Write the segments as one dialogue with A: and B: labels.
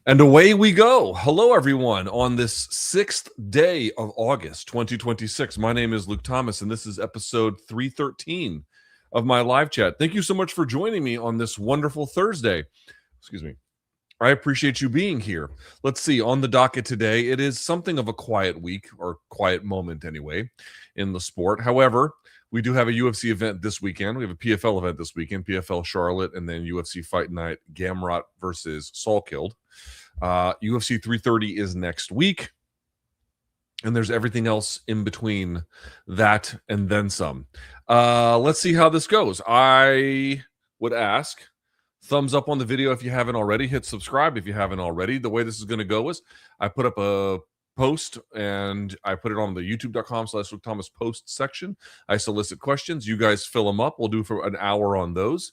A: And away we go. Hello, everyone, on this 6th day of August, 2026. My name is Luke Thomas, and this is episode 313 of my live chat. Thank you so much for joining me on this wonderful Thursday. Excuse me. I appreciate you being here. Let's see, on the docket today, it is something of a quiet week, or quiet moment anyway, in the sport. However, we do have a UFC event this weekend. We have a PFL event this weekend, PFL Charlotte, and then UFC Fight Night, Gamrot versus Salkilled. UFC 330 is next week, and there's everything else in between that and then some. Let's see how this goes. I would ask thumbs up on the video if you haven't already. Hit subscribe if you haven't already. The way this is going to go is I put up a post and I put it on the youtube.com/Luke Thomas post section. I solicit questions. You guys fill them up. We'll do for an hour on those.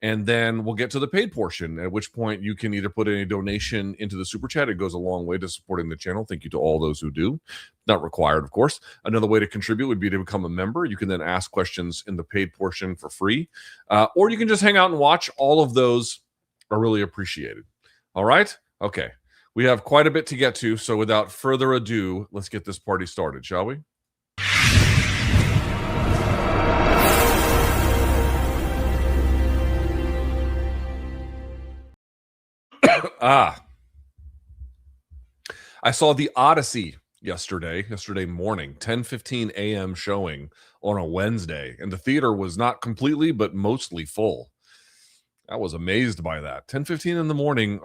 A: And then we'll get to the paid portion, at which point you can either put any donation into the super chat. It goes a long way to supporting the channel. Thank you to all those who do. Not required, of course. Another way to contribute would be to become a member. You can then ask questions in the paid portion for free. Or you can just hang out and watch. All of those are really appreciated. All right? Okay. We have quite a bit to get to. So without further ado, let's get this party started, shall we? I saw The Odyssey yesterday morning, 10:15 a.m. showing on a Wednesday, and the theater was not completely but mostly full. I was amazed by that. 10:15 in the morning,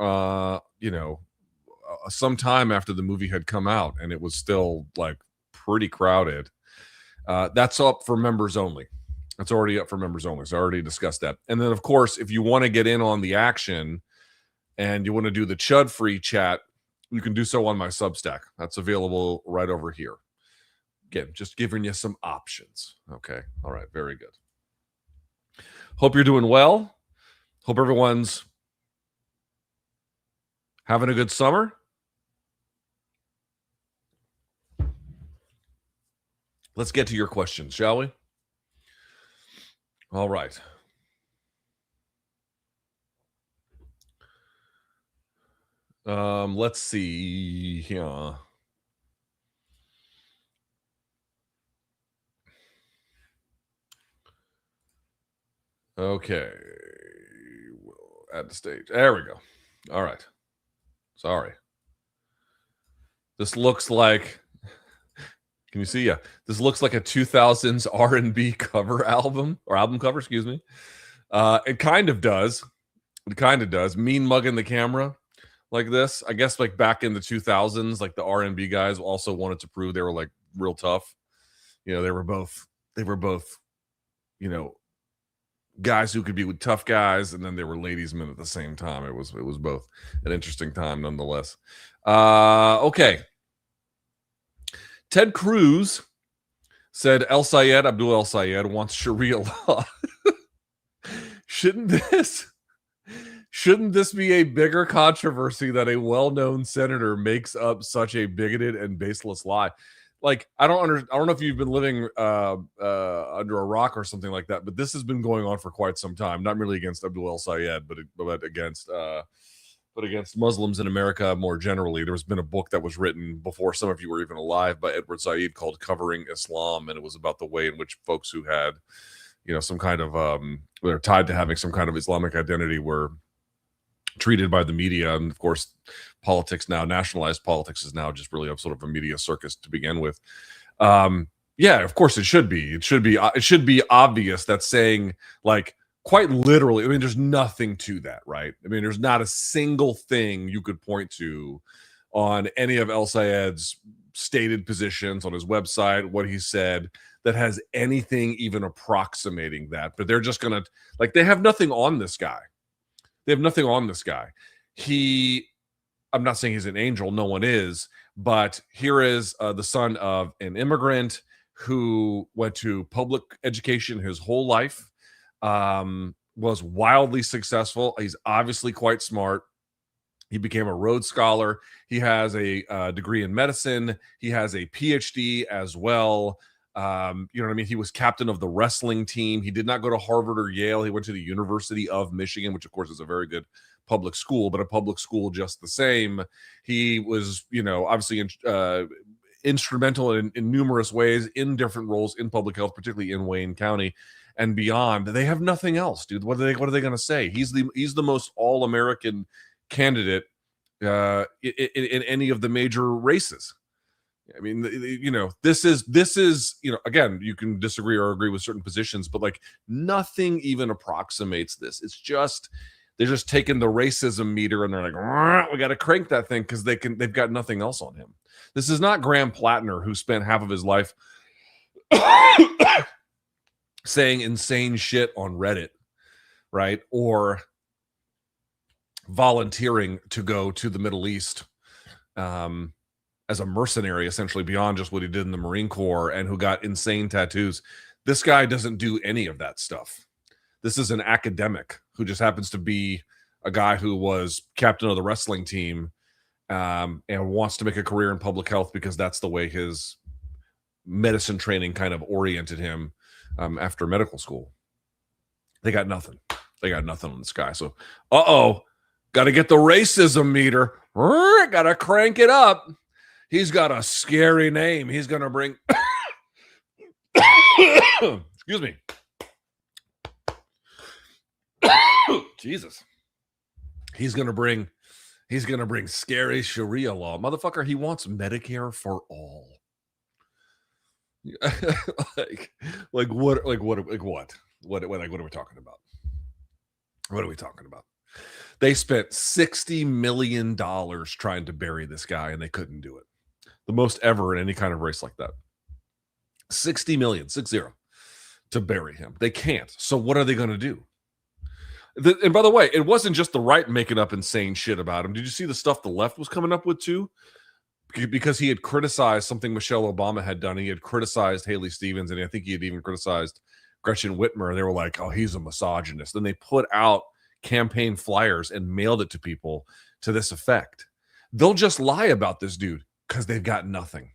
A: sometime after the movie had come out, and it was still like pretty crowded. That's up for members only. That's already up for members only. So I already discussed that. And then, of course, if you want to get in on the action and you want to do the Chud free chat, you can do so on my Substack. That's available right over here. Again, just giving you some options. Okay. All right. Very good. Hope you're doing well. Hope everyone's having a good summer. Let's get to your questions, shall we? All right. Let's see here. Okay. We'll add the stage. There we go. All right. Sorry. This looks like, can you see? Yeah. This looks like a 2000s R&B cover album, or album cover, excuse me. It kind of does. It kind of does. Mean mugging the camera like this. I guess like back in the 2000s, like the R&B guys also wanted to prove they were like real tough. You know, they were both, you know, guys who could be with tough guys, and then they were ladies' men at the same time. It was both an interesting time nonetheless. Okay. Ted Cruz said Abdul El Sayed wants Sharia law. Shouldn't this be a bigger controversy that a well-known senator makes up such a bigoted and baseless lie? Like, I don't know if you've been living under a rock or something like that, but this has been going on for quite some time. Not merely against Abdul El Sayed, but against Muslims in America more generally. There's been a book that was written before some of you were even alive by Edward Said called "Covering Islam," and it was about the way in which folks who had, some kind of they're tied to having some kind of Islamic identity were treated by the media. And of course, politics now, nationalized politics, is now just really a sort of a media circus to begin with. Yeah, of course it should be. It should be obvious that saying, like, quite literally, I mean, there's nothing to that, right? I mean, there's not a single thing you could point to on any of El Sayed's stated positions on his website, what he said, that has anything even approximating that. But they're just gonna, like, they have nothing on this guy. They have nothing on this guy. I'm not saying he's an angel. No one is. But here is the son of an immigrant who went to public education his whole life, was wildly successful. He's obviously quite smart. He became a Rhodes Scholar. He has a degree in medicine. He has a PhD as well. You know what I mean? He was captain of the wrestling team. He did not go to Harvard or Yale. He went to the University of Michigan, which of course is a very good public school, but a public school just the same. He was, obviously instrumental in numerous ways in different roles in public health, particularly in Wayne County and beyond. They have nothing else, dude. What are they going to say? He's the most all-American candidate in any of the major races. I mean, this is, again, you can disagree or agree with certain positions, but like nothing even approximates this. It's just, they're just taking the racism meter and they're like, we got to crank that thing because they've got nothing else on him. This is not Graham Plattner, who spent half of his life saying insane shit on Reddit, right? Or volunteering to go to the Middle East as a mercenary, essentially, beyond just what he did in the Marine Corps, and who got insane tattoos. This guy doesn't do any of that stuff. This is an academic who just happens to be a guy who was captain of the wrestling team and wants to make a career in public health because that's the way his medicine training kind of oriented him after medical school. They got nothing. They got nothing on this guy. So, got to get the racism meter. Got to crank it up. He's got a scary name. He's going to bring... Excuse me. Jesus. He's going to bring scary Sharia law. Motherfucker, he wants Medicare for all. What are we talking about? What are we talking about? They spent $60 million trying to bury this guy, and they couldn't do it. The most ever in any kind of race like that. 60 million, 60, to bury him. They can't. So what are they going to do? And by the way, it wasn't just the right making up insane shit about him. Did you see the stuff the left was coming up with too? Because he had criticized something Michelle Obama had done. He had criticized Haley Stevens, and I think he had even criticized Gretchen Whitmer. They were like, oh, he's a misogynist. Then they put out campaign flyers and mailed it to people to this effect. They'll just lie about this dude because they've got nothing.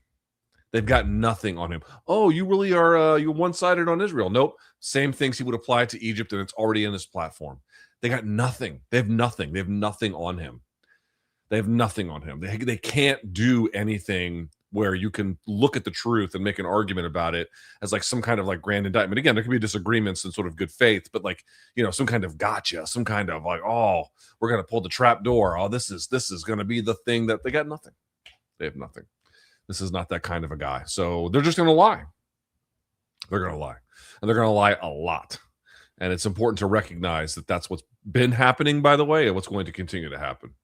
A: They've got nothing on him. Oh, you really are you're one-sided on Israel. Nope. Same things he would apply to Egypt, and it's already in his platform. They got nothing. They have nothing. They have nothing on him. They have nothing on him. They can't do anything where you can look at the truth and make an argument about it as like some kind of like grand indictment. Again, there can be disagreements in sort of good faith, but like, some kind of gotcha, some kind of like, oh, we're going to pull the trap door. Oh, this is going to be the thing. That they got nothing. They have nothing. This is not that kind of a guy. So they're just going to lie. They're going to lie. And they're going to lie a lot. And it's important to recognize that that's what's been happening, by the way, and what's going to continue to happen.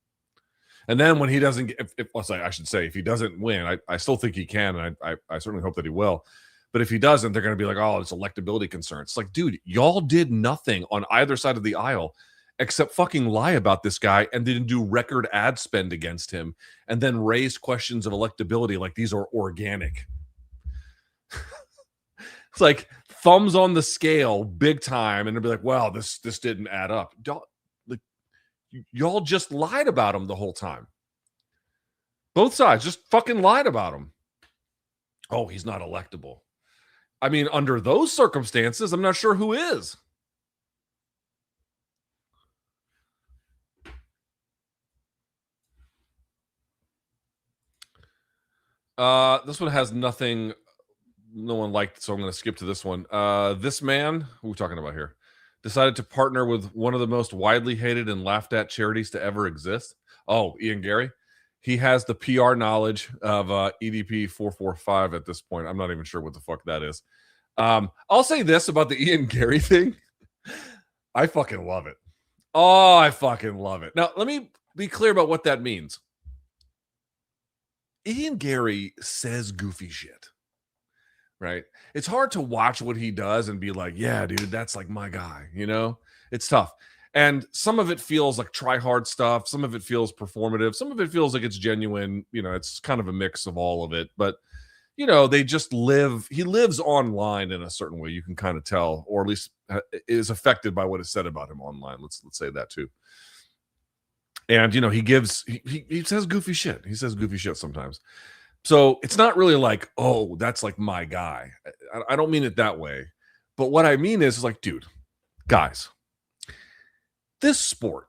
A: And then when he doesn't get, if he doesn't win, I still think he can, and I certainly hope that he will. But if he doesn't, they're going to be like, oh, it's electability concerns. It's like, dude, y'all did nothing on either side of the aisle except fucking lie about this guy and didn't do record ad spend against him and then raise questions of electability like these are organic. It's like thumbs on the scale big time, and they'll be like, well, this didn't add up. Y'all just lied about him the whole time. Both sides just fucking lied about him. Oh, he's not electable. I mean, under those circumstances, I'm not sure who is. This one has nothing. No one liked, so I'm going to skip to this one. This man, who are we talking about here, decided to partner with one of the most widely hated and laughed at charities to ever exist. Oh, Ian Gary. He has the PR knowledge of EDP 445 at this point. I'm not even sure what the fuck that is. I'll say this about the Ian Gary thing. I fucking love it. Oh, I fucking love it. Now, let me be clear about what that means. Ian Gary says goofy shit, right? It's hard to watch what he does and be like, yeah, dude, that's like my guy, It's tough. And some of it feels like try hard stuff. Some of it feels performative. Some of it feels like it's genuine. It's kind of a mix of all of it. But, they just he lives online in a certain way. You can kind of tell, or at least is affected by what is said about him online. Let's say that too. And, he says goofy shit. He says goofy shit sometimes. So it's not really like, oh, that's like my guy. I don't mean it that way. But what I mean is like, dude, guys, this sport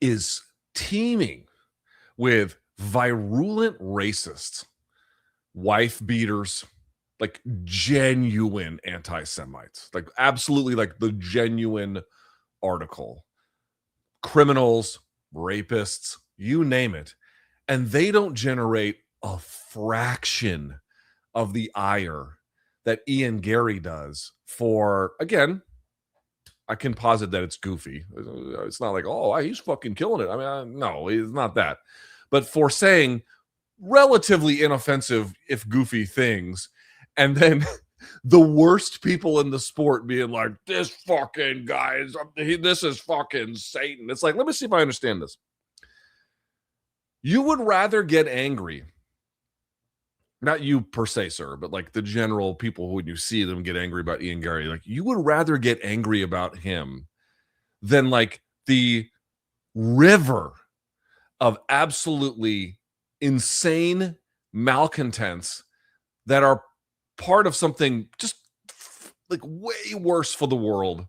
A: is teeming with virulent racists, wife beaters, like genuine anti-Semites, like absolutely like the genuine article, criminals, rapists, you name it. And they don't generate a fraction of the ire that Ian Gary does for, again, I can posit that it's goofy. It's not like, oh, he's fucking killing it. I mean, no, it's not that. But for saying relatively inoffensive, if goofy things, and then the worst people in the sport being like, this fucking guy this is fucking Satan. It's like, let me see if I understand this. You would rather get angry, not you per se, sir, but like the general people, when you see them get angry about Ian Gary, like you would rather get angry about him than like the river of absolutely insane malcontents that are part of something just like way worse for the world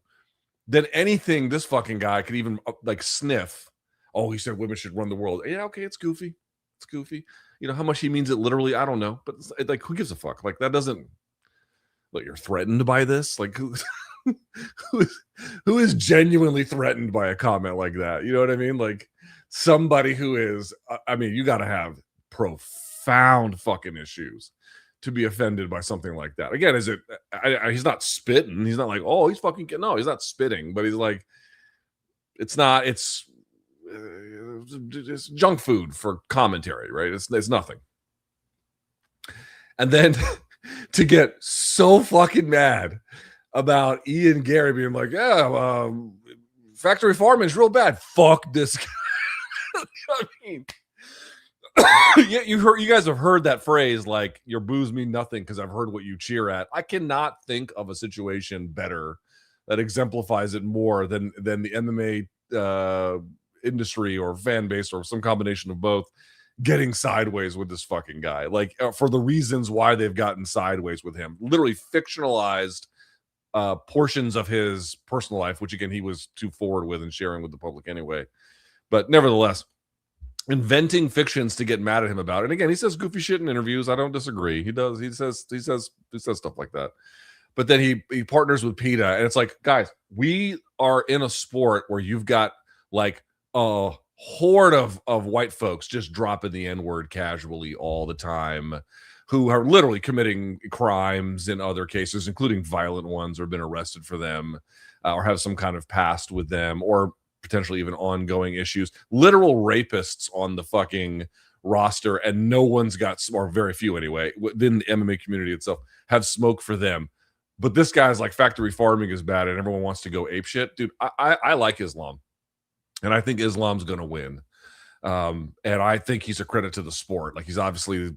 A: than anything this fucking guy could even like sniff. Oh, he said women should run the world. Yeah, okay, it's goofy. It's goofy. You know how much he means it literally? I don't know. But like, who gives a fuck? Like, that doesn't. Look, you're threatened by this? Like, who is genuinely threatened by a comment like that? You know what I mean? Like, somebody who is, I mean, you got to have profound fucking issues to be offended by something like that. Again, is it, he's not spitting. He's not like, oh, he's fucking, no, he's not spitting, but he's like, it's not, it's junk food for commentary, right? It's nothing. And then to get so fucking mad about Ian Gary being like, yeah, factory farming is real bad. Fuck this guy. I mean, yeah, you guys have heard that phrase, like your boos mean nothing because I've heard what you cheer at. I cannot think of a situation better that exemplifies it more than the MMA industry or fan base or some combination of both getting sideways with this fucking guy, like for the reasons why they've gotten sideways with him. Literally fictionalized portions of his personal life, which again he was too forward with and sharing with the public anyway, but nevertheless inventing fictions to get mad at him about. And again, he says goofy shit in interviews. I don't disagree. He does. He says stuff like that. But then he partners with PETA, and it's like, guys, we are in a sport where you've got like a horde of white folks just dropping the N-word casually all the time, who are literally committing crimes in other cases, including violent ones, or been arrested for them, or have some kind of past with them, or potentially even ongoing issues. Literal rapists on the fucking roster, and no one's got, or very few anyway, within the MMA community itself, have smoke for them. But this guy's like, factory farming is bad and everyone wants to go apeshit. Dude, I like Islam. And I think Islam's going to win. And I think he's a credit to the sport. Like, he's obviously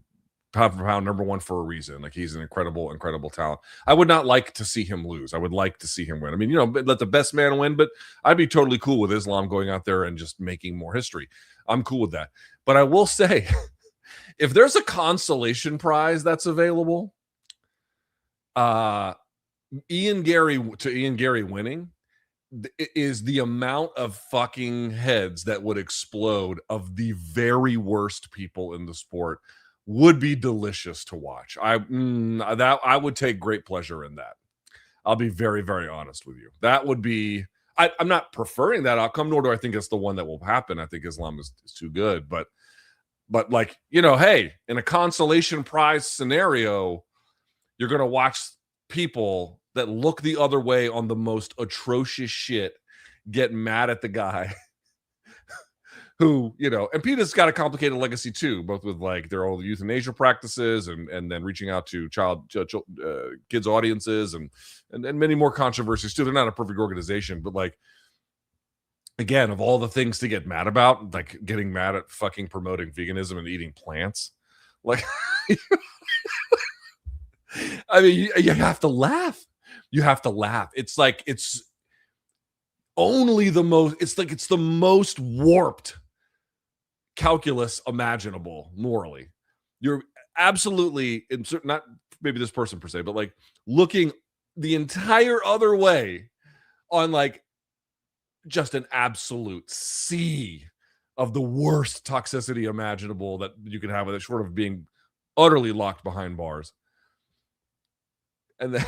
A: pound for pound number one for a reason. Like, he's an incredible talent. I would not like to see him lose. I would like to see him win. I mean, you know, let the best man win, but I'd be totally cool with Islam going out there and just making more history. I'm cool with that. But I will say, if there's a consolation prize that's available, Ian Gary winning is the amount of fucking heads that would explode of the very worst people in the sport would be delicious to watch. I would take great pleasure in that. I'll be very, very honest with you. That would be, I'm not preferring that outcome, nor do I think it's the one that will happen. I think Islam is too good, but like, you know, hey, in a consolation prize scenario, you're going to watch people that look the other way on the most atrocious shit get mad at the guy who, you know, and PETA's got a complicated legacy too, both with like their old euthanasia practices and then reaching out to kids audiences and many more controversies too. They're not a perfect organization, but like, again, of all the things to get mad about, like getting mad at fucking promoting veganism and eating plants, like, I mean, you have to laugh. You have to laugh. It's like, it's only the most, it's like, it's the most warped calculus imaginable morally. You're absolutely, not maybe this person per se, but like looking the entire other way on like just an absolute sea of the worst toxicity imaginable that you can have with it, short of being utterly locked behind bars. And then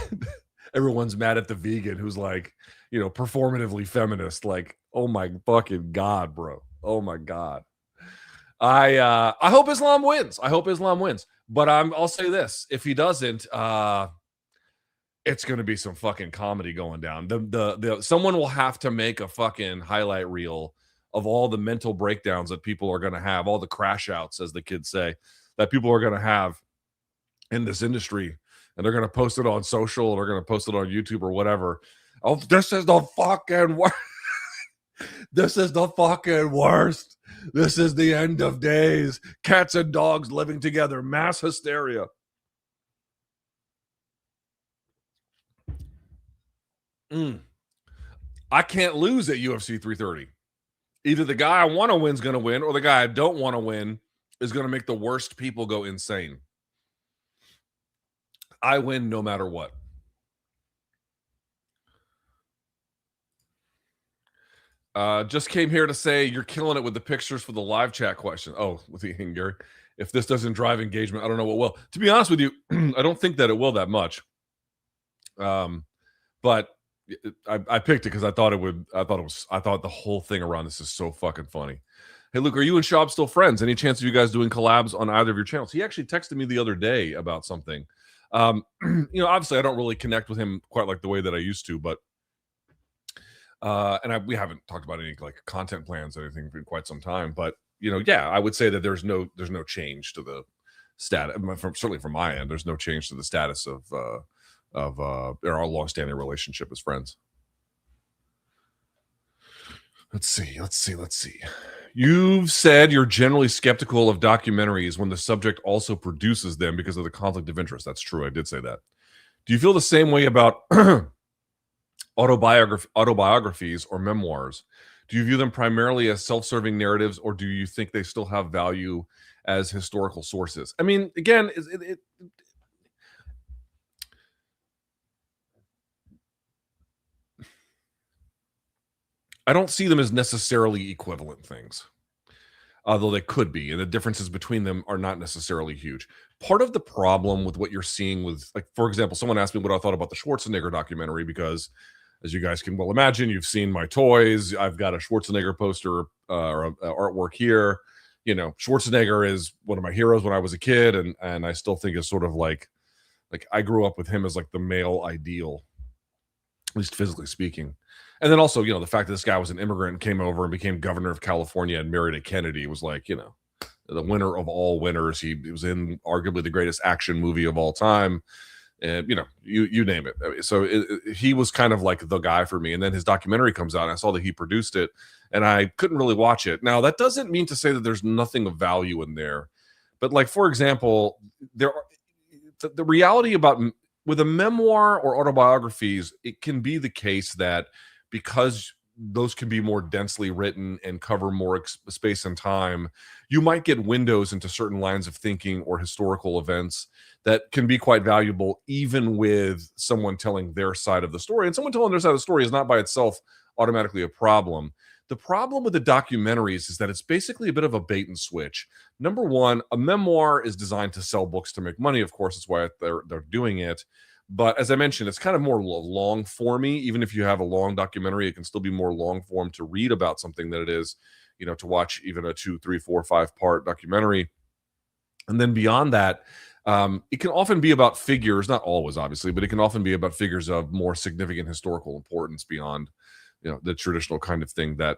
A: everyone's mad at the vegan who's like, performatively feminist. Like, oh my fucking God, bro. Oh my God. I hope Islam wins. I hope Islam wins. But I'll say this: if he doesn't, it's going to be some fucking comedy going down. Someone will have to make a fucking highlight reel of all the mental breakdowns that people are going to have, all the crash outs, as the kids say, that people are going to have in this industry, and they're going to post it on social, or they're going to post it on YouTube or whatever. Oh, this is the fucking worst. This is the fucking worst. This is the end of days. Cats and dogs living together. Mass hysteria. I can't lose at UFC 330. Either the guy I want to win is going to win, or the guy I don't want to win is going to make the worst people go insane. I win no matter what. Just came here to say you're killing it with the pictures for the live chat question. Oh, with the Gary. If this doesn't drive engagement, I don't know what will. To be honest with you, I don't think that it will that much. But I picked it because I thought it would. I thought the whole thing around this is so fucking funny. Hey, Luke, are you and Schaub still friends? Any chance of you guys doing collabs on either of your channels? He actually texted me the other day about something. Obviously I don't really connect with him quite like the way that I used to, but we haven't talked about any like content plans or anything for quite some time. But I would say that there's no change to the status. Certainly from my end, there's no change to the status of our long-standing relationship as friends. Let's see. You've said you're generally skeptical of documentaries when the subject also produces them because of the conflict of interest. That's true. I did say that. Do you feel the same way about autobiographies or memoirs? Do you view them primarily as self-serving narratives, or do you think they still have value as historical sources? I mean, again, I don't see them as necessarily equivalent things, although they could be, and the differences between them are not necessarily huge. Part of the problem with what you're seeing with, like, for example, someone asked me what I thought about the Schwarzenegger documentary because, as you guys can well imagine, you've seen my toys. I've got a Schwarzenegger poster or artwork here. Schwarzenegger is one of my heroes when I was a kid, and I still think is sort of like I grew up with him as like the male ideal, at least physically speaking. And then also, the fact that this guy was an immigrant and came over and became governor of California and married a Kennedy was like, the winner of all winners. He was in arguably the greatest action movie of all time. And, you name it. So he was kind of like the guy for me. And then his documentary comes out, and I saw that he produced it, and I couldn't really watch it. Now, that doesn't mean to say that there's nothing of value in there. But, like, for example, the reality about with a memoir or autobiographies, it can be the case that because those can be more densely written and cover more space and time, you might get windows into certain lines of thinking or historical events that can be quite valuable, even with someone telling their side of the story. And someone telling their side of the story is not by itself automatically a problem. The problem with the documentaries is that it's basically a bit of a bait and switch. Number one, a memoir is designed to sell books to make money. Of course, that's why they're doing it. But as I mentioned, it's kind of more long formy. Even if you have a long documentary, it can still be more long form to read about something than it is, to watch even a 2, 3, 4, 5 part documentary. And then beyond that, it can often be about figures, not always, obviously, but it can often be about figures of more significant historical importance beyond, the traditional kind of thing that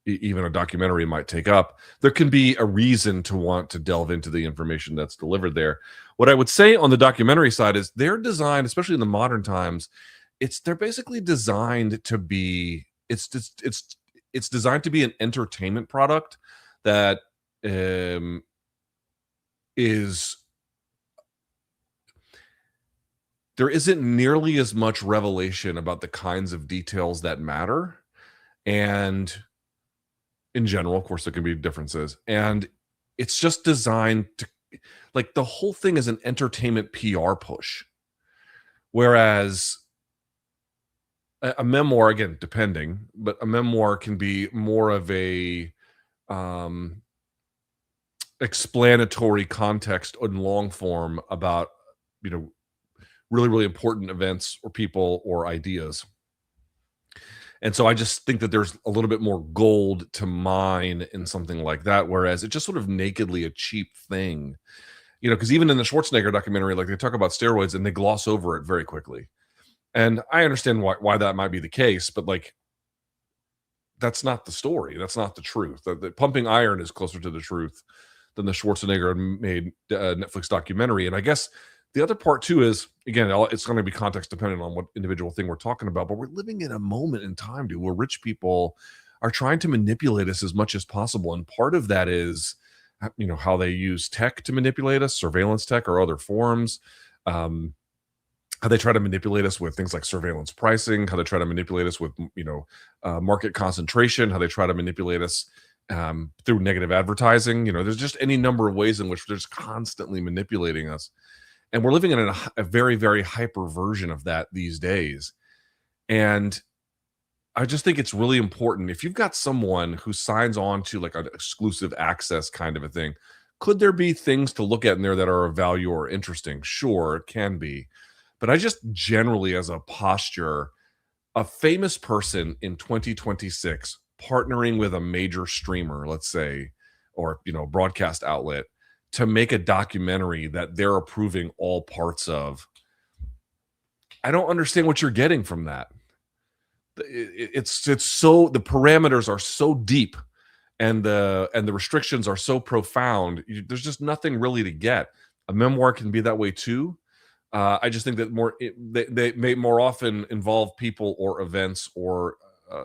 A: even a documentary might take up. There can be a reason to want to delve into the information that's delivered there. What I would say on the documentary side is they're designed, especially in the modern times, they're basically designed to be, it's designed to be an entertainment product that is, there isn't nearly as much revelation about the kinds of details that matter. And in general, of course, there can be differences. And it's just designed to, like, the whole thing is an entertainment PR push. Whereas a memoir, again, depending, but a memoir can be more of a um, explanatory context in long form about, you know, really, really important events or people or ideas. And so I just think that there's a little bit more gold to mine in something like that, whereas it's just sort of nakedly a cheap thing, because even in the Schwarzenegger documentary, like they talk about steroids and they gloss over it very quickly. And I understand why that might be the case, but like that's not the story. That's not the truth. The pumping iron is closer to the truth than the Schwarzenegger made Netflix documentary. And I guess the other part too is, again, it's going to be context dependent on what individual thing we're talking about. But we're living in a moment in time, dude, where rich people are trying to manipulate us as much as possible, and part of that is, how they use tech to manipulate us, surveillance tech or other forms. How they try to manipulate us with things like surveillance pricing, how they try to manipulate us with, market concentration, how they try to manipulate us through negative advertising. There's just any number of ways in which they're just constantly manipulating us. And we're living in a very, very hyper version of that these days. And I just think it's really important. If you've got someone who signs on to like an exclusive access kind of a thing, could there be things to look at in there that are of value or interesting? Sure, it can be. But I just generally, as a posture, a famous person in 2026 partnering with a major streamer, let's say, or broadcast outlet, to make a documentary that they're approving all parts of. I don't understand what you're getting from that. It's so, the parameters are so deep, and the restrictions are so profound. There's just nothing really to get. A memoir can be that way too. I just think that they may more often involve people or events or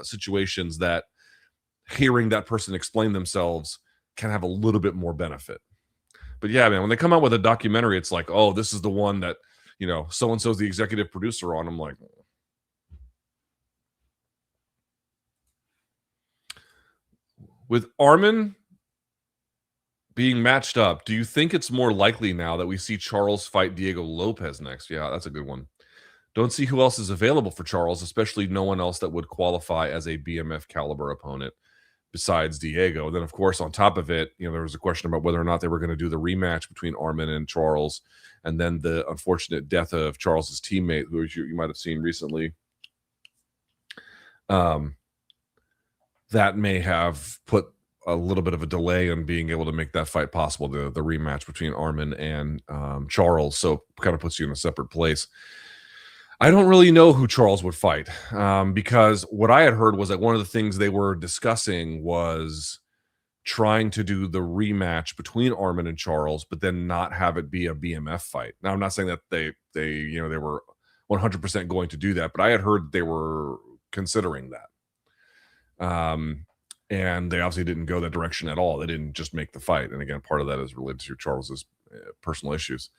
A: situations that hearing that person explain themselves can have a little bit more benefit. But yeah, man, when they come out with a documentary, it's like, oh, this is the one that, so and so's the executive producer on. I'm like, with Armin being matched up, do you think it's more likely now that we see Charles fight Diego Lopez next? Yeah, that's a good one. Don't see who else is available for Charles, especially no one else that would qualify as a BMF caliber opponent besides Diego. And then, of course, on top of it, there was a question about whether or not they were going to do the rematch between Armin and Charles, and then the unfortunate death of Charles's teammate, who you might have seen recently. That may have put a little bit of a delay on being able to make that fight possible, the rematch between Armin and Charles. So kind of puts you in a separate place. I don't really know who Charles would fight, because what I had heard was that one of the things they were discussing was trying to do the rematch between Armin and Charles, but then not have it be a BMF fight. Now, I'm not saying that they were 100% going to do that, but I had heard they were considering that. And they obviously didn't go that direction at all. They didn't just make the fight. And again, part of that is related to Charles's personal issues.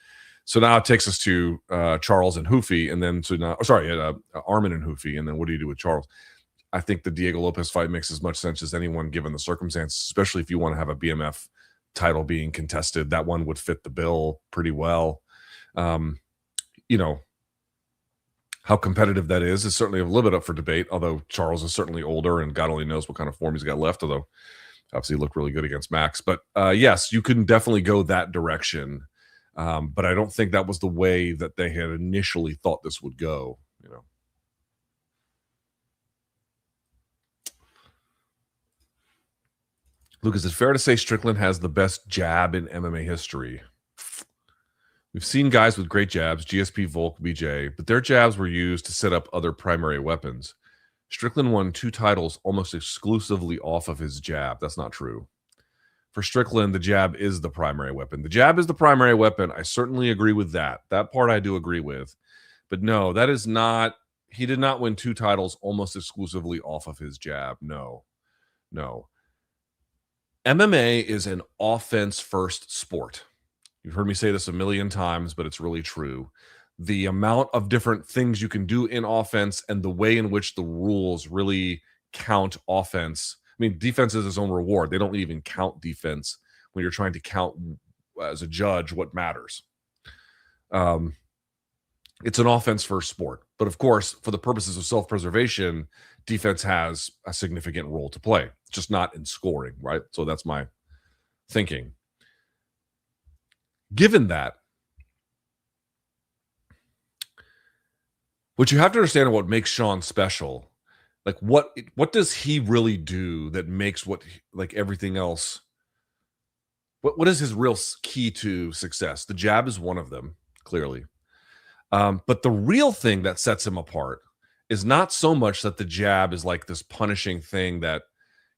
A: So now it takes us to Charles and Hoofy, and then Armin and Hoofy, and then what do you do with Charles? I think the Diego Lopez fight makes as much sense as anyone given the circumstances, especially if you want to have a BMF title being contested. That one would fit the bill pretty well. How competitive that is certainly a little bit up for debate, although Charles is certainly older and God only knows what kind of form he's got left, although obviously he looked really good against Max. But yes, you can definitely go that direction. But I don't think that was the way that they had initially thought this would go, Luke, is it fair to say Strickland has the best jab in MMA history? We've seen guys with great jabs, GSP, Volk, BJ, but their jabs were used to set up other primary weapons. Strickland won 2 titles almost exclusively off of his jab. That's not true. For Strickland, the jab is the primary weapon. The jab is the primary weapon. I certainly agree with that. That part I do agree with. But no, that is not – he did not win 2 titles almost exclusively off of his jab. No. MMA is an offense-first sport. You've heard me say this a million times, but it's really true. The amount of different things you can do in offense and the way in which the rules really count offense. I mean, defense is its own reward. They don't even count defense when you're trying to count as a judge what matters. It's an offense-first sport. But of course, for the purposes of self-preservation, defense has a significant role to play, just not in scoring, right? So that's my thinking. Given that, what you have to understand what makes Sean special, like what does he really do that makes like everything else? What is his real key to success? The jab is one of them, clearly. But the real thing that sets him apart is not so much that the jab is like this punishing thing that,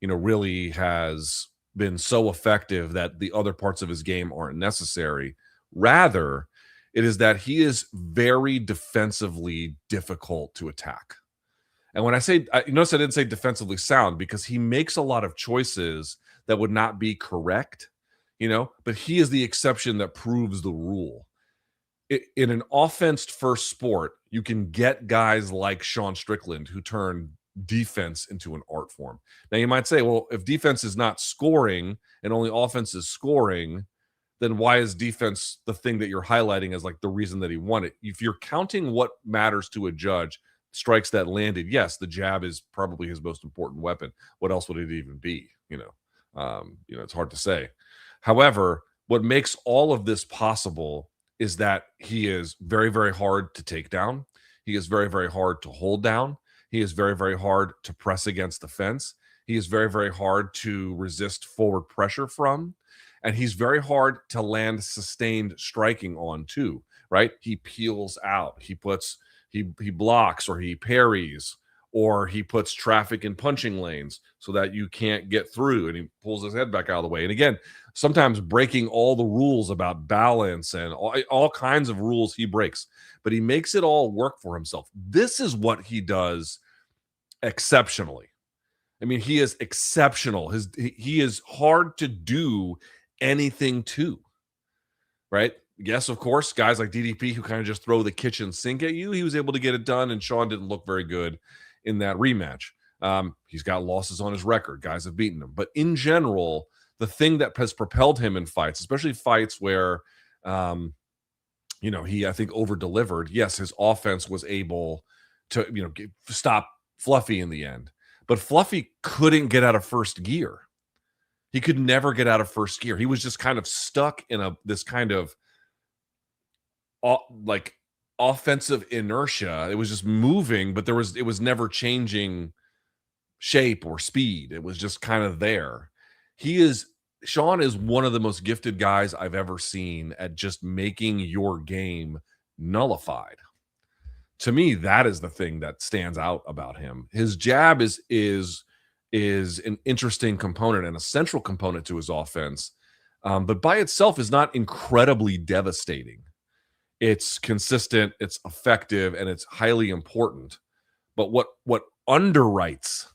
A: really has been so effective that the other parts of his game aren't necessary. Rather, it is that he is very defensively difficult to attack. And when I say, you notice I didn't say defensively sound because he makes a lot of choices that would not be correct, but he is the exception that proves the rule. In an offense-first sport, you can get guys like Sean Strickland who turn defense into an art form. Now, you might say, well, if defense is not scoring and only offense is scoring, then why is defense the thing that you're highlighting as like the reason that he won it? If you're counting what matters to a judge, strikes that landed, yes, the jab is probably his most important weapon. What else would it even be? It's hard to say. However, what makes all of this possible is that he is very, very hard to take down. He is very, very hard to hold down. He is very, very hard to press against the fence. He is very, very hard to resist forward pressure from. And he's very hard to land sustained striking on too, right? He peels out. He blocks or he parries or he puts traffic in punching lanes so that you can't get through, and he pulls his head back out of the way. And again, sometimes breaking all the rules about balance and all kinds of rules he breaks, but he makes it all work for himself. This is what he does exceptionally. I mean, he is exceptional. He is hard to do anything to, right? Yes, of course, guys like DDP who kind of just throw the kitchen sink at you, he was able to get it done, and Sean didn't look very good in that rematch. He's got losses on his record. Guys have beaten him. But in general, the thing that has propelled him in fights, especially fights where, he, I think, over-delivered. Yes, his offense was able to, stop Fluffy in the end. But Fluffy couldn't get out of first gear. He could never get out of first gear. He was just kind of stuck in this kind of like offensive inertia. It was just moving, but it was never changing shape or speed. It was just kind of there. Sean is one of the most gifted guys I've ever seen at just making your game nullified. To me, that is the thing that stands out about him. His jab is an interesting component and a central component to his offense, but by itself is not incredibly devastating. It's consistent, it's effective, and it's highly important. But what underwrites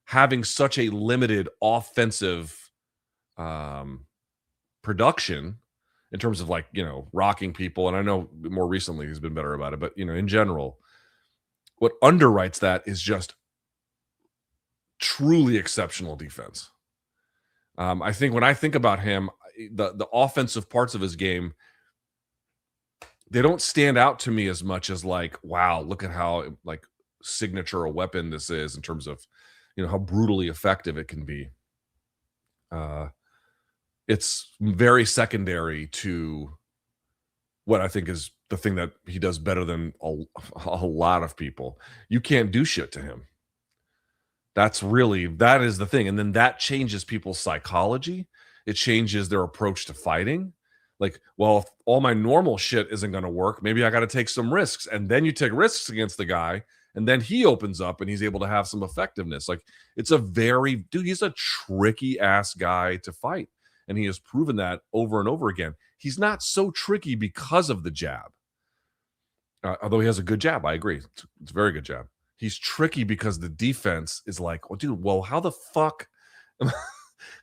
A: having such a limited offensive production in terms of rocking people, and I know more recently he's been better about it, but in general, what underwrites that is just truly exceptional defense. I think when I think about him, the offensive parts of his game, they don't stand out to me as much as wow, look at how signature a weapon this is in terms of, how brutally effective it can be. It's very secondary to what I think is the thing that he does better than a lot of people. You can't do shit to him. That is the thing. And then that changes people's psychology. It changes their approach to fighting. Well, if all my normal shit isn't going to work, maybe I got to take some risks. And then you take risks against the guy, and then he opens up and he's able to have some effectiveness. He's a tricky ass guy to fight. And he has proven that over and over again. He's not so tricky because of the jab. Although he has a good jab, I agree. It's a very good jab. He's tricky because the defense is how the fuck?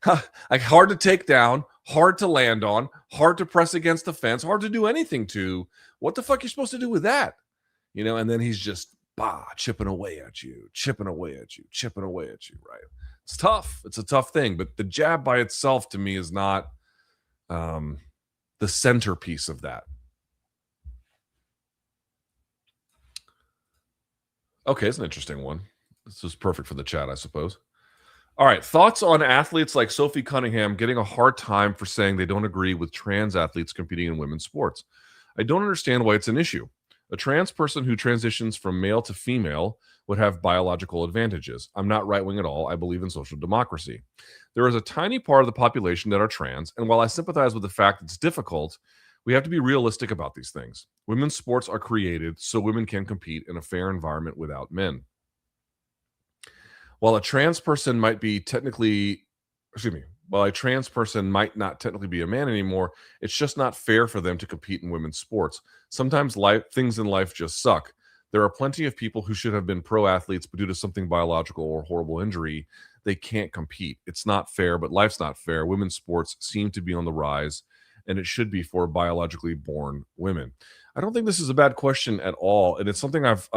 A: Hard to take down, hard to land on, hard to press against the fence, hard to do anything to. What the fuck are you supposed to do with that? And then he's just chipping away at you, right? It's tough. It's a tough thing, but the jab by itself to me is not the centerpiece of that. Okay, it's an interesting one. This is perfect for the chat, I suppose. All right, thoughts on athletes like Sophie Cunningham getting a hard time for saying they don't agree with trans athletes competing in women's sports. I don't understand why it's an issue. A trans person who transitions from male to female would have biological advantages. I'm not right wing at all. I believe in social democracy. There is a tiny part of the population that are trans, and while I sympathize with the fact it's difficult, we have to be realistic about these things. Women's sports are created so women can compete in a fair environment without men. While a trans person might be technically, excuse me, while a trans person might not technically be a man anymore, it's just not fair for them to compete in women's sports. Sometimes things in life just suck. There are plenty of people who should have been pro athletes, but due to something biological or horrible injury, they can't compete. It's not fair, but life's not fair. Women's sports seem to be on the rise, and it should be for biologically born women. I don't think this is a bad question at all, and it's something I've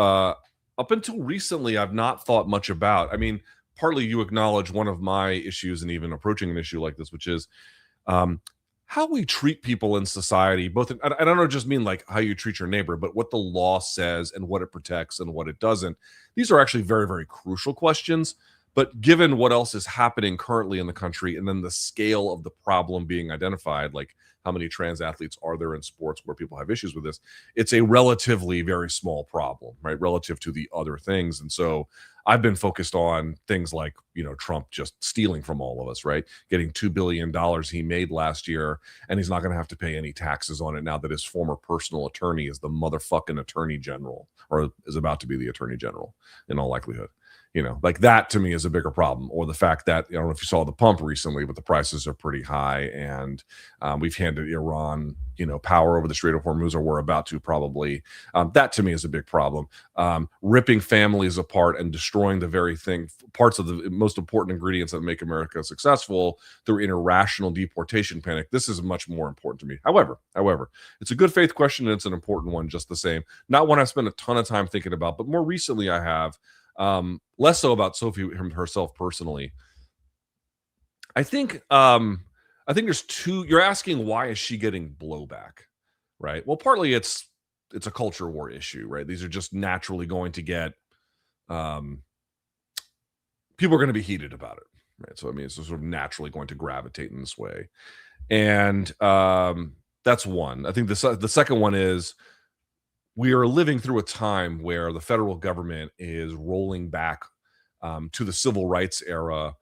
A: up until recently, I've not thought much about. I mean, partly you acknowledge one of my issues and even approaching an issue like this, which is um, how we treat people in society. Both, I don't just mean like how you treat your neighbor, but what the law says and what it protects and what it doesn't. These are actually very, very crucial questions. But given what else is happening currently in the country and then the scale of the problem being identified, like how many trans athletes are there in sports where people have issues with this, it's a relatively very small problem, right? Relative to the other things. And so I've been focused on things like, Trump just stealing from all of us, right? Getting $2 billion he made last year, and he's not going to have to pay any taxes on it now that his former personal attorney is the motherfucking attorney general, or is about to be the attorney general in all likelihood. Like that to me is a bigger problem. Or the fact that, I don't know if you saw the pump recently, but the prices are pretty high. And we've handed Iran, power over the Strait of Hormuz, or we're about to probably. That to me is a big problem. Ripping families apart and destroying the very parts of the most important ingredients that make America successful through irrational deportation panic. This is much more important to me. However, it's a good faith question and it's an important one just the same. Not one I've spent a ton of time thinking about, but more recently I have. Less so about Sophie herself personally. I think there's two. You're asking why is she getting blowback, right? Well, partly it's a culture war issue, right? These are just naturally going to get people are going to be heated about it, right? So I mean, it's sort of naturally going to gravitate in this way, and that's one. I think the second one is we are living through a time where the federal government is rolling back to the civil rights era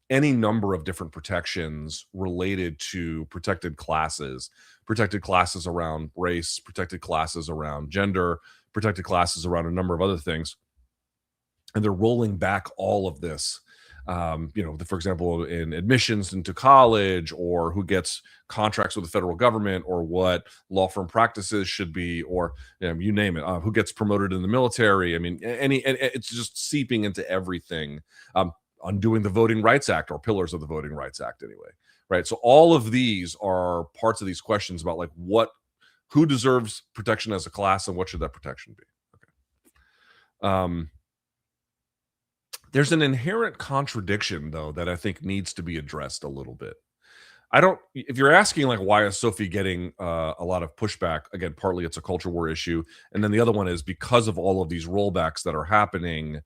A: any number of different protections related to protected classes around race, protected classes around gender, protected classes around a number of other things. And they're rolling back all of this. For example, in admissions into college, or who gets contracts with the federal government, or what law firm practices should be, or you name it, who gets promoted in the military. I mean, it's just seeping into everything. Undoing the Voting Rights Act, or pillars of the Voting Rights Act anyway, right? So all of these are parts of these questions about like who deserves protection as a class and what should that protection be. Okay. There's an inherent contradiction, though, that I think needs to be addressed a little bit. If you're asking like why is Sophie getting a lot of pushback, again, partly it's a culture war issue, and then the other one is because of all of these rollbacks that are happening.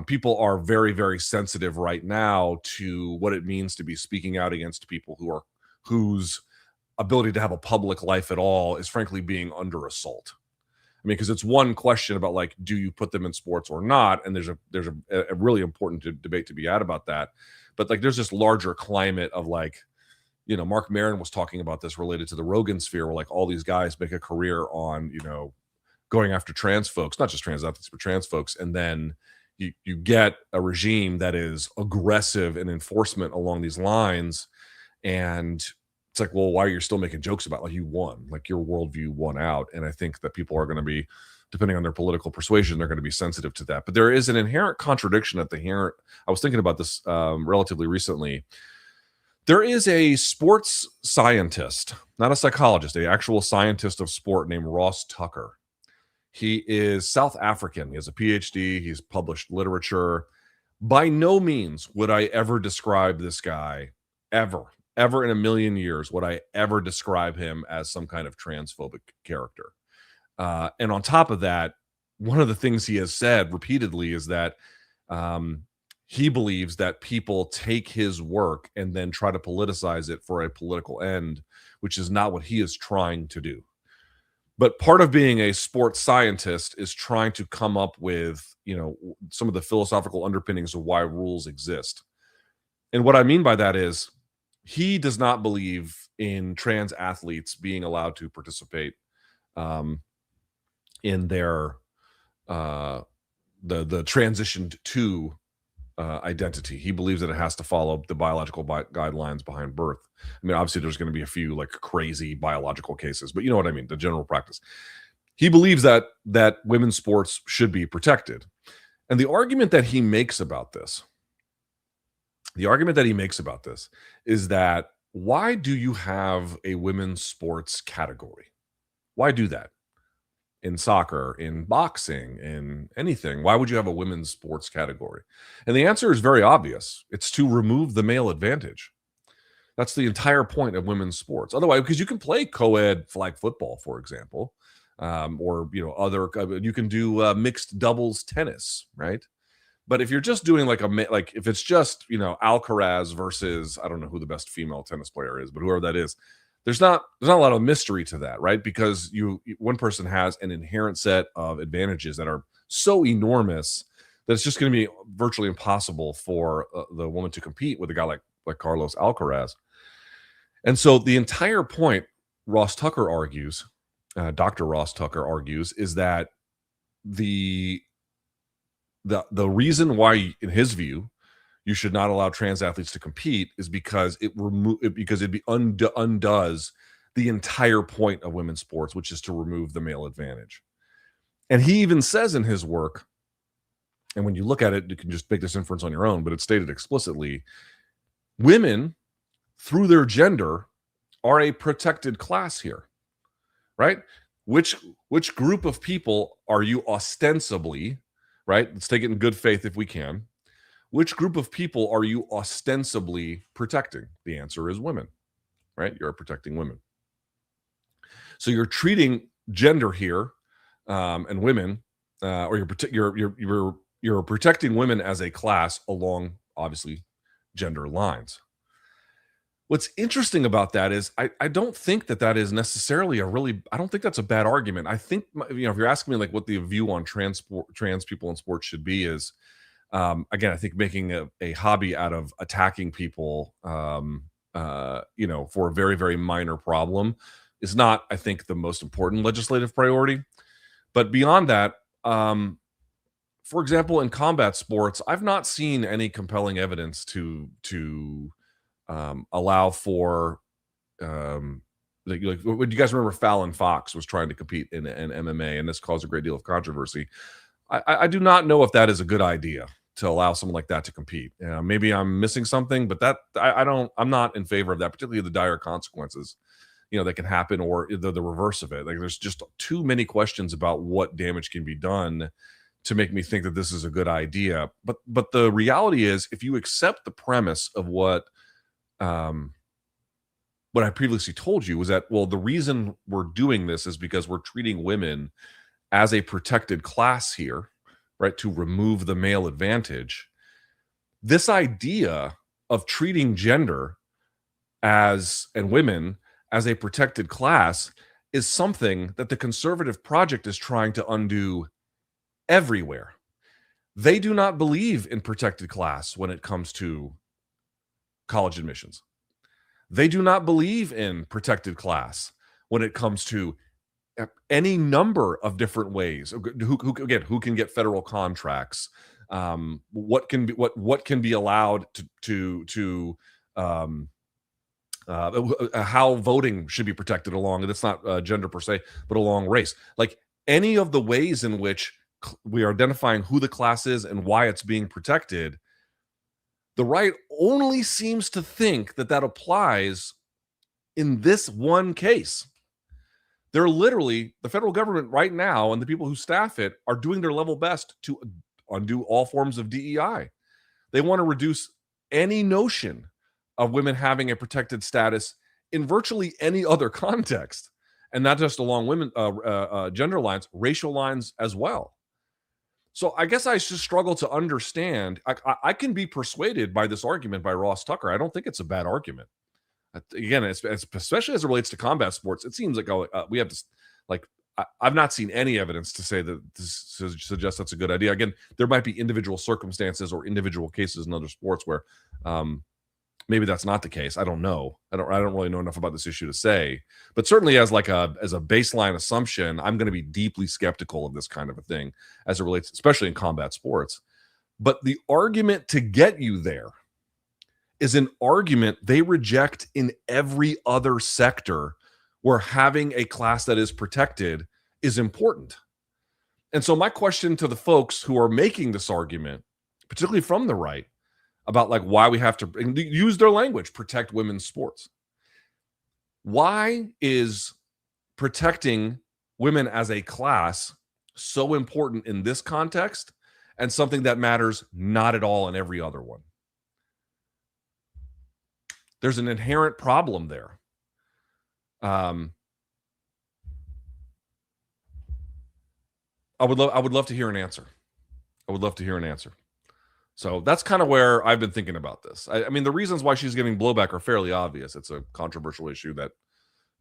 A: People are very, very sensitive right now to what it means to be speaking out against people whose ability to have a public life at all is frankly being under assault. I mean, because it's one question about like, do you put them in sports or not? And there's a really important debate to be had about that. But like, there's this larger climate of like, Mark Maron was talking about this related to the Rogan sphere, where like all these guys make a career on, going after trans folks, not just trans athletes, but trans folks. And then you get a regime that is aggressive in enforcement along these lines. And it's like, well, why are you still making jokes about like you won, like your worldview won out? And I think that people are going to be, depending on their political persuasion, they're going to be sensitive to that. But there is an inherent contradiction at the inherent. I was thinking about this relatively recently. There is a sports scientist, not a psychologist, an actual scientist of sport named Ross Tucker. He is South African. He has a PhD. He's published literature. By no means would I ever describe this guy ever in a million years would I ever describe him as some kind of transphobic character. And on top of that, one of the things he has said repeatedly is that he believes that people take his work and then try to politicize it for a political end, which is not what he is trying to do. But part of being a sports scientist is trying to come up with, some of the philosophical underpinnings of why rules exist. And what I mean by that is he does not believe in trans athletes being allowed to participate in their the transitioned to identity. He believes that it has to follow the biological guidelines behind birth. I mean, obviously, there's going to be a few like crazy biological cases, but you know what I mean, the general practice. He believes that women's sports should be protected. And the argument that he makes about this, is that why do you have a women's sports category? Why do that? In soccer, in boxing, in anything, why would you have a women's sports category? And the answer is very obvious. It's to remove the male advantage. That's the entire point of women's sports. Otherwise, because you can play co-ed flag football, for example, or other. You can do mixed doubles tennis, right? But if you're just doing if it's just Alcaraz versus, I don't know who the best female tennis player is, but whoever that is, there's not a lot of mystery to that, right? Because one person has an inherent set of advantages that are so enormous that it's just going to be virtually impossible for the woman to compete with a guy like Carlos Alcaraz. And so the entire point, Ross Tucker argues, Dr. Ross Tucker argues, is that the reason why, in his view, you should not allow trans athletes to compete is because it undoes the entire point of women's sports, which is to remove the male advantage. And he even says in his work, and when you look at it, you can just make this inference on your own, but it's stated explicitly, women, through their gender, are a protected class here, right? Which group of people are you ostensibly, right? Let's take it in good faith if we can. Which group of people are you ostensibly protecting? The answer is women, right? You're protecting women. So you're treating gender here and women, or you're protecting women as a class along, obviously, gender lines. What's interesting about that is I don't think that is necessarily I don't think that's a bad argument. I think, if you're asking me like what the view on trans people in sports should be is, again, I think making a hobby out of attacking people, for a very, very minor problem is not, I think, the most important legislative priority. But beyond that, for example, in combat sports, I've not seen any compelling evidence to allow for, would you guys remember Fallon Fox was trying to compete in MMA, and this caused a great deal of controversy. I do not know if that is a good idea to allow someone like that to compete. Maybe I'm missing something, but I'm not in favor of that, particularly the dire consequences, that can happen, or the reverse of it. Like, there's just too many questions about what damage can be done to make me think that this is a good idea. But the reality is, if you accept the premise of what I previously told you, was that, well, the reason we're doing this is because we're treating women as a protected class here, right, to remove the male advantage. This idea of treating gender and women as a protected class is something that the conservative project is trying to undo everywhere. They do not believe in protected class when it comes to college admissions. They do not believe in protected class when it comes to any number of different ways. Who can get federal contracts? What can be allowed to how voting should be protected along, and it's not gender per se, but along race. Like, any of the ways in which we are identifying who the class is and why it's being protected, the right only seems to think that applies in this one case. They're literally, the federal government right now and the people who staff it are doing their level best to undo all forms of DEI. They want to reduce any notion of women having a protected status in virtually any other context, and not just along women gender lines, racial lines as well. So I guess I just struggle to understand. I can be persuaded by this argument by Ross Tucker. I don't think it's a bad argument. Again, especially as it relates to combat sports, it seems like we have to like. I've not seen any evidence to say that this suggests that's a good idea. Again, there might be individual circumstances or individual cases in other sports where maybe that's not the case. I don't know. I don't really know enough about this issue to say. But certainly as a baseline assumption, I'm going to be deeply skeptical of this kind of a thing as it relates, especially in combat sports. But the argument to get you there is an argument they reject in every other sector where having a class that is protected is important. And so my question to the folks who are making this argument, particularly from the right, about like why we have to use their language, protect women's sports. Why is protecting women as a class so important in this context and something that matters not at all in every other one? There's an inherent problem there. I would love to hear an answer. I would love to hear an answer. So that's kind of where I've been thinking about this. I mean, the reasons why she's getting blowback are fairly obvious. It's a controversial issue that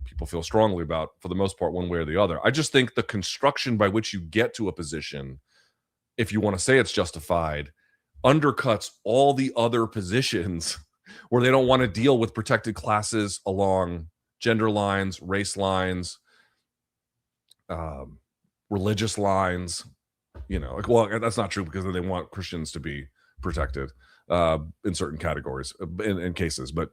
A: people feel strongly about for the most part, one way or the other. I just think the construction by which you get to a position, if you want to say it's justified, undercuts all the other positions where they don't want to deal with protected classes along gender lines, race lines, religious lines. Well, that's not true because they want Christians to be protected in certain categories, in cases. But,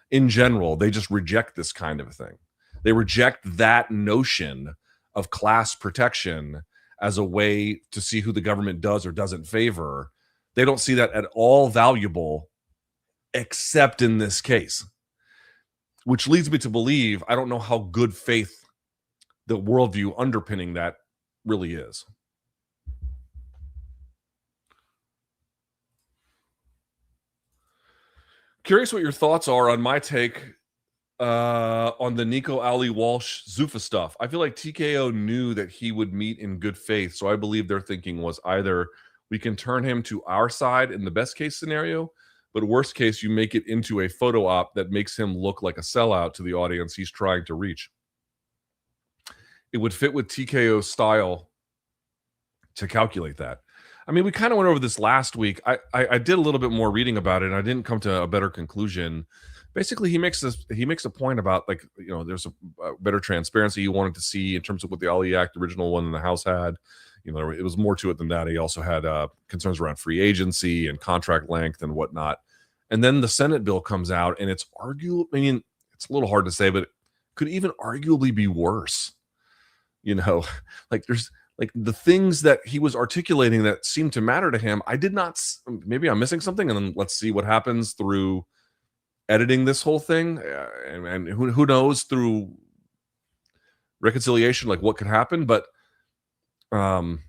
A: in general, they just reject this kind of a thing. They reject that notion of class protection as a way to see who the government does or doesn't favor. They don't see that at all valuable, except in this case, which leads me to believe I don't know how good faith the worldview underpinning that really is. Curious what your thoughts are on my take on the Nico Ali Walsh Zuffa stuff. I feel like TKO knew that he would meet in good faith, so I believe their thinking was either we can turn him to our side in the best case scenario, but worst case, you make it into a photo op that makes him look like a sellout to the audience he's trying to reach. It would fit with TKO's style to calculate that. I mean, we kind of went over this last week. I did a little bit more reading about it, and I didn't come to a better conclusion. Basically, he makes a point about there's a better transparency he wanted to see in terms of what the Ali Act, original one in the House had. It was more to it than that. He also had concerns around free agency and contract length and whatnot. And then the Senate bill comes out, and it's arguable. I mean, it's a little hard to say, but it could even arguably be worse. There's the things that he was articulating that seemed to matter to him. I did not. Maybe I'm missing something, and then let's see what happens through editing this whole thing, and who knows through reconciliation, like what could happen. But the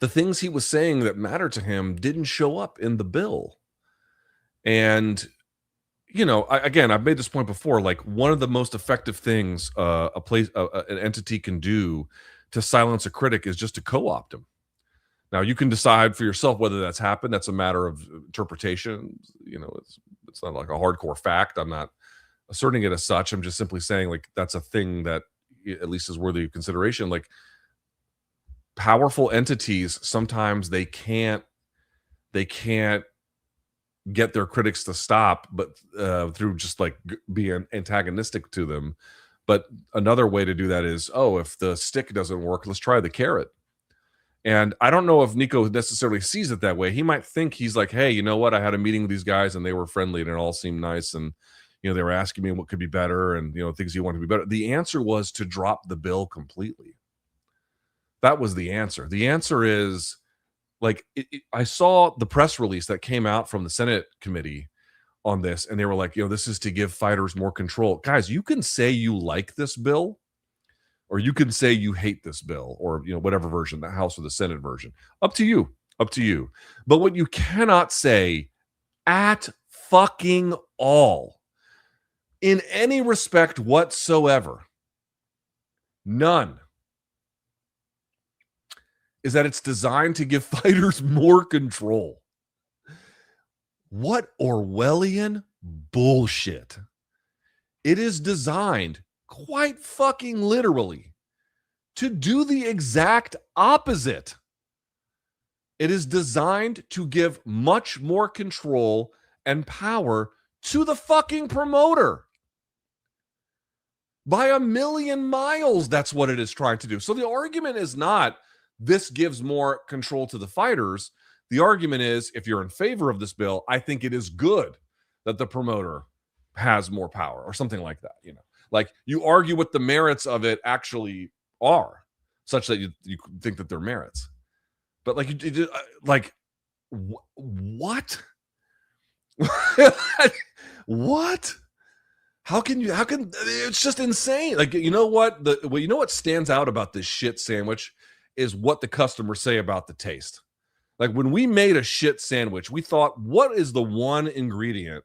A: things he was saying that mattered to him didn't show up in the bill. And I've made this point before. Like, one of the most effective things an entity can do to silence a critic is just to co-opt him. Now, you can decide for yourself whether that's happened. That's a matter of interpretation. It's not like a hardcore fact. I'm not asserting it as such. I'm just simply saying, like, that's a thing that at least is worthy of consideration. Like, powerful entities, sometimes they can't get their critics to stop, but through just like being antagonistic to them. But another way to do that is, if the stick doesn't work, let's try the carrot. And I don't know if Nico necessarily sees it that way. He might think he's like, hey, you know what? I had a meeting with these guys and they were friendly and it all seemed nice. And, they were asking me what could be better and, things you want to be better. The answer was to drop the bill completely. That was the answer. The answer is, I saw the press release that came out from the Senate committee on this, and they were like, this is to give fighters more control. Guys, you can say you like this bill, or you can say you hate this bill, or whatever version, the House or the Senate version. Up to you. But what you cannot say at fucking all, in any respect whatsoever, none, is that it's designed to give fighters more control. What Orwellian bullshit. It is designed, quite fucking literally, to do the exact opposite. It is designed to give much more control and power to the fucking promoter. By a million miles, that's what it is trying to do. So the argument is not this gives more control to the fighters. The argument is, if you're in favor of this bill, I think it is good that the promoter has more power or something like that. You know, like you argue what the merits of it actually are, such that you think that they're merits. But like what? What? How can it's just insane. Like, you know what? You know what stands out about this shit sandwich is what the customers say about the taste. Like when we made a shit sandwich, we thought, what is the one ingredient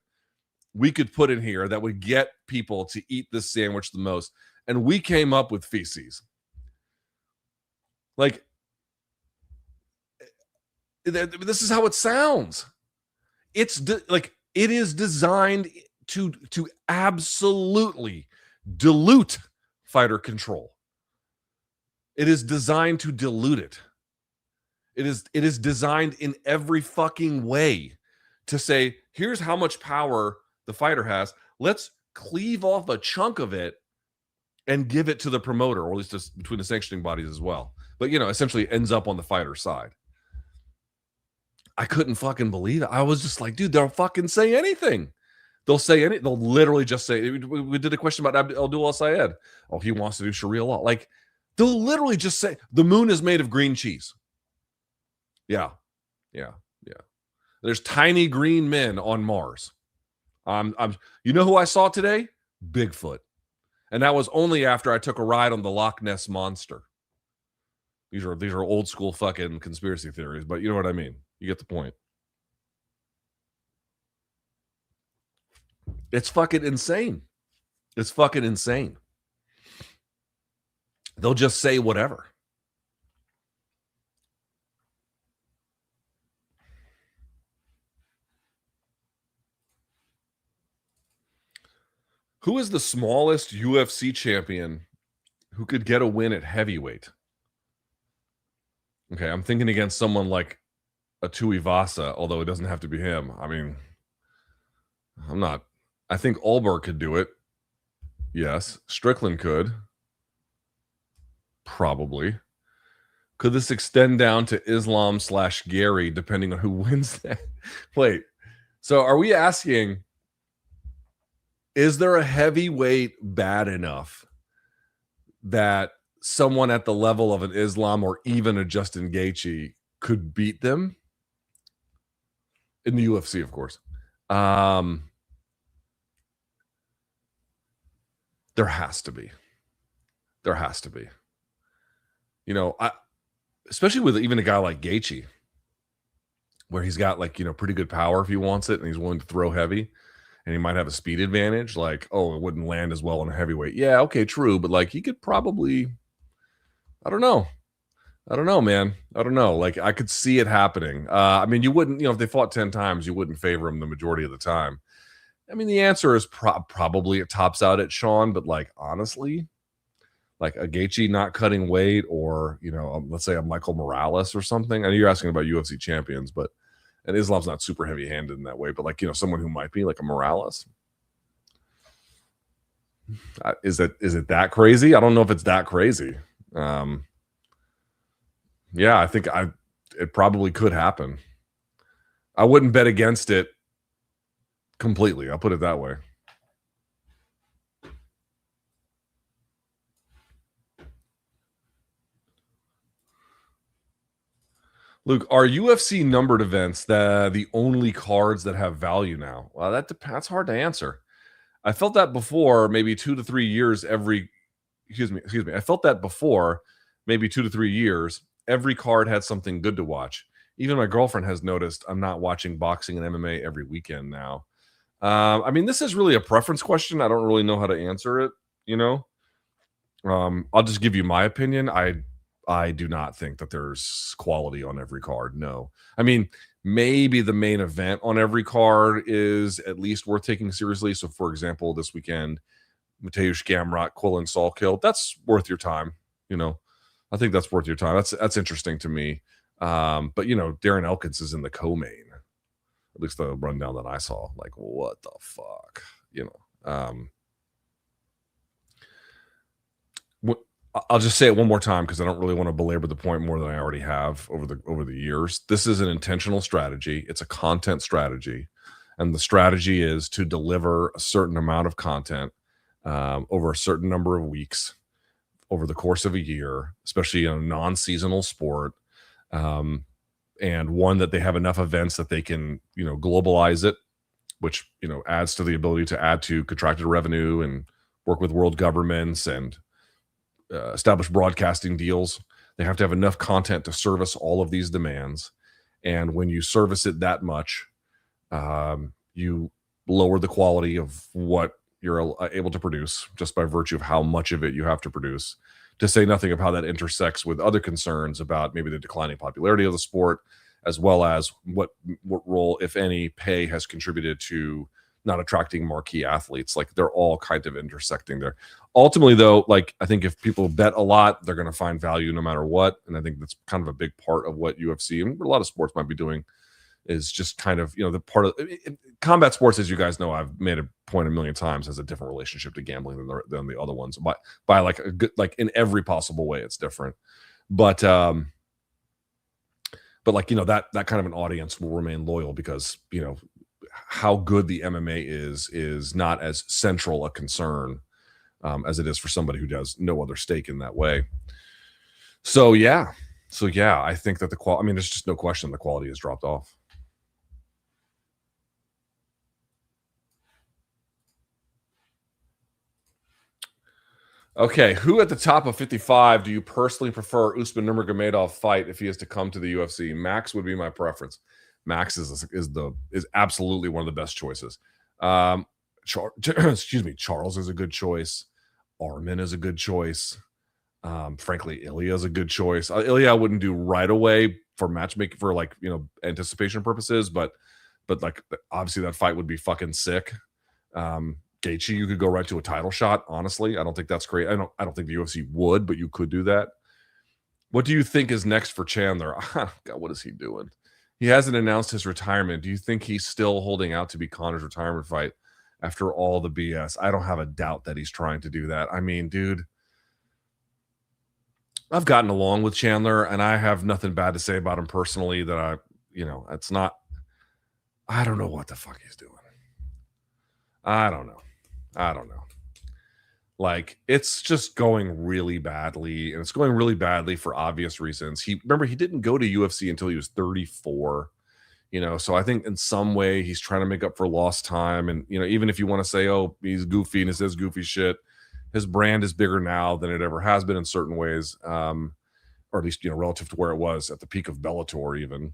A: we could put in here that would get people to eat this sandwich the most? And we came up with feces. Like, this is how it sounds. It's like it is designed to absolutely dilute fighter control. It is designed to dilute it. It is designed in every fucking way to say, here's how much power the fighter has. Let's cleave off a chunk of it and give it to the promoter, or at least just between the sanctioning bodies as well. But, you know, essentially ends up on the fighter's side. I couldn't fucking believe it. I was just like, dude, they'll fucking say anything. They'll literally just say, we did a question about Abdul Al-Sayed. Oh, he wants to do Sharia law. Like, they'll literally just say, the moon is made of green cheese. Yeah. There's tiny green men on Mars. You know who I saw today? Bigfoot. And that was only after I took a ride on the Loch Ness Monster. These are old school fucking conspiracy theories, but you know what I mean. You get the point. It's fucking insane. It's fucking insane. They'll just say whatever. Who is the smallest UFC champion who could get a win at heavyweight? Okay, I'm thinking against someone like a Tuivasa, although it doesn't have to be him. I mean, I think Allberg could do it. Yes. Strickland could. Probably. Could this extend down to Islam/Gary, depending on who wins that? Wait. So are we asking, is there a heavyweight bad enough that someone at the level of an Islam or even a Justin Gaethje could beat them? In the UFC, of course. There has to be. You know, especially with even a guy like Gaethje, where he's got like, you know, pretty good power if he wants it, and he's willing to throw heavy, and he might have a speed advantage. Like, oh, it wouldn't land as well on a heavyweight. Yeah, okay, true, but like he could probably, I don't know, man. I don't know. Like, I could see it happening. I mean, you wouldn't, you know, if they fought 10 times, you wouldn't favor him the majority of the time. I mean, the answer is probably it tops out at Sean, but like, honestly, like a Gaethje not cutting weight, or, you know, let's say a Michael Morales or something. I know you're asking about UFC champions, but, and Islam's not super heavy handed in that way, but like, you know, someone who might be like a Morales. Is it that crazy? I don't know if it's that crazy. Yeah, I think it probably could happen. I wouldn't bet against it completely. I'll put it that way. Luke, are UFC numbered events the only cards that have value now? Well, that's hard to answer. I felt that before, maybe 2 to 3 years excuse me. I felt that before, maybe 2 to 3 years, every card had something good to watch. Even my girlfriend has noticed I'm not watching boxing and MMA every weekend now. I mean, this is really a preference question. I don't really know how to answer it, you know? I'll just give you my opinion. I I do not think that there's quality on every card. No. I mean, maybe the main event on every card is at least worth taking seriously. So, for example, this weekend, Mateusz Gamrot, Quillen Salkill, that's worth your time. You know, I think that's worth your time. That's interesting to me. But Darren Elkins is in the co-main. At least the rundown that I saw. Like, what the fuck? I'll just say it one more time because I don't really want to belabor the point more than I already have over the years. This is an intentional strategy. It's a content strategy, and the strategy is to deliver a certain amount of content over a certain number of weeks over the course of a year, especially in a non-seasonal sport, and one that they have enough events that they can globalize it, which adds to the ability to add to contracted revenue and work with world governments and establish broadcasting deals. They have to have enough content to service all of these demands. And when you service it that much, you lower the quality of what you're able to produce just by virtue of how much of it you have to produce, to say nothing of how that intersects with other concerns about maybe the declining popularity of the sport, as well as what role, if any, pay has contributed to not attracting marquee athletes. Like, they're all kind of intersecting there. Ultimately, though, like, I think if people bet a lot, they're going to find value no matter what. And I think that's kind of a big part of what UFC and a lot of sports might be doing, is just kind of, the part of combat sports, as you guys know, I've made a point a million times, has a different relationship to gambling than the other ones, by like a good, like in every possible way, it's different. But like, that kind of an audience will remain loyal because, how good the MMA is not as central a concern as it is for somebody who has no other stake in that way. So yeah, I think that the quality, I mean, there's just no question the quality has dropped off. Okay, who at the top of 55 do you personally prefer Usman Nurmagomedov fight if he is to come to the UFC? Max would be my preference. Max is absolutely one of the best choices. Excuse me, Charles is a good choice. Armin is a good choice. Frankly, Ilya is a good choice. Ilya I wouldn't do right away for matchmaking, for like anticipation purposes, but like obviously that fight would be fucking sick. Gaethje, you could go right to a title shot. Honestly, I don't think that's great. I don't think the UFC would, but you could do that. What do you think is next for Chandler? God, what is he doing? He hasn't announced his retirement. Do you think he's still holding out to be Conor's retirement fight after all the BS? I don't have a doubt that he's trying to do that. I mean, dude, I've gotten along with Chandler, and I have nothing bad to say about him personally. That it's not. I don't know what the fuck he's doing. I don't know. Like, it's just going really badly, and it's going really badly for obvious reasons. He didn't go to UFC until he was 34, so I think in some way he's trying to make up for lost time. And, even if you want to say, oh, he's goofy and he says goofy shit, his brand is bigger now than it ever has been in certain ways, or at least, relative to where it was at the peak of Bellator even.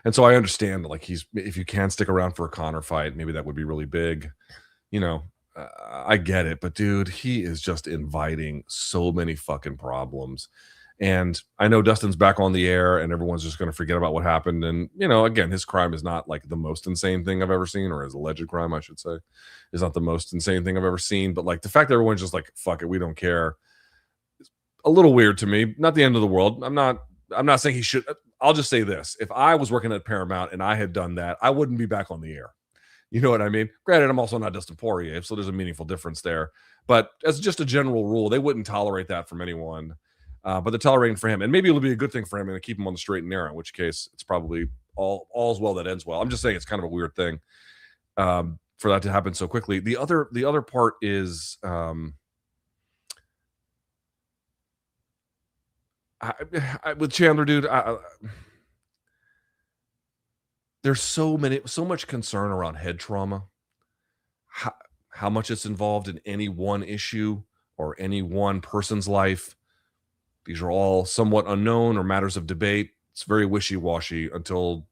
A: And so I understand, like, if you can stick around for a Conor fight, maybe that would be really big. I get it, but dude, he is just inviting so many fucking problems. And I know Dustin's back on the air and everyone's just going to forget about what happened. And, again, his crime is not like the most insane thing I've ever seen, or his alleged crime, I should say, is not the most insane thing I've ever seen. But like the fact that everyone's just like, fuck it, we don't care, is a little weird to me. Not the end of the world. I'm not saying he should. I'll just say this. If I was working at Paramount and I had done that, I wouldn't be back on the air. You know what I mean? Granted, I'm also not Dustin Poirier, so there's a meaningful difference there. But as just a general rule, they wouldn't tolerate that from anyone. But they're tolerating for him. And maybe it'll be a good thing for him and keep him on the straight and narrow, in which case it's probably all's well that ends well. I'm just saying it's kind of a weird thing for that to happen so quickly. The other part is with Chandler, dude, there's so much concern around head trauma, how much it's involved in any one issue or any one person's life. These are all somewhat unknown or matters of debate. It's very wishy-washy until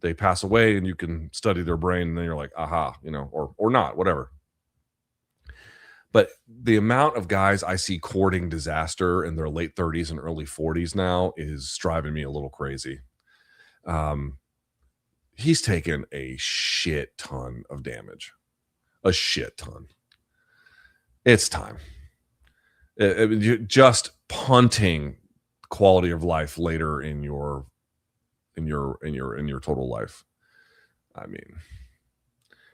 A: they pass away and you can study their brain, and then you're like, aha, or not, whatever. But the amount of guys I see courting disaster in their late 30s and early 40s now is driving me a little crazy. Um, he's taken a shit ton of damage. A shit ton. It's time. Just punting quality of life later in your total life. I mean,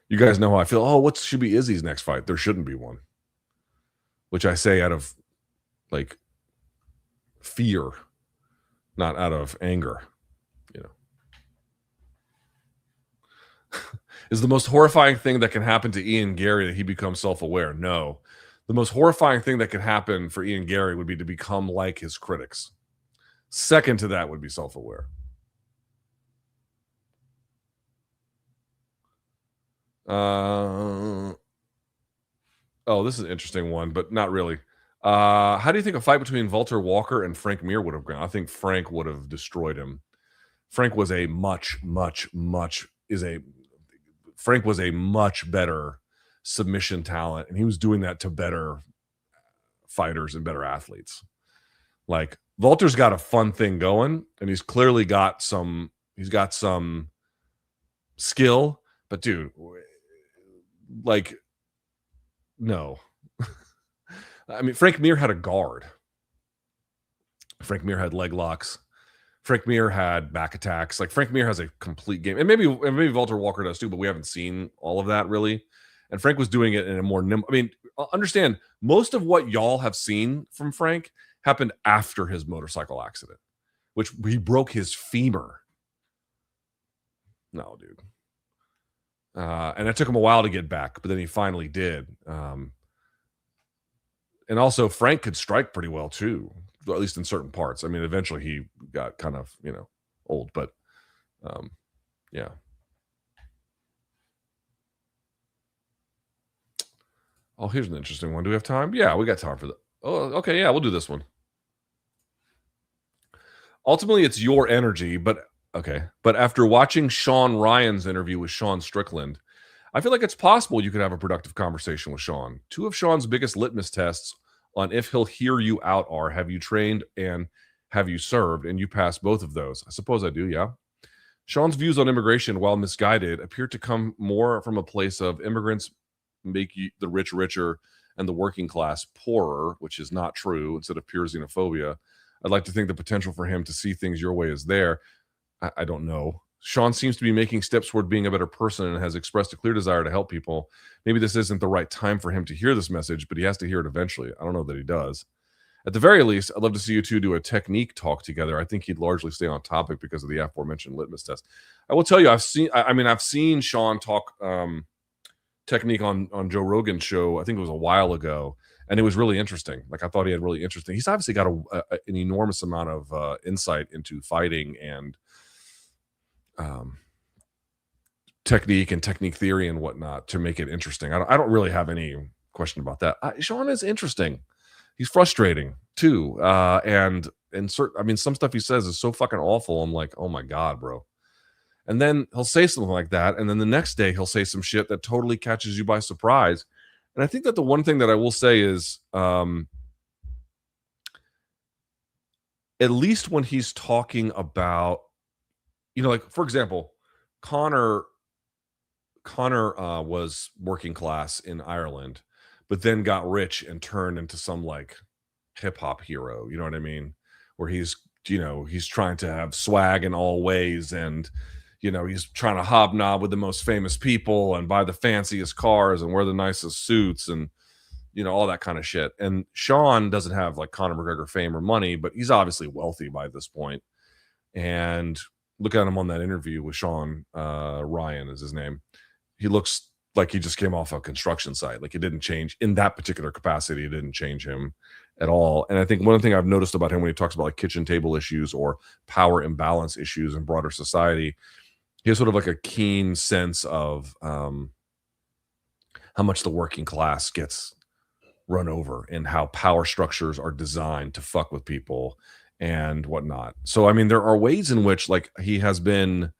A: you guys know how I feel. Oh, what should be Izzy's next fight? There shouldn't be one. Which I say out of like fear, not out of anger, you know. Is the most horrifying thing that can happen to Ian Gary that he becomes self-aware? No. The most horrifying thing that could happen for Ian Gary would be to become like his critics. Second to that would be self-aware. Oh, this is an interesting one, but not really. How do you think a fight between Walter Walker and Frank Mir would have gone? I think Frank would have destroyed him. Frank was a much better submission talent, and he was doing that to better fighters and better athletes. Like Walter's got a fun thing going, and he's clearly got some. He's got some skill, but dude, like, no. I mean, Frank Mir had a guard. Frank Mir had leg locks. Frank Mir had back attacks. Like Frank Mir has a complete game, and maybe Walter Walker does too, but we haven't seen all of that really. And Frank was doing it in a more nimble. I mean, understand most of what y'all have seen from Frank happened after his motorcycle accident, which he broke his femur. No, dude. And it took him a while to get back, but then he finally did. And also, Frank could strike pretty well too, at least in certain parts. I mean, eventually he got kind of, old, but yeah. Oh, here's an interesting one. Do we have time? Yeah, we got time for that. Oh, okay. Yeah, we'll do this one. Ultimately, it's your energy, but okay. But after watching Sean Ryan's interview with Sean Strickland, I feel like it's possible you could have a productive conversation with Sean. Two of Sean's biggest litmus tests on if he'll hear you out are, have you trained and have you served? And you pass both of those. I suppose I do, yeah. Sean's views on immigration, while misguided, appear to come more from a place of immigrants make the rich richer and the working class poorer, which is not true, instead of pure xenophobia. I'd like to think the potential for him to see things your way is there. I don't know. Sean seems to be making steps toward being a better person and has expressed a clear desire to help people. Maybe this isn't the right time for him to hear this message, but he has to hear it eventually. I don't know that he does. At the very least, I'd love to see you two do a technique talk together. I think he'd largely stay on topic because of the aforementioned litmus test. I will tell you, I've seen Sean talk technique on Joe Rogan's show. I think it was a while ago, and it was really interesting. Like I thought he had really interesting. He's obviously got an enormous amount of insight into fighting and technique and technique theory and whatnot to make it interesting. I don't really have any question about that. Sean is interesting. He's frustrating too. And some stuff he says is so fucking awful. I'm like, oh my God, bro. And then he'll say something like that. And then the next day he'll say some shit that totally catches you by surprise. And I think that the one thing that I will say is, at least when he's talking about, like for example, Connor was working class in Ireland, but then got rich and turned into some like hip hop hero. You know what I mean? Where he's trying to have swag in all ways, and he's trying to hobnob with the most famous people and buy the fanciest cars and wear the nicest suits and all that kind of shit. And Sean doesn't have like Conor McGregor fame or money, but he's obviously wealthy by this point. And look at him on that interview with Sean Ryan is his name. He looks like he just came off a construction site. Like it didn't change in that particular capacity. It didn't change him at all. And I think one thing I've noticed about him when he talks about like kitchen table issues or power imbalance issues in broader society, he has sort of like a keen sense of how much the working class gets run over and how power structures are designed to fuck with people and whatnot. So, I mean, there are ways in which like he has been,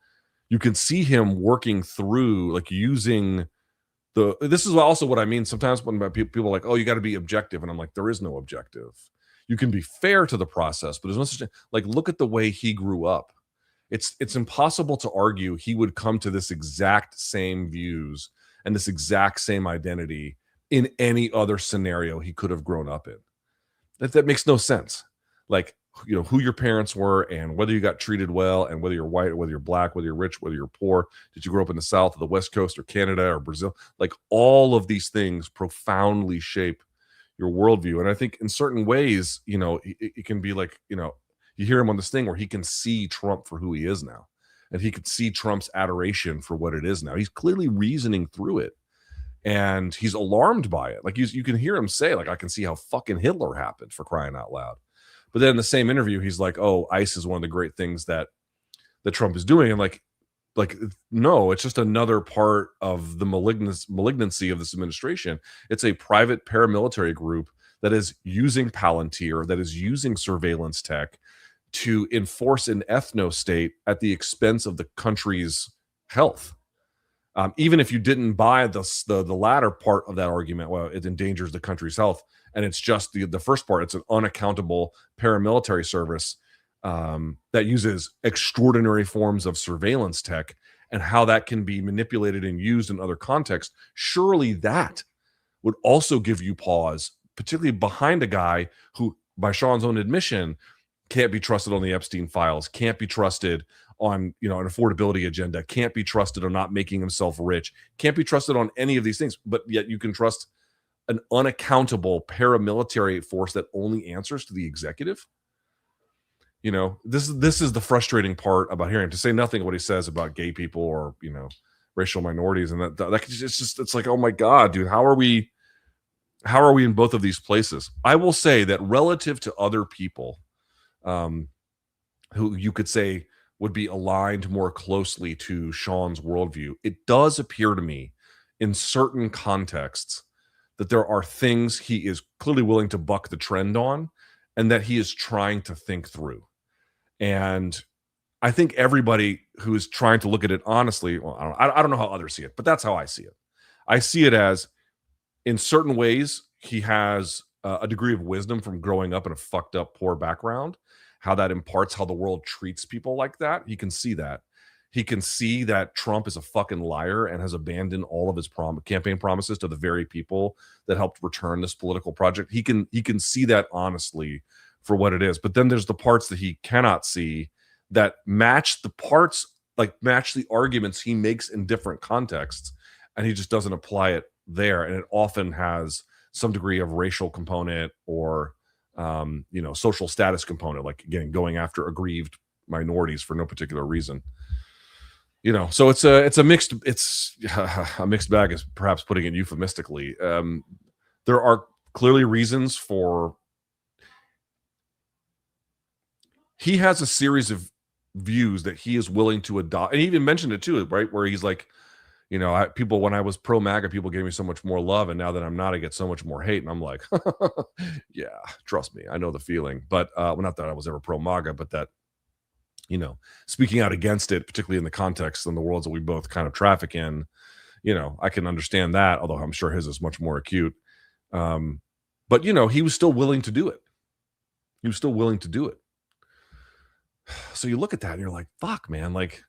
A: you can see him working through like using This is also what I mean sometimes when people are like, "Oh, you got to be objective," and I'm like, "There is no objective. You can be fair to the process, but there's no such thing. Like, look at the way he grew up. It's impossible to argue he would come to this exact same views and this exact same identity in any other scenario he could have grown up in. That makes no sense. Like, who your parents were and whether you got treated well and whether you're white or whether you're black, whether you're rich, whether you're poor, did you grow up in the South or the West Coast or Canada or Brazil? Like, all of these things profoundly shape your worldview. And I think in certain ways, it can be like, you hear him on this thing where he can see Trump for who he is now. And he could see Trump's adoration for what it is now. He's clearly reasoning through it. And he's alarmed by it. Like, you can hear him say, like, I can see how fucking Hitler happened, for crying out loud. But then in the same interview, he's like, "Oh, ICE is one of the great things that Trump is doing," and like no, it's just another part of the malignancy of this administration. It's a private paramilitary group that is using Palantir, that is using surveillance tech to enforce an ethno state at the expense of the country's health. Even if you didn't buy the latter part of that argument, well, it endangers the country's health, and it's just the first part. It's an unaccountable paramilitary service that uses extraordinary forms of surveillance tech, and how that can be manipulated and used in other contexts. Surely that would also give you pause, particularly behind a guy who, by Sean's own admission, can't be trusted on the Epstein files, can't be trusted on an affordability agenda, can't be trusted on not making himself rich, can't be trusted on any of these things, but yet you can trust an unaccountable paramilitary force that only answers to the executive. This is the frustrating part about hearing, to say nothing of what he says about gay people or racial minorities, and it's like, oh my god, dude, how are we in both of these places? I will say that relative to other people who you could say would be aligned more closely to Sean's worldview, it does appear to me in certain contexts that there are things he is clearly willing to buck the trend on, and that he is trying to think through. And I think everybody who is trying to look at it honestly, well, I don't know how others see it, but that's how I see it. I see it as, in certain ways, he has a degree of wisdom from growing up in a fucked up, poor background, how that imparts how the world treats people like that. He can see that. He can see that Trump is a fucking liar and has abandoned all of his campaign promises to the very people that helped return this political project. He can see that honestly for what it is. But then there's the parts that he cannot see that match the arguments he makes in different contexts, and he just doesn't apply it there. And it often has some degree of racial component or social status component, like, again, going after aggrieved minorities for no particular reason. So it's a mixed bag, is perhaps putting it euphemistically. There are clearly reasons for, he has a series of views that he is willing to adopt, and he even mentioned it too, right, where he's like, people, when I was pro MAGA, people gave me so much more love, and now that I'm not, I get so much more hate. And I'm like, yeah, trust me, I know the feeling. But not that I was ever pro MAGA, but that, speaking out against it, particularly in the context and the worlds that we both kind of traffic in, I can understand that, although I'm sure his is much more acute. But he was still willing to do it. So you look at that and you're like, fuck, man, like,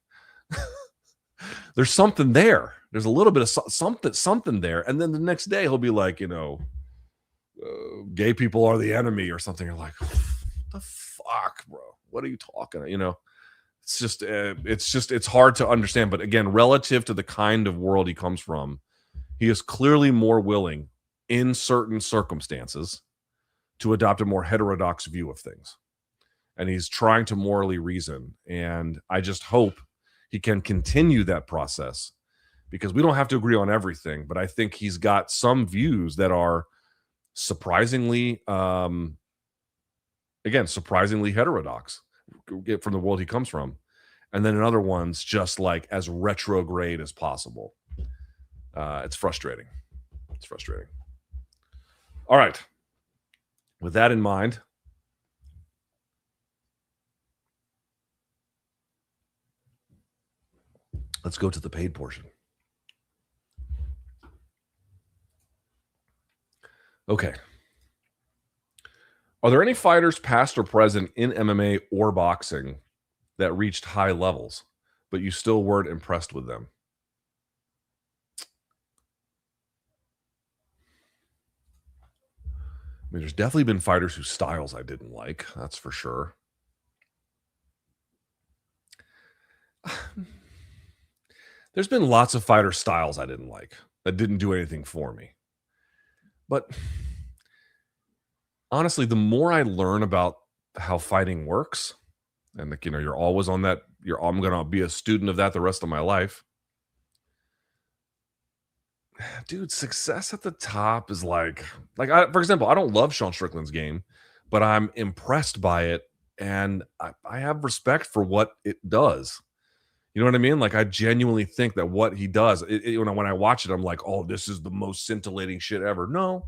A: there's something there. There's a little bit of something there. And then the next day he'll be like, gay people are the enemy or something. You're like, what the fuck, bro? What are you talking about? It's hard to understand. But again, relative to the kind of world he comes from, he is clearly more willing in certain circumstances to adopt a more heterodox view of things. And he's trying to morally reason. And I just hope he can continue that process, because we don't have to agree on everything, but I think he's got some views that are surprisingly heterodox from the world he comes from. And then in other ones, just like as retrograde as possible. It's frustrating. All right. With that in mind, let's go to the paid portion. Okay. Are there any fighters, past or present, in MMA or boxing that reached high levels, but you still weren't impressed with them? I mean, there's definitely been fighters whose styles I didn't like. That's for sure. There's been lots of fighter styles I didn't like that didn't do anything for me. But honestly, the more I learn about how fighting works, and like, you're always on that, I'm gonna be a student of that the rest of my life. Dude, success at the top is for example, I don't love Sean Strickland's game, but I'm impressed by it, and I have respect for what it does. You know what I mean? Like, I genuinely think that what he does, when I watch it, I'm like, oh, this is the most scintillating shit ever. No,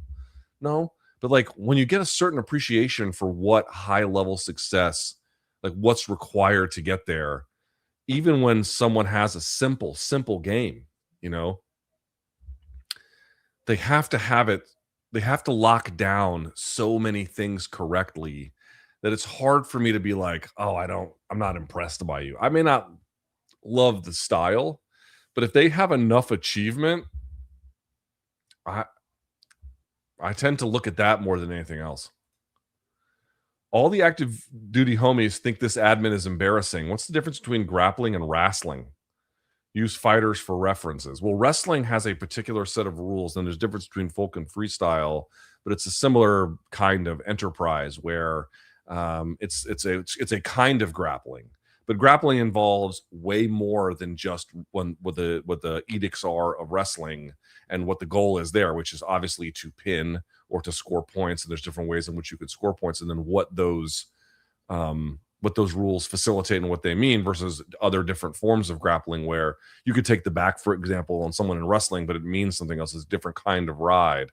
A: no. But like, when you get a certain appreciation for what high level success, like what's required to get there, even when someone has a simple game, you know, they have to have it, they have to lock down so many things correctly that it's hard for me to be like, oh, I'm not impressed by you. I may not love the style, but if they have enough achievement, I I tend to look at that more than anything else. All the active duty homies think this admin is embarrassing. What's the difference between grappling and wrestling? Use fighters for references. Well, wrestling has a particular set of rules, and there's difference between folk and freestyle, but it's a similar kind of enterprise where it's a kind of grappling. But grappling involves way more than just what the edicts are of wrestling and what the goal is there, which is obviously to pin or to score points. And there's different ways in which you could score points, and then what those rules facilitate and what they mean versus other different forms of grappling where you could take the back, for example, on someone in wrestling, but it means something else. It's a different kind of ride.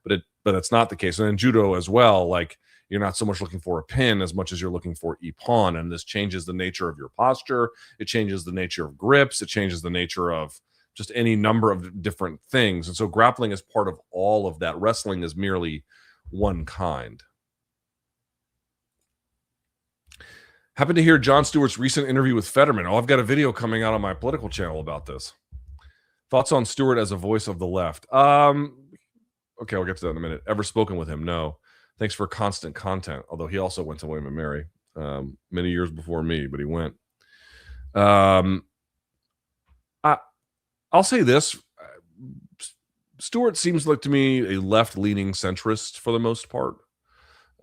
A: But that's not the case. And in judo as well, like, you're not so much looking for a pin as much as you're looking for ippon. And this changes the nature of your posture. It changes the nature of grips. It changes the nature of just any number of different things. And so grappling is part of all of that. Wrestling is merely one kind. Happened to hear Jon Stewart's recent interview with Fetterman. Oh, I've got a video coming out on my political channel about this. Thoughts on Stewart as a voice of the left? Okay, I'll get to that in a minute. Ever spoken with him? No. Thanks for constant content. Although he also went to William and Mary many years before me, but he went. I'll say this: Stewart seems like to me a left-leaning centrist for the most part,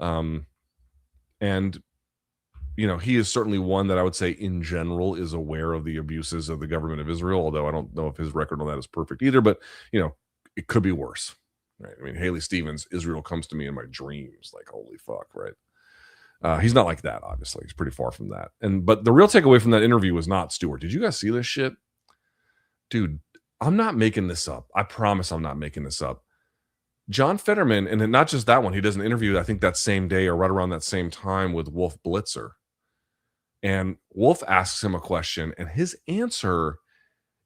A: and he is certainly one that I would say in general is aware of the abuses of the government of Israel, although I don't know if his record on that is perfect either, but it could be worse. Right? I mean, Haley Stevens, Israel comes to me in my dreams, like, holy fuck, right? He's not like that, obviously. He's pretty far from that. But the real takeaway from that interview was not Stewart. Did you guys see this shit? Dude, I'm not making this up. I promise I'm not making this up. John Fetterman, and not just that one, he does an interview, I think that same day or right around that same time with Wolf Blitzer. And Wolf asks him a question, and his answer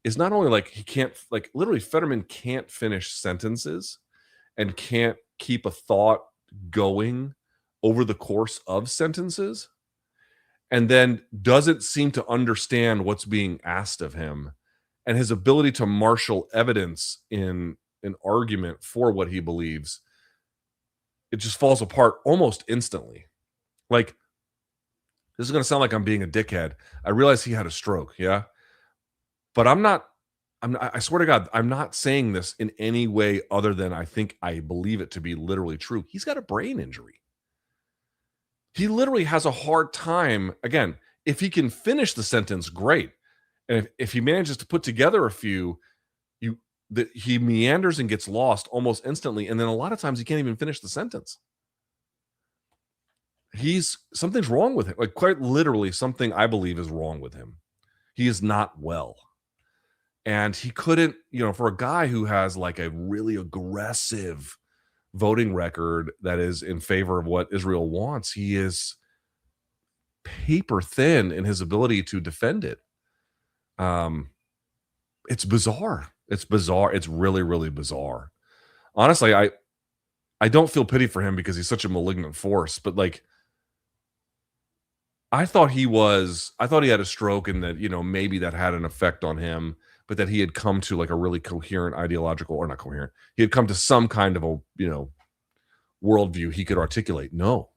A: is not only like he can't, like literally Fetterman can't finish sentences and can't keep a thought going over the course of sentences, and then doesn't seem to understand what's being asked of him, and his ability to marshal evidence in an argument for what he believes, it just falls apart almost instantly. Like, this is going to sound like I'm being a dickhead. I realize he had a stroke, yeah? But I swear to God, I'm not saying this in any way other than I believe it to be literally true. He's got a brain injury. He literally has a hard time. Again, if he can finish the sentence, great. And if he manages to put together a few, he meanders and gets lost almost instantly. And then a lot of times he can't even finish the sentence. Something's wrong with him. Like, quite literally, something I believe is wrong with him. He is not well. And he couldn't, for a guy who has like a really aggressive voting record that is in favor of what Israel wants, he is paper thin in his ability to defend it. It's bizarre. It's bizarre. It's really, really bizarre. Honestly, I don't feel pity for him because he's such a malignant force, but like I thought he had a stroke and that, maybe that had an effect on him, but that he had come to like a really coherent ideological or not coherent. He had come to some kind of a, worldview he could articulate. No,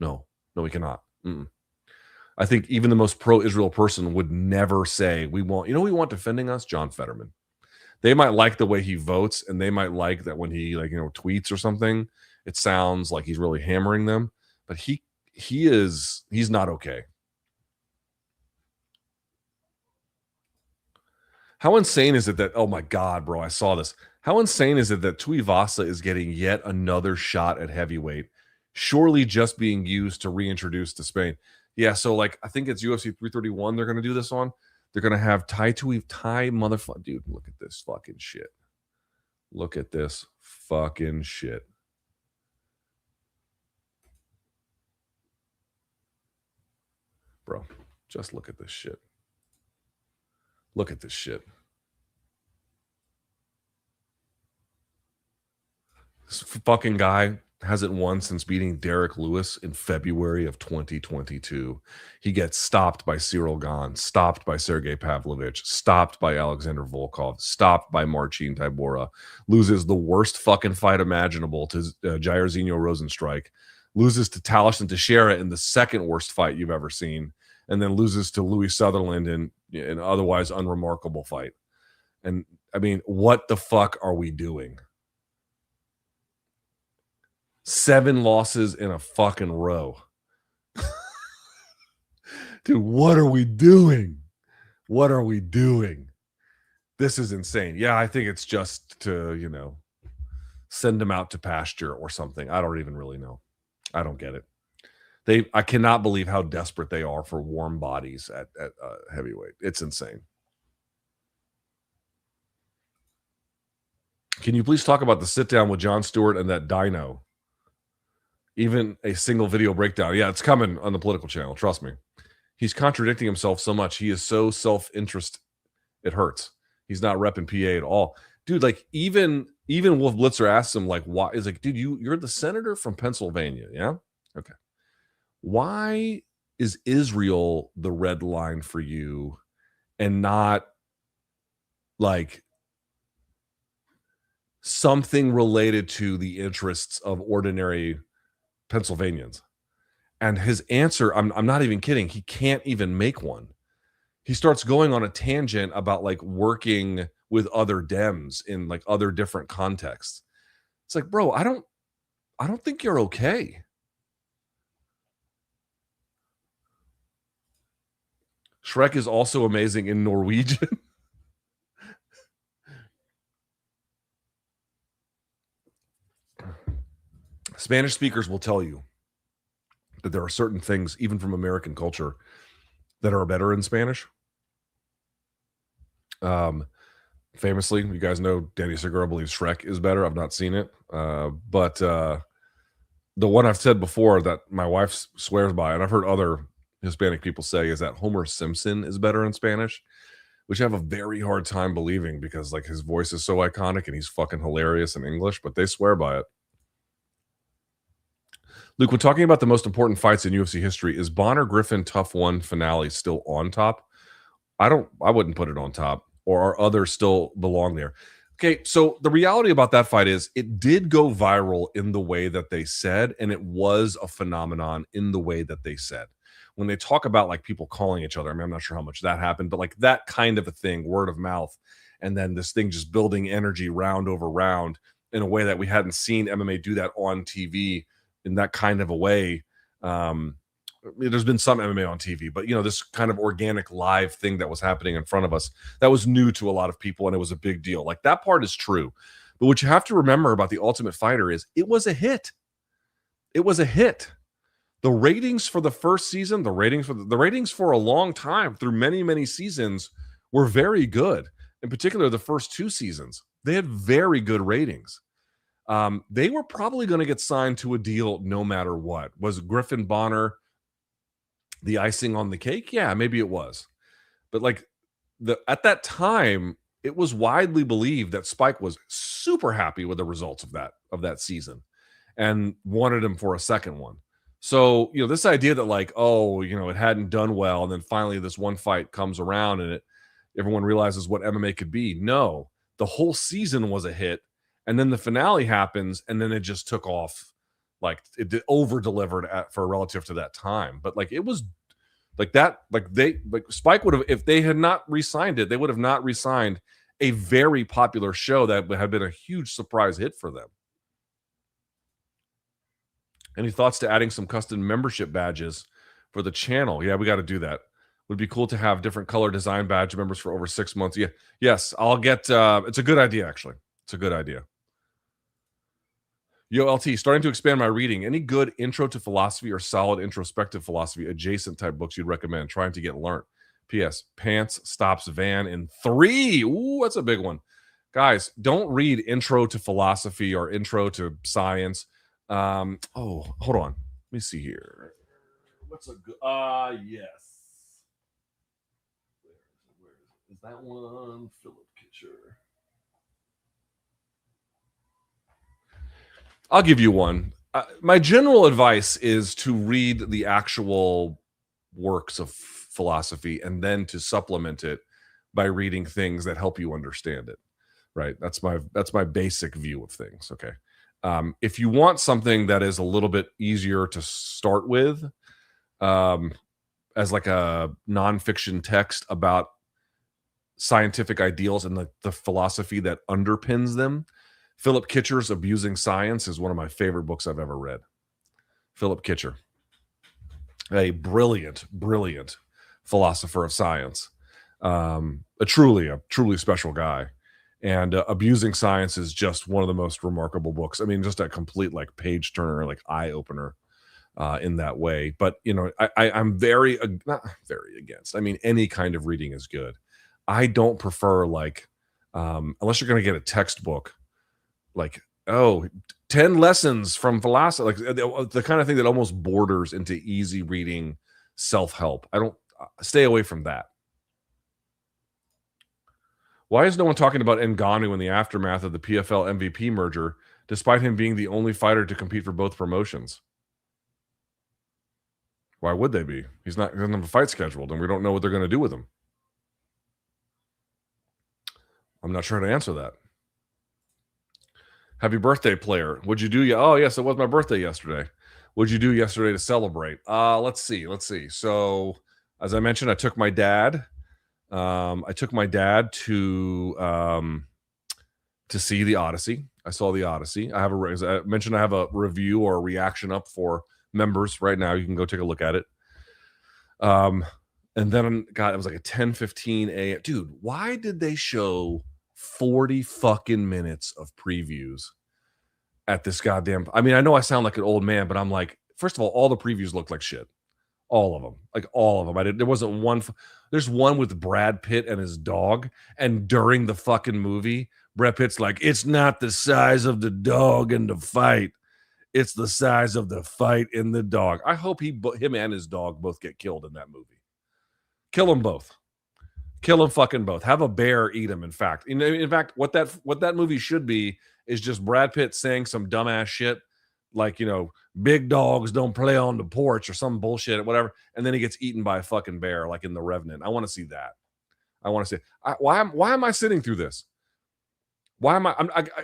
A: no, no, he cannot. Mm-mm. I think even the most pro-Israel person would never say, we want, we want defending us? John Fetterman. They might like the way he votes and they might like that when he like, tweets or something, it sounds like he's really hammering them, but he's not okay. How insane is it that, oh my God, bro, I saw this. How insane is it that Tuivasa is getting yet another shot at heavyweight, surely just being used to reintroduce to Spain? Yeah, so like I think it's UFC 331 they're going to do this on. They're going to have Tai motherfucker. Dude, look at this fucking shit. Look at this fucking shit. Bro, just look at this shit. Look at this shit. This fucking guy hasn't won since beating Derek Lewis in February of 2022. He gets stopped by Cyril Gane, stopped by Sergey Pavlovich, stopped by Alexander Volkov, stopped by Marcin Tybura, loses the worst fucking fight imaginable to Jairzinho Rosenstrike, loses to Taliesin Teixeira in the second worst fight you've ever seen, and then loses to Louis Sutherland in an otherwise unremarkable fight. And I mean, what the fuck are we doing? 7 losses in a fucking row. Dude, what are we doing? What are we doing? This is insane. Yeah, I think it's just to, send them out to pasture or something. I don't even really know. I don't get it. I cannot believe how desperate they are for warm bodies at heavyweight. It's insane. Can you please talk about the sit down with Jon Stewart and that Dino? Even a single video breakdown. Yeah, it's coming on the political channel. Trust me. He's contradicting himself so much. He is so self-interest. It hurts. He's not repping PA at all. Dude, like even Wolf Blitzer asks him, like, why is like, dude, you're the senator from Pennsylvania. Yeah. Okay. Why is Israel the red line for you and not like something related to the interests of ordinary Pennsylvanians? And his answer, I'm not even kidding, he can't even make one. He starts going on a tangent about like working with other Dems in like other different contexts. It's like, bro, I don't think you're okay. Shrek is also amazing in Norwegian. Spanish speakers will tell you that there are certain things, even from American culture, that are better in Spanish. Famously, you guys know Danny Segura believes Shrek is better. I've not seen it. But the one I've said before that my wife swears by, and I've heard other Hispanic people say, is that Homer Simpson is better in Spanish, which I have a very hard time believing because like his voice is so iconic and he's fucking hilarious in English, but they swear by it. Luke, when talking about the most important fights in UFC history, is Bonner Griffin Tough One finale still on top? I wouldn't put it on top, or are others still belong there? Okay, so the reality about that fight is it did go viral in the way that they said, and it was a phenomenon in the way that they said. When they talk about like people calling each other, I mean, I'm not sure how much that happened, but like that kind of a thing, word of mouth, and then this thing just building energy round over round in a way that we hadn't seen MMA do that on TV in that kind of a way. There's been some MMA on TV, but this kind of organic live thing that was happening in front of us, that was new to a lot of people and it was a big deal. Like that part is true. But what you have to remember about The Ultimate Fighter is it was a hit. It was a hit. The ratings for the first season, the ratings for a long time through many, many seasons were very good. In particular, the first 2 seasons, they had very good ratings. They were probably going to get signed to a deal no matter what. Was Griffin Bonner the icing on the cake? Yeah, maybe it was. But like at that time, it was widely believed that Spike was super happy with the results of that season. and wanted him for a second one. So, this idea that like, oh, it hadn't done well, and then finally this one fight comes around and everyone realizes what MMA could be. No, the whole season was a hit, and then the finale happens, and then it just took off, like it over delivered for relative to that time. But like it was like that, like Spike would have, if they had not re-signed it, they would have not re-signed a very popular show that had been a huge surprise hit for them. Any thoughts to adding some custom membership badges for the channel? Yeah, we got to do that. Would be cool to have different color design badge members for over 6 months. Yeah, yes, I'll get. It's a good idea, actually. It's a good idea. Yo, LT, starting to expand my reading. Any good intro to philosophy or solid introspective philosophy adjacent type books you'd recommend? Trying to get learned. P.S. Pants stops van in 3. Ooh, that's a big one. Guys, don't read intro to philosophy or intro to science. Hold on. Let me see here. What's a good yes. Where is that one? Philip Kitcher. I'll give you one. My general advice is to read the actual works of philosophy and then to supplement it by reading things that help you understand it. Right? That's my basic view of things. Okay. If you want something that is a little bit easier to start with, as like a nonfiction text about scientific ideals and the philosophy that underpins them, Philip Kitcher's Abusing Science is one of my favorite books I've ever read. Philip Kitcher, a brilliant philosopher of science, a truly special guy. And Abusing Science is just one of the most remarkable books. I mean, just a complete like page turner, like eye opener in that way. But I'm not very against. I mean, any kind of reading is good. I don't prefer like unless you're going to get a textbook, like 10 lessons from philosophy, like the kind of thing that almost borders into easy reading self-help. I don't stay away from that. Why is no one talking about Ngannou in the aftermath of the PFL MVP merger, despite him being the only fighter to compete for both promotions? Why would they be? He doesn't have a fight scheduled, and we don't know what they're going to do with him. I'm not sure how to answer that. Happy birthday, player. What'd you do? Oh, yes, it was my birthday yesterday. What'd you do yesterday to celebrate? Let's see. So, as I mentioned, I took my dad. To see the Odyssey. I saw the Odyssey. As I mentioned, I have a review or a reaction up for members right now. You can go take a look at it. And then, God, it was like a 10:15 a.m. Dude, why did they show 40 fucking minutes of previews at this goddamn? I mean, I know I sound like an old man, but I'm like, first of all the previews looked like shit. All of them, like all of them. There wasn't one. There's one with Brad Pitt and his dog, and during the fucking movie, Brad Pitt's like, "It's not the size of the dog in the fight; it's the size of the fight in the dog." I hope him and his dog both get killed in that movie. Kill them both. Kill them fucking both. Have a bear eat them. In fact, what that movie should be is just Brad Pitt saying some dumbass shit, like, big dogs don't play on the porch or some bullshit or whatever, and then he gets eaten by a fucking bear, like in The Revenant. I want to see that. I want to see. Why am I sitting through this? Why am I?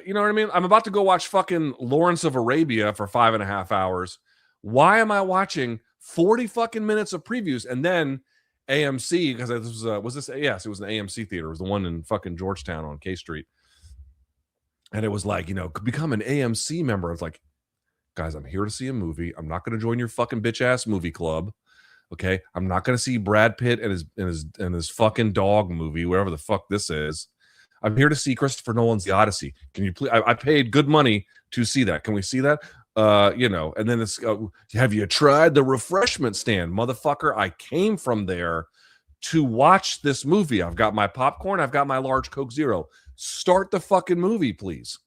A: You know what I mean? I'm about to go watch fucking Lawrence of Arabia for 5.5 hours. Why am I watching 40 fucking minutes of previews and then AMC, because this was this? Yes, it was an AMC theater. It was the one in fucking Georgetown on K Street, and it was like, become an AMC member. It's like, guys, I'm here to see a movie. I'm not going to join your fucking bitch ass movie club. Okay, I'm not going to see Brad Pitt and his fucking dog movie, whatever the fuck this is. I'm here to see Christopher Nolan's The Odyssey. Can you please? I paid good money to see that. Can we see that? And then it's, have you tried the refreshment stand, motherfucker? I came from there to watch this movie. I've got my popcorn. I've got my large Coke Zero. Start the fucking movie, please.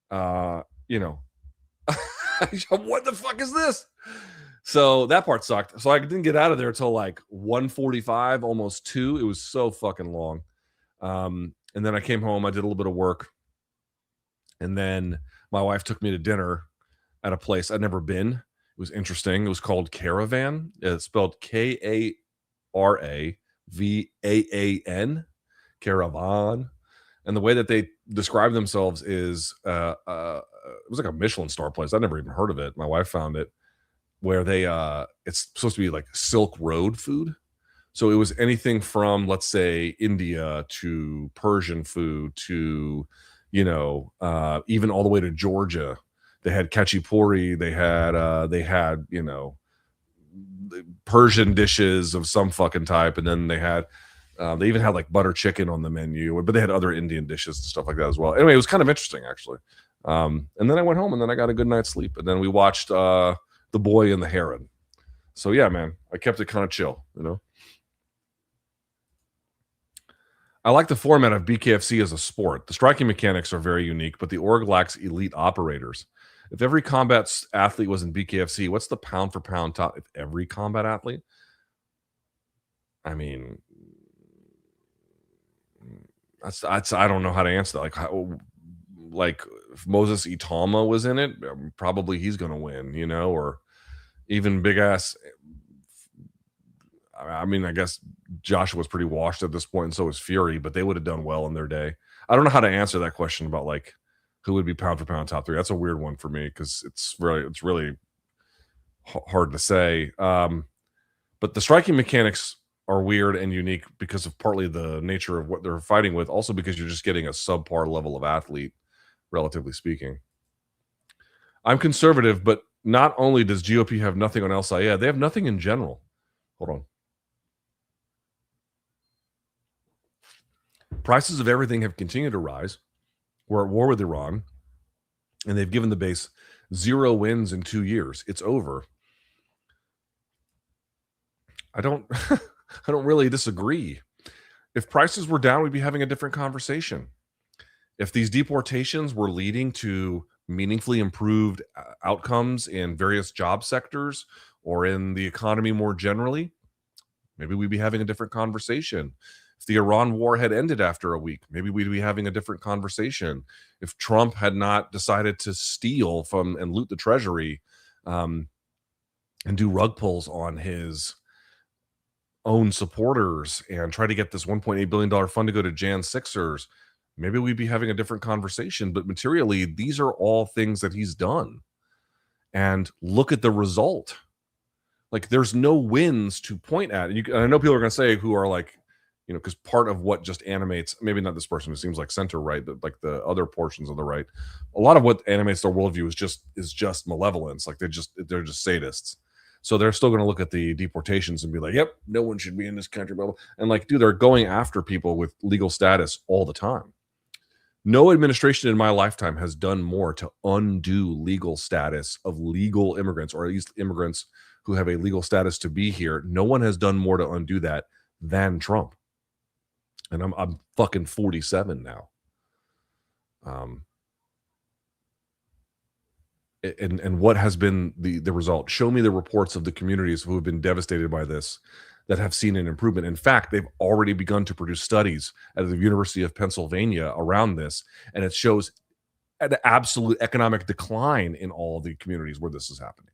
A: What the fuck is this? So that part sucked. So I didn't get out of there until like 1:45, almost 2. It was so fucking long. And then I came home. I did a little bit of work. And then my wife took me to dinner. at a place I'd never been. It was interesting. It was called Caravan. It's spelled Karavan, Caravan. And the way that they describe themselves is it was like a Michelin star place. I never even heard of it. My wife found it, where they it's supposed to be like Silk Road food. So it was anything from, let's say, India to Persian food to, even all the way to Georgia. They had khachapuri. They had Persian dishes of some fucking type, and then they even had like butter chicken on the menu, but they had other Indian dishes and stuff like that as well. Anyway, it was kind of interesting actually. And then I went home, and then I got a good night's sleep, and then we watched The Boy and the Heron. So yeah, man, I kept it kind of chill. I like the format of BKFC as a sport. The striking mechanics are very unique, but the org lacks elite operators. If every combat athlete was in BKFC, what's the pound for pound top? If every combat athlete, I mean, that's I don't know how to answer that. Like if Moses Itama was in it, probably he's going to win, or even big ass. I mean, I guess Joshua was pretty washed at this point, and so was Fury, but they would have done well in their day. I don't know how to answer that question about like who would be pound for pound top three. That's a weird one for me because it's really hard to say. But the striking mechanics are weird and unique because of partly the nature of what they're fighting with, also because you're just getting a subpar level of athlete, relatively speaking. I'm conservative, but not only does GOP have nothing on El Sayed, they have nothing in general. Hold on. Prices of everything have continued to rise. We're at war with Iran, and they've given the base 0 wins in 2 years. It's over. I don't I don't really disagree. If prices were down, we'd be having a different conversation. If these deportations were leading to meaningfully improved outcomes in various job sectors or in the economy more generally, maybe we'd be having a different conversation. If the Iran war had ended after a week, maybe we'd be having a different conversation. If Trump had not decided to steal from and loot the treasury and do rug pulls on his own supporters and try to get this $1.8 billion fund to go to Jan Sixers, maybe we'd be having a different conversation. But materially, these are all things that he's done. And look at the result. Like, there's no wins to point at. And I know people are going to say who are like, because part of what just animates, maybe not this person who seems like center right, but like the other portions of the right, a lot of what animates their worldview is just malevolence. Like they're just sadists. So they're still going to look at the deportations and be like, yep, no one should be in this country, blah, blah. And like, dude, they're going after people with legal status all the time. No administration in my lifetime has done more to undo legal status of legal immigrants, or at least immigrants who have a legal status to be here. No one has done more to undo that than Trump. And I'm fucking 47 now. And what has been the result? Show me the reports of the communities who have been devastated by this that have seen an improvement. In fact, they've already begun to produce studies at the University of Pennsylvania around this, and it shows an absolute economic decline in all of the communities where this is happening.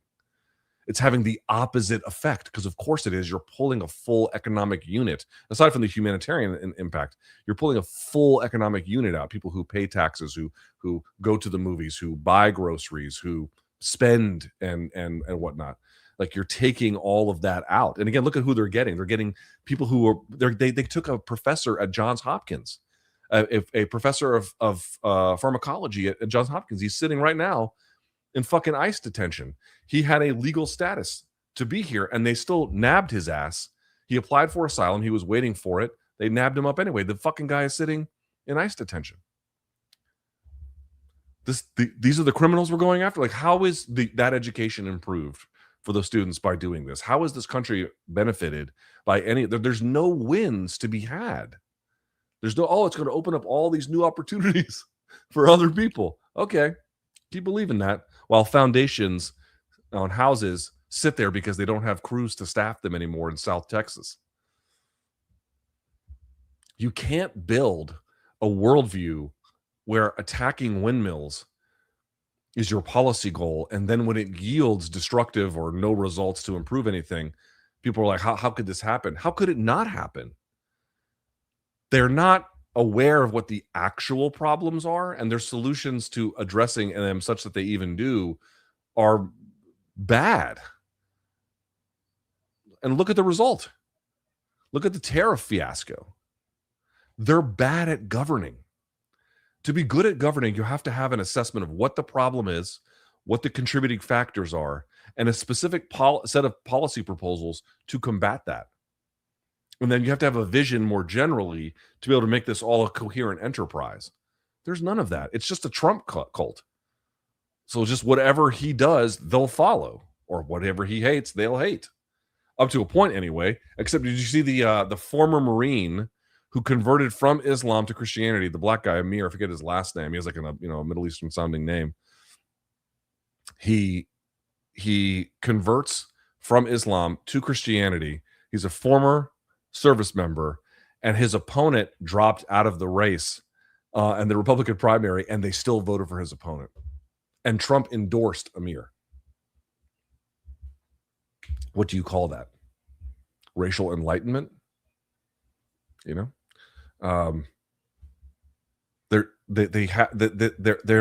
A: It's having the opposite effect because, of course, it is. You're pulling a full economic unit. Aside from the humanitarian impact, you're pulling a full economic unit out. People who pay taxes, who go to the movies, who buy groceries, who spend and whatnot. Like, you're taking all of that out. And again, look at who they're getting. They're getting people who are they took a professor at Johns Hopkins, a professor of pharmacology at Johns Hopkins. He's sitting right now in fucking ICE detention. He had a legal status to be here, and they still nabbed his ass. He applied for asylum. He was waiting for it. They nabbed him up anyway. The fucking guy is sitting in ICE detention. These are the criminals we're going after. Like, how is that education improved for the students by doing this? How is this country benefited by any? There's no wins to be had. There's no, it's going to open up all these new opportunities for other people. Okay, keep believing that. While foundations on houses sit there because they don't have crews to staff them anymore in South Texas. You can't build a worldview where attacking windmills is your policy goal. And then when it yields destructive or no results to improve anything, people are like, how could this happen? How could it not happen? They're not aware of what the actual problems are, and their solutions to addressing them such that they even do are bad. And look at the result. Look at the tariff fiasco. They're bad at governing. To be good at governing, you have to have an assessment of what the problem is, what the contributing factors are, and a specific set of policy proposals to combat that. And then you have to have a vision more generally to be able to make this all a coherent enterprise. There's none of that. It's just a Trump cult. So just whatever he does, they'll follow, or whatever he hates, they'll hate. Up to a point anyway. Except, did you see the former Marine who converted from Islam to Christianity, the black guy, Amir, I forget his last name. He has like a Middle Eastern sounding name. He converts from Islam to Christianity. He's a former service member, and his opponent dropped out of the race and the Republican primary, and they still voted for his opponent. And Trump endorsed Amir. What do you call that? Racial enlightenment? They're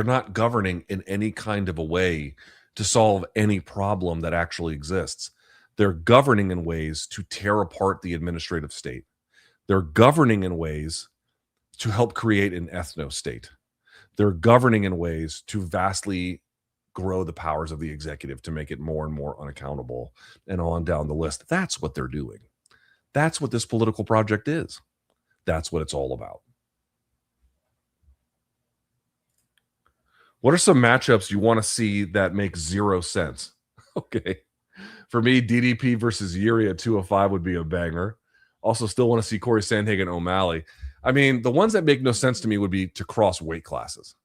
A: not governing in any kind of a way to solve any problem that actually exists. They're governing in ways to tear apart the administrative state. They're governing in ways to help create an ethno-state. They're governing in ways to vastly grow the powers of the executive to make it more and more unaccountable, and on down the list. That's what they're doing. That's what this political project is. That's what it's all about. What are some matchups you want to see that make zero sense? Okay. For me, DDP versus Yuri at 205 would be a banger. Also, still want to see Corey Sandhagen, O'Malley. I mean, the ones that make no sense to me would be to cross weight classes.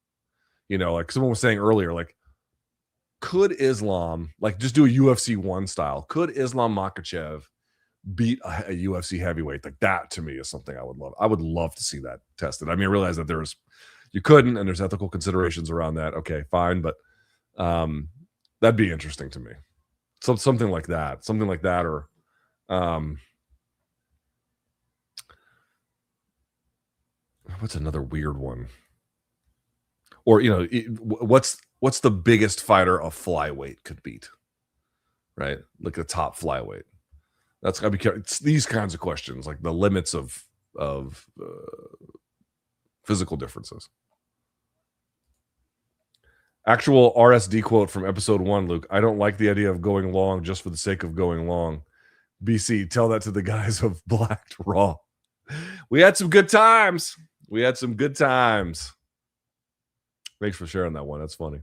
A: Like someone was saying earlier, like, could Islam, like, just do a UFC 1 style? Could Islam Makhachev beat a UFC heavyweight? Like, that to me is something I would love. I would love to see that tested. I mean, I realize that you couldn't, and there's ethical considerations around that. Okay, fine, but that'd be interesting to me. Something like that, or what's another weird one? Or what's the biggest fighter a flyweight could beat? Right, like the top flyweight. That's gotta be careful. It's these kinds of questions, like the limits of physical differences. Actual RSD quote from episode 1, Luke. I don't like the idea of going long just for the sake of going long. BC, tell that to the guys of Blacked Raw. We had some good times. Thanks for sharing that one. That's funny.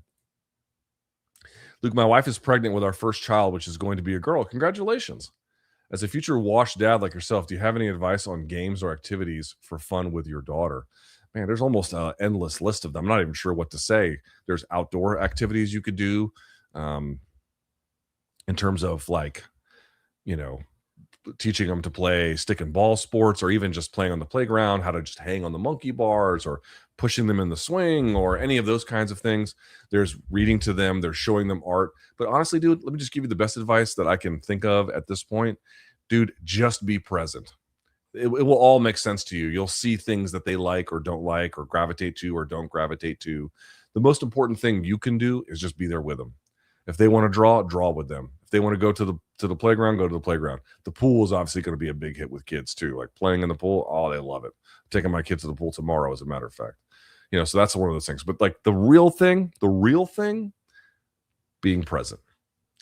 A: Luke, my wife is pregnant with our first child, which is going to be a girl. Congratulations. As a future washed dad like yourself, do you have any advice on games or activities for fun with your daughter? Man, there's almost an endless list of them. I'm not even sure what to say. There's outdoor activities you could do in terms of, like, teaching them to play stick and ball sports, or even just playing on the playground, how to just hang on the monkey bars, or pushing them in the swing, or any of those kinds of things. There's reading to them. There's showing them art. But honestly, dude, let me just give you the best advice that I can think of at this point. Dude, just be present. It will all make sense to you. You'll see things that they like or don't like, or gravitate to or don't gravitate to. The most important thing you can do is just be there with them. If they want to draw with them. If they want to go to the playground, go to the playground. The pool is obviously going to be a big hit with kids too. Like playing in the pool, oh, they love it. I'm taking my kids to the pool tomorrow, as a matter of fact. So that's one of those things. But like the real thing, being present.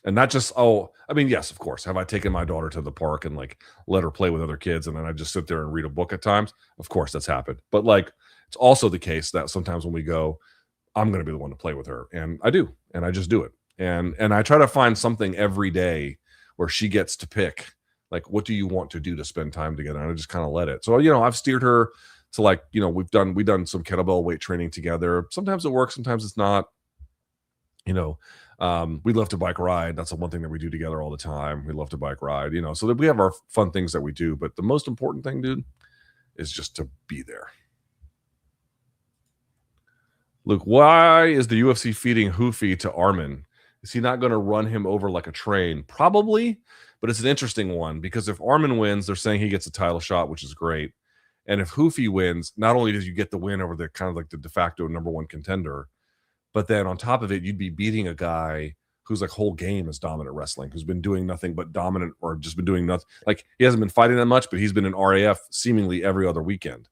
A: And not just, yes, of course. Have I taken my daughter to the park and like let her play with other kids, and then I just sit there and read a book at times? Of course, that's happened. But like, it's also the case that sometimes when we go, I'm going to be the one to play with her. And I do. And I just do it. And I try to find something every day where she gets to pick, like, what do you want to do to spend time together? And I just kind of let it. So, I've steered her to, like, we've done some kettlebell weight training together. Sometimes it works, sometimes it's not. We love to bike ride. That's the one thing that we do together all the time. We love to bike ride, so that we have our fun things that we do. But the most important thing, dude, is just to be there. Luke, why is the UFC feeding Hoofy to Armin? Is he not going to run him over like a train? Probably, but it's an interesting one because if Armin wins, they're saying he gets a title shot, which is great. And if Hoofy wins, not only does you get the win over the kind of like the de facto number one contender, but then on top of it, you'd be beating a guy whose like whole game is dominant wrestling, who's been doing nothing but dominant or just been doing nothing. Like he hasn't been fighting that much, but he's been in RAF seemingly every other weekend,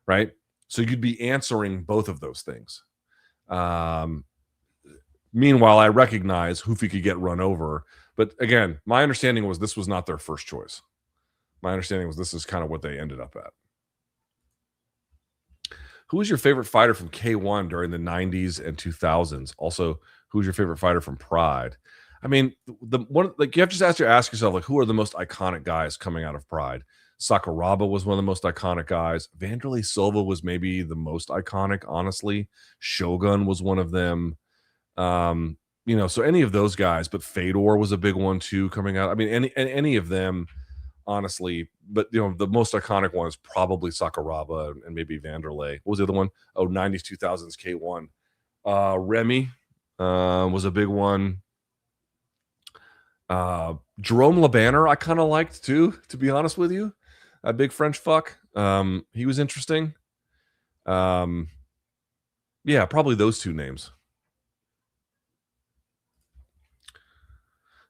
A: right? So you'd be answering both of those things. Um, Meanwhile, I recognize Hoofy could get run over, but again, my understanding was this was not their first choice. My understanding was this is kind of what they ended up at. Who was your favorite fighter from K1 during the 90s and 2000s? Also, who's your favorite fighter from Pride? I mean, the one like you have to just ask yourself, like, who are the most iconic guys coming out of Pride? Sakuraba was one of the most iconic guys. Vanderlei Silva was maybe the most iconic, honestly. Shogun was one of them. So any of those guys, but Fedor was a big one too coming out. I mean, any of them, honestly, but the most iconic one is probably Sakuraba and maybe Vanderlei. What was the other one? Oh, 90s, 2000s K1. Remy was a big one. Jerome LeBanner, I kind of liked too, to be honest with you. A big French fuck. He was interesting. Yeah, probably those two names.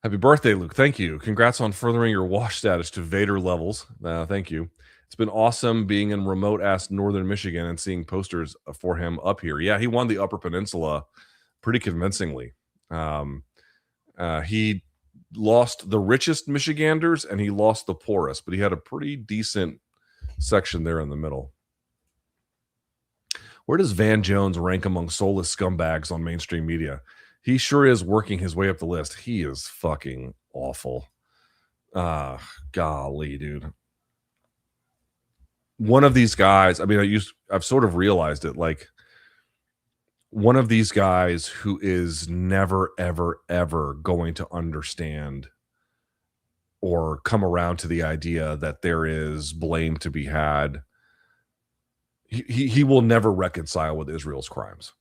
A: Happy birthday, Luke. Thank you. Congrats on furthering your wash status to Vader levels. Thank you. It's been awesome being in remote-ass northern Michigan and seeing posters for him up here. Yeah, he won the Upper Peninsula pretty convincingly. He lost the richest Michiganders and he lost the poorest, but he had a pretty decent section there in the middle. Where does Van Jones rank among soulless scumbags on mainstream media? He sure is working his way up the list. He is fucking awful. Golly, dude. One of these guys, I mean, I've sort of realized it, like one of these guys who is never, ever, ever going to understand or come around to the idea that there is blame to be had. He will never reconcile with Israel's crimes.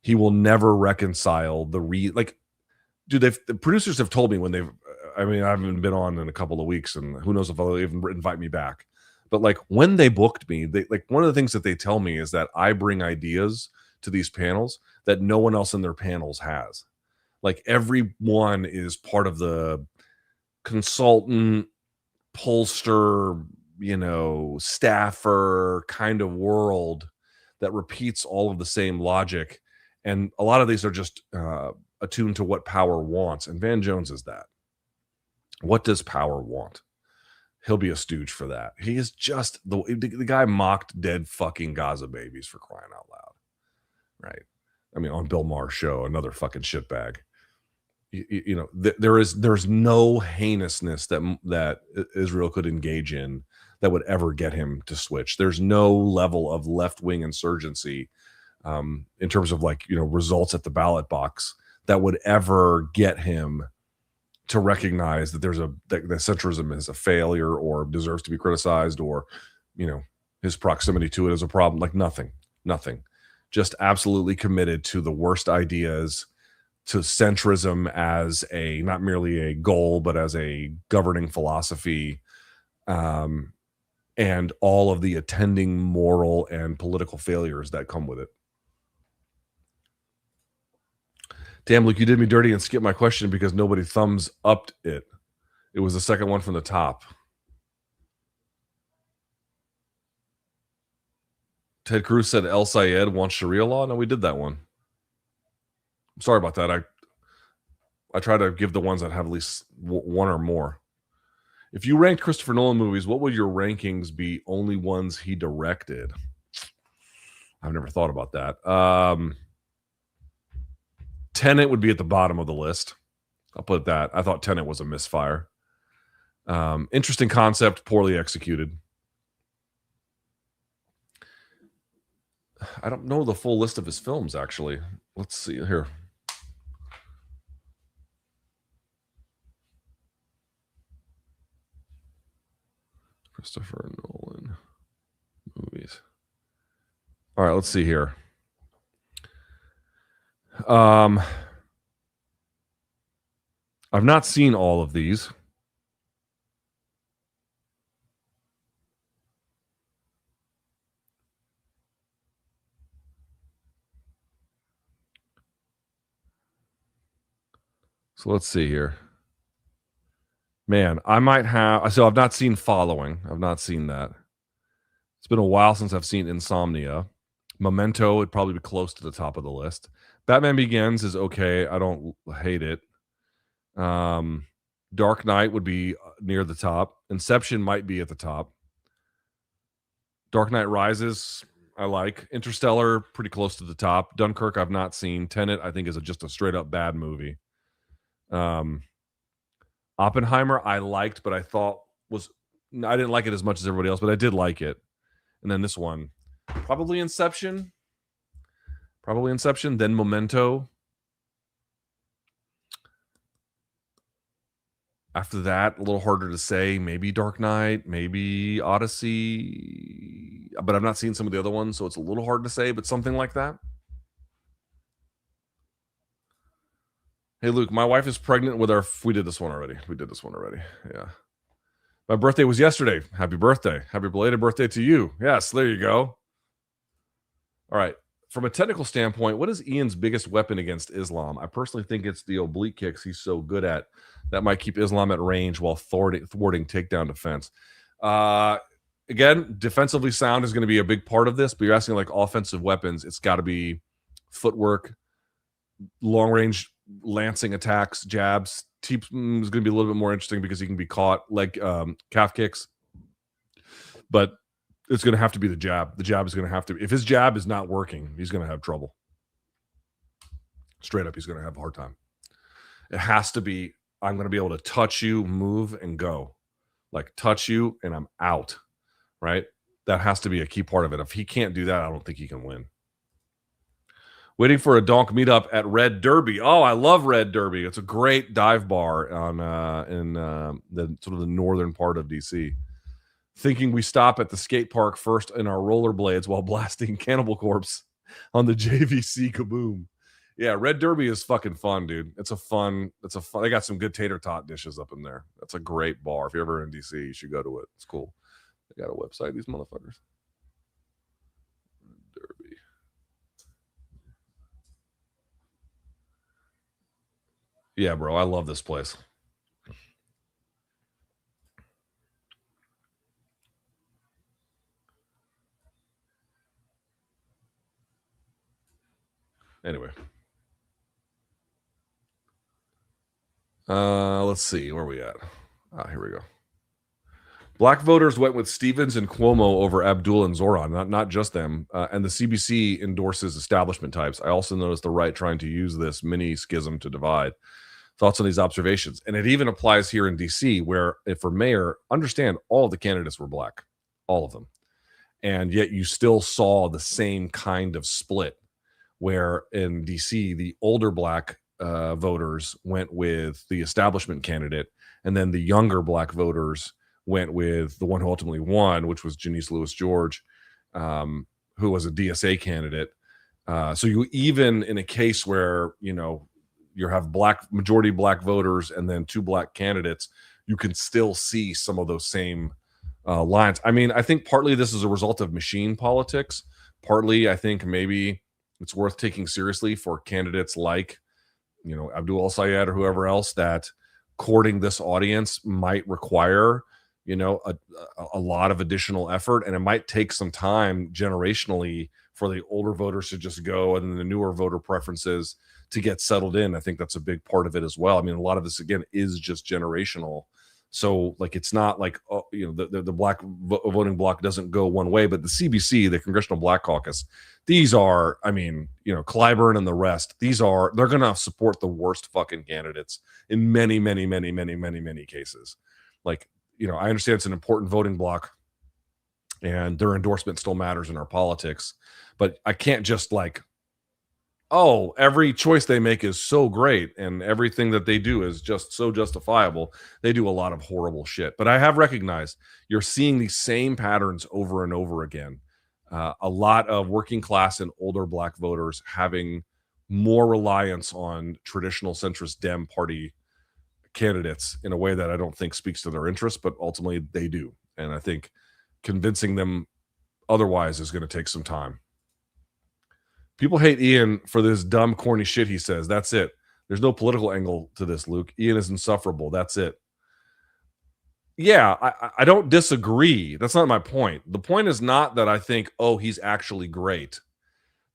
A: He will never reconcile the producers have told me when I haven't been on in a couple of weeks and who knows if they'll even invite me back. But like when they booked me, one of the things that they tell me is that I bring ideas to these panels that no one else in their panels has. Like everyone is part of the consultant, pollster, staffer kind of world that repeats all of the same logic. And a lot of these are just attuned to what power wants. And Van Jones is that. What does power want? He'll be a stooge for that. He is just the guy mocked dead fucking Gaza babies for crying out loud. Right. I mean, on Bill Maher's show, another fucking shitbag. There's no heinousness that Israel could engage in that would ever get him to switch. There's no level of left-wing insurgency in terms of results at the ballot box that would ever get him to recognize that that centrism is a failure or deserves to be criticized or his proximity to it is a problem. Like nothing, just absolutely committed to the worst ideas, to centrism as not merely a goal but as a governing philosophy, and all of the attending moral and political failures that come with it. Damn, Luke, you did me dirty and skipped my question because nobody thumbs upped it. It was the second one from the top. Ted Cruz said El Sayed wants Sharia law. No, we did that one. I'm sorry about that. I try to give the ones that have at least one or more. If you ranked Christopher Nolan movies, what would your rankings be? Only ones he directed. I've never thought about that. Tenet would be at the bottom of the list. I'll put that. I thought Tenet was a misfire. Interesting concept, poorly executed. I don't know the full list of his films, actually. Let's see here. Christopher Nolan movies. All right, let's see here. I've not seen all of these. So let's see here. Man, I might have. So I've not seen Following. I've not seen that. It's been a while since I've seen Insomnia. Memento would probably be close to the top of the list. Batman Begins is okay. I don't hate it. Dark Knight would be near the top. Inception might be at the top. Dark Knight Rises, I like. Interstellar, pretty close to the top. Dunkirk, I've not seen. Tenet, I think, is just a straight up bad movie. Oppenheimer, I liked, but I didn't like it as much as everybody else, but I did like it. And then this one, probably Inception. Then Memento. After that, a little harder to say. Maybe Dark Knight, maybe Odyssey, but I've not seen some of the other ones, so it's a little hard to say, but something like that. Hey, Luke, my wife is pregnant with we did this one already. Yeah. My birthday was yesterday. Happy birthday. Happy belated birthday to you. Yes, there you go. All right. From a technical standpoint, what is Ian's biggest weapon against Islam? I personally think it's the oblique kicks he's so good at that might keep Islam at range while thwarting takedown defense. Again, defensively sound is going to be a big part of this, but you're asking like offensive weapons. It's got to be footwork, long range lancing attacks, jabs. Teep is going to be a little bit more interesting because he can be caught like calf kicks. But it's going to have to be the jab. The jab is going to have to. If his jab is not working, he's going to have trouble. Straight up, he's going to have a hard time. It has to be, I'm going to be able to touch you, move, and go. Like touch you, and I'm out. Right? That has to be a key part of it. If he can't do that, I don't think he can win. Waiting for a donk meetup at Red Derby. Oh, I love Red Derby. It's a great dive bar in the sort of the northern part of DC. Thinking we stop at the skate park first in our rollerblades while blasting Cannibal Corpse on the JVC Kaboom. Yeah, Red Derby is fucking fun, dude. It's a fun. They got some good tater tot dishes up in there. That's a great bar. If you're ever in DC, you should go to it. It's cool. They got a website, these motherfuckers. Derby. Yeah, bro, I love this place. Anyway. Let's see. Where are we at? Here we go. Black voters went with Stevens and Cuomo over Abdul and Zoran, not just them. And the CBC endorses establishment types. I also noticed the right trying to use this mini schism to divide. Thoughts on these observations? And it even applies here in DC, where for mayor, understand all of the candidates were black, all of them. And yet you still saw the same kind of split where in DC, the older black voters went with the establishment candidate, and then the younger black voters went with the one who ultimately won, which was Janice Lewis George, who was a DSA candidate. So you even in a case where you have majority black voters and then two black candidates, you can still see some of those same lines. I mean, I think partly this is a result of machine politics. Partly, I think maybe it's worth taking seriously for candidates like Abdul El-Sayed or whoever else, that courting this audience might require a lot of additional effort, and it might take some time generationally for the older voters to just go and the newer voter preferences to get settled in. I think that's a big part of it as well. I mean, a lot of this again is just generational. So like, it's not like, the black voting bloc doesn't go one way, but the CBC, the Congressional Black Caucus, these are, Clyburn and the rest, they're going to support the worst fucking candidates in many, many, many, many, many, many cases. Like, I understand it's an important voting bloc and their endorsement still matters in our politics, but I can't just every choice they make is so great and everything that they do is just so justifiable. They do a lot of horrible shit. But I have recognized you're seeing these same patterns over and over again. A lot of working class and older black voters having more reliance on traditional centrist Dem party candidates in a way that I don't think speaks to their interests, but ultimately they do. And I think convincing them otherwise is going to take some time. People hate Ian for this dumb, corny shit he says. That's it. There's no political angle to this, Luke. Ian is insufferable. That's it. Yeah, I don't disagree. That's not my point. The point is not that I think, oh, he's actually great.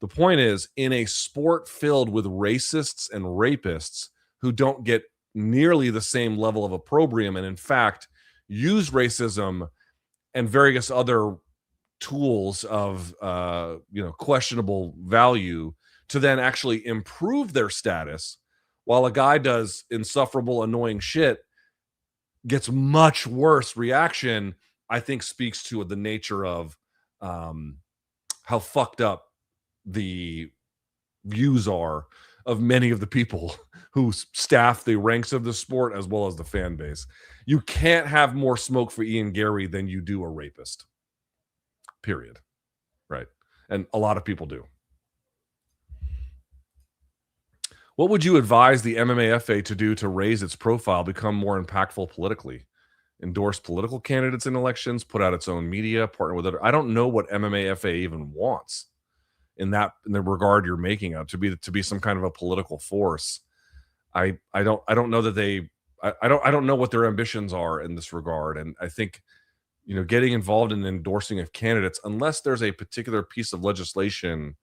A: The point is, in a sport filled with racists and rapists who don't get nearly the same level of opprobrium and, in fact, use racism and various other tools of questionable value to then actually improve their status, while a guy does insufferable, annoying shit, gets much worse reaction, I think speaks to the nature of how fucked up the views are of many of the people who staff the ranks of the sport as well as the fan base. You can't have more smoke for Ian Gary than you do a rapist. Period. Right. And a lot of people do. What would you advise the MMAFA to do to raise its profile, become more impactful politically? Endorse political candidates in elections, put out its own media, partner with other. I don't know what MMAFA even wants in the regard you're making out to be some kind of a political force. I don't know that I don't know what their ambitions are in this regard. And I think, getting involved in endorsing of candidates, unless there's a particular piece of legislation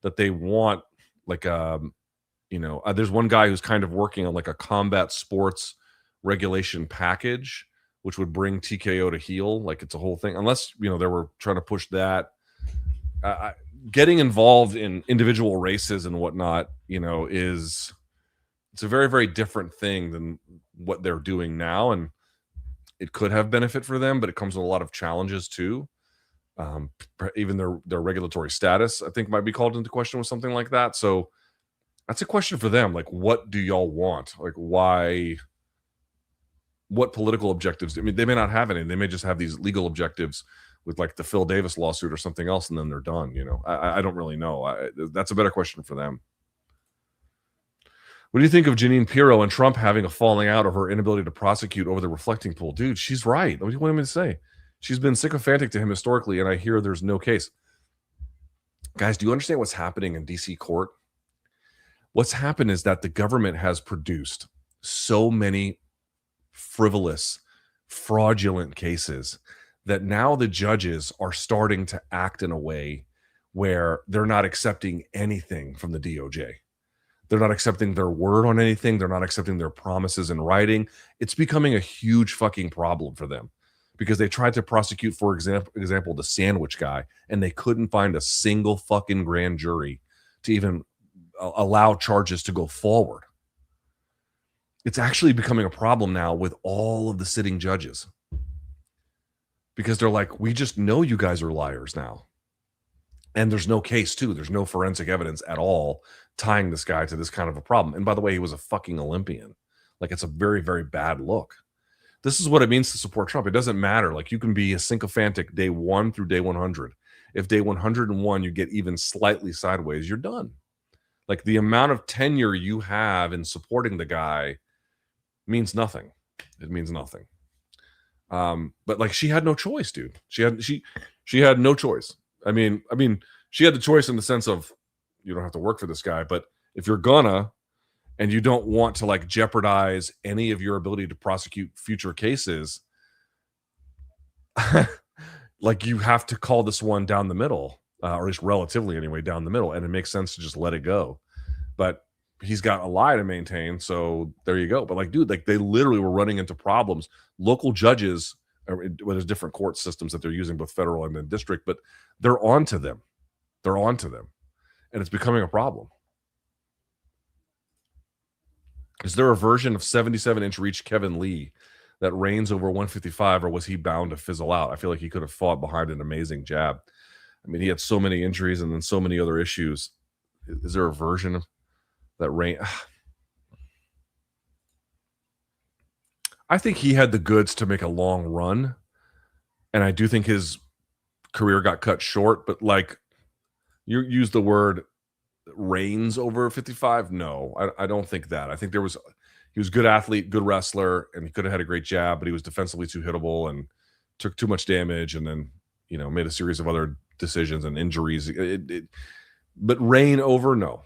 A: that they want, like, there's one guy who's kind of working on like a combat sports regulation package, which would bring TKO to heel. Like, it's a whole thing. Unless, they were trying to push that. Getting involved in individual races and whatnot, it's a very, very different thing than what they're doing now. And it could have benefit for them, but it comes with a lot of challenges too. Even their regulatory status, I think, might be called into question with something like that. So that's a question for them. Like, what do y'all want? Like, why? What political objectives? I mean, they may not have any. They may just have these legal objectives with like the Phil Davis lawsuit or something else, and then they're done. I don't really know. That's a better question for them. What do you think of Jeanine Pirro and Trump having a falling out of her inability to prosecute over the reflecting pool? Dude, she's right. What do you want me to say? She's been sycophantic to him historically, and I hear there's no case. Guys, do you understand what's happening in D.C. court? What's happened is that the government has produced so many frivolous, fraudulent cases that now the judges are starting to act in a way where they're not accepting anything from the DOJ. They're not accepting their word on anything. They're not accepting their promises in writing. It's becoming a huge fucking problem for them because they tried to prosecute, for example, the sandwich guy, and they couldn't find a single fucking grand jury to even allow charges to go forward. It's actually becoming a problem now with all of the sitting judges because they're like, we just know you guys are liars now. And there's no case too. There's no forensic evidence at all tying this guy to this kind of a problem. And by the way, he was a fucking Olympian. Like, it's a very, very bad look. This is what it means to support Trump. It doesn't matter. Like, you can be a sycophantic day 1 through day 100. If day 101 you get even slightly sideways, you're done. Like, the amount of tenure you have in supporting the guy means nothing. It means nothing. But like, she had no choice, dude. She had no choice. I mean, she had the choice in the sense of you don't have to work for this guy, but if you're gonna, and you don't want to like jeopardize any of your ability to prosecute future cases, like, you have to call this one down the middle, or at least relatively anyway, down the middle. And it makes sense to just let it go. But he's got a lie to maintain. So there you go. But like, dude, like, they literally were running into problems. Local judges, well, there's different court systems that they're using, both federal and the district, but they're onto them. They're onto them. And it's becoming a problem. Is there a version of 77-inch reach Kevin Lee that reigns over 155, or was he bound to fizzle out? I feel like he could have fought behind an amazing jab. I mean, he had so many injuries and then so many other issues. Is there a version of that reign? I think he had the goods to make a long run, and I do think his career got cut short. But like, you use the word reigns over 55? No, I don't think that. I think he was a good athlete, good wrestler, and he could have had a great jab, but he was defensively too hittable and took too much damage, and then made a series of other decisions and injuries. But reign over, no.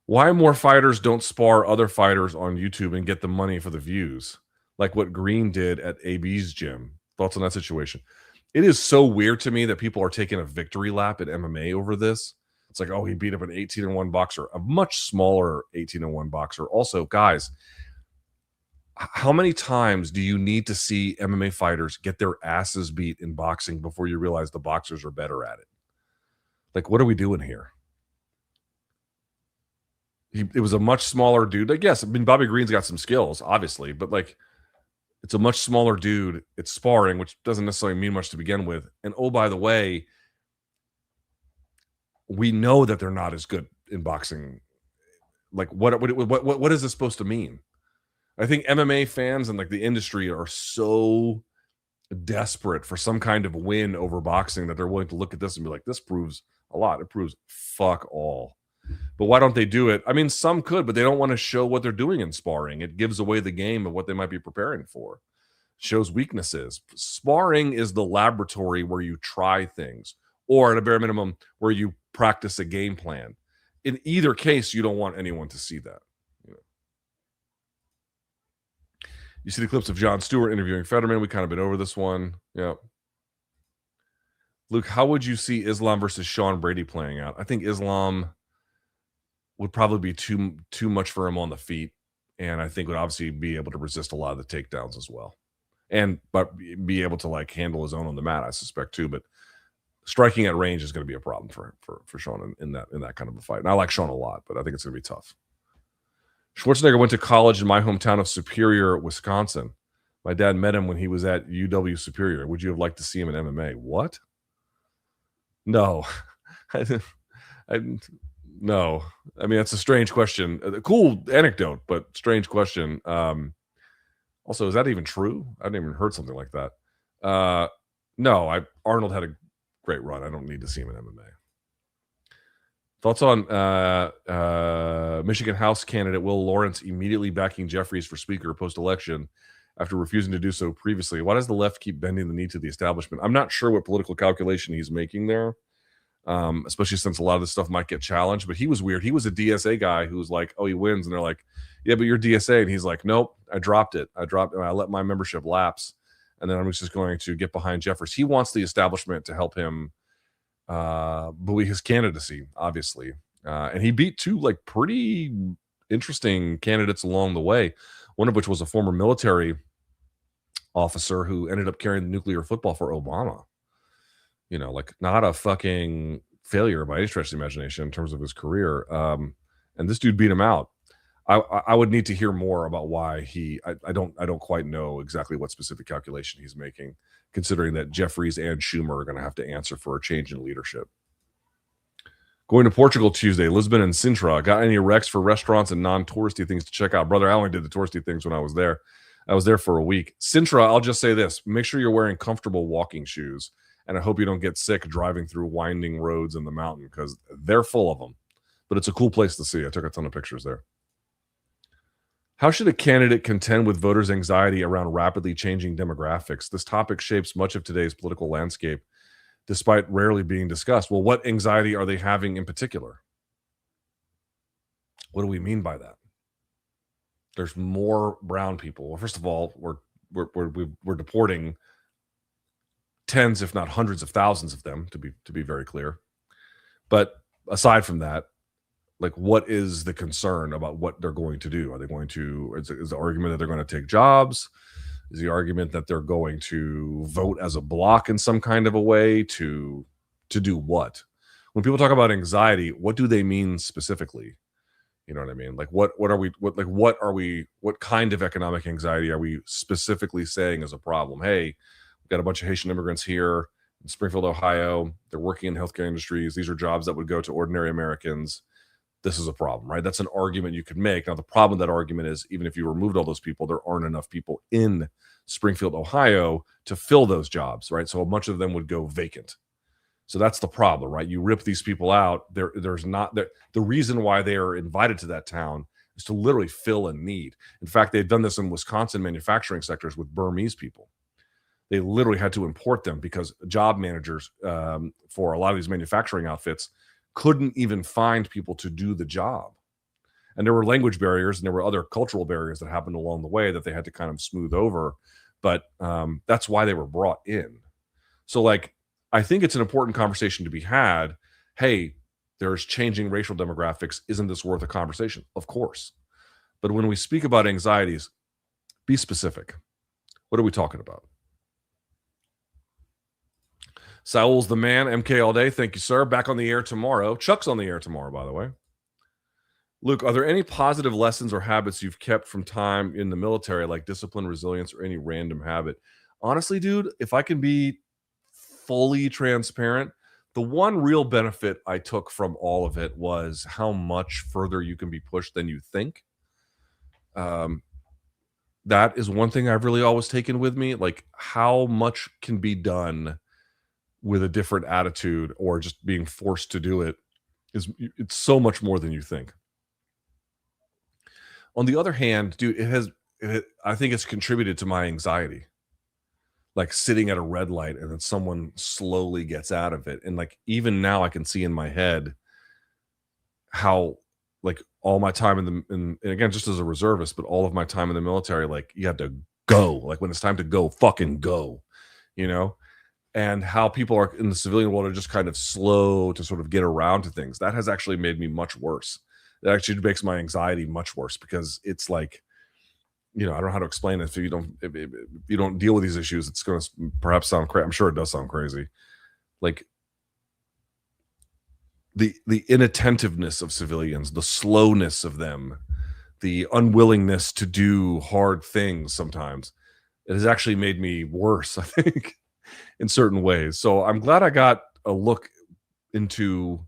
A: Why more fighters don't spar other fighters on YouTube and get the money for the views, like what Green did at AB's gym? Thoughts on that situation? It is so weird to me that people are taking a victory lap at MMA over this. It's like, oh, he beat up an 18-1 boxer, a much smaller 18-1 boxer. Also, guys, how many times do you need to see MMA fighters get their asses beat in boxing before you realize the boxers are better at it? Like, what are we doing here? It was a much smaller dude. Like, yes, I mean, Bobby Green's got some skills, obviously, but like, it's a much smaller dude. It's sparring, which doesn't necessarily mean much to begin with. And oh, by the way, we know that they're not as good in boxing. Like, what is this supposed to mean? I think MMA fans and like the industry are so desperate for some kind of win over boxing that they're willing to look at this and be like, this proves a lot. It proves fuck all. But why don't they do it? I mean, some could, but they don't want to show what they're doing in sparring. It gives away the game of what they might be preparing for. Shows weaknesses. Sparring is the laboratory where you try things, or at a bare minimum, where you practice a game plan. In either case, you don't want anyone to see that. You see the clips of Jon Stewart interviewing Fetterman. We kind of been over this one. Yeah. Luke, how would you see Islam versus Sean Brady playing out? I think Islam would probably be too much for him on the feet, and I think would obviously be able to resist a lot of the takedowns as well, but be able to like handle his own on the mat, I suspect too. But striking at range is going to be a problem for Sean in that kind of a fight. And I like Sean a lot, but I think it's going to be tough. Schwarzenegger went to college in my hometown of Superior, Wisconsin. My dad met him when he was at UW Superior. Would you have liked to see him in MMA? What? No. No. I mean, that's a strange question. A cool anecdote, but strange question. Also, is that even true? I hadn't even heard something like that. No, Arnold had a great run. I don't need to see him in MMA. Thoughts on Michigan House candidate Will Lawrence immediately backing Jeffries for Speaker post-election after refusing to do so previously? Why does the left keep bending the knee to the establishment? I'm not sure what political calculation he's making there, especially since a lot of this stuff might get challenged. But he was weird. He was a DSA guy who was like, oh, he wins. And they're like, yeah, but you're DSA. And he's like, nope, I dropped it. I let my membership lapse. And then I'm just going to get behind Jeffries. He wants the establishment to help him buoy his candidacy, obviously. And he beat two like pretty interesting candidates along the way, one of which was a former military officer who ended up carrying the nuclear football for Obama. Like not a fucking failure by any stretch of the imagination in terms of his career. And this dude beat him out. I would need to hear more about why I don't quite know exactly what specific calculation he's making, considering that Jeffries and Schumer are going to have to answer for a change in leadership. Going to Portugal Tuesday, Lisbon and Sintra. Got any recs for restaurants and non-touristy things to check out? Brother, I only did the touristy things when I was there. I was there for a week. Sintra, I'll just say this. Make sure you're wearing comfortable walking shoes. And I hope you don't get sick driving through winding roads in the mountain because they're full of them. But it's a cool place to see. I took a ton of pictures there. How should a candidate contend with voters' anxiety around rapidly changing demographics? This topic shapes much of today's political landscape, despite rarely being discussed. Well, what anxiety are they having in particular? What do we mean by that? There's more brown people. Well, first of all, we're deporting tens, if not hundreds of thousands of them, to be very clear. But aside from that, like, what is the concern about what they're going to do? Are they going to, is the argument that they're going to take jobs? Is the argument that they're going to vote as a block in some kind of a way to do what? When people talk about anxiety, what do they mean specifically? You know what I mean? Like, what kind of economic anxiety are we specifically saying is a problem? Hey, we've got a bunch of Haitian immigrants here in Springfield, Ohio. They're working in healthcare industries. These are jobs that would go to ordinary Americans. This is a problem, right? That's an argument you could make. Now, the problem with that argument is even if you removed all those people, there aren't enough people in Springfield, Ohio to fill those jobs, right? So a bunch of them would go vacant. So that's the problem, right? You rip these people out. There's not the reason why they are invited to that town is to literally fill a need. In fact, they've done this in Wisconsin manufacturing sectors with Burmese people. They literally had to import them because job managers for a lot of these manufacturing outfits couldn't even find people to do the job. And there were language barriers and there were other cultural barriers that happened along the way that they had to kind of smooth over. But that's why they were brought in. So, like, I think it's an important conversation to be had. Hey, there's changing racial demographics. Isn't this worth a conversation? Of course. But when we speak about anxieties, be specific. What are we talking about? Saul's the man. MK all day. Thank you, sir. Back on the air tomorrow. Chuck's on the air tomorrow, by the way. Luke, are there any positive lessons or habits you've kept from time in the military, like discipline, resilience, or any random habit? Honestly, dude, if I can be fully transparent, the one real benefit I took from all of it was how much further you can be pushed than you think. That is one thing I've really always taken with me, like how much can be done with a different attitude or just being forced to do it it's so much more than you think. On the other hand, dude, I think it's contributed to my anxiety. Like sitting at a red light and then someone slowly gets out of it. And like even now I can see in my head how like all my time and again, just as a reservist, but all of my time in the military, like you have to go. Like when it's time to go, fucking go, you know? And how people are in the civilian world are just kind of slow to sort of get around to things. That has actually made me much worse. It actually makes my anxiety much worse because it's like, I don't know how to explain it. If you don't deal with these issues, it's going to perhaps sound crazy. I'm sure it does sound crazy. Like the inattentiveness of civilians, the slowness of them, the unwillingness to do hard things sometimes, it has actually made me worse, I think, in certain ways. So I'm glad I got a look into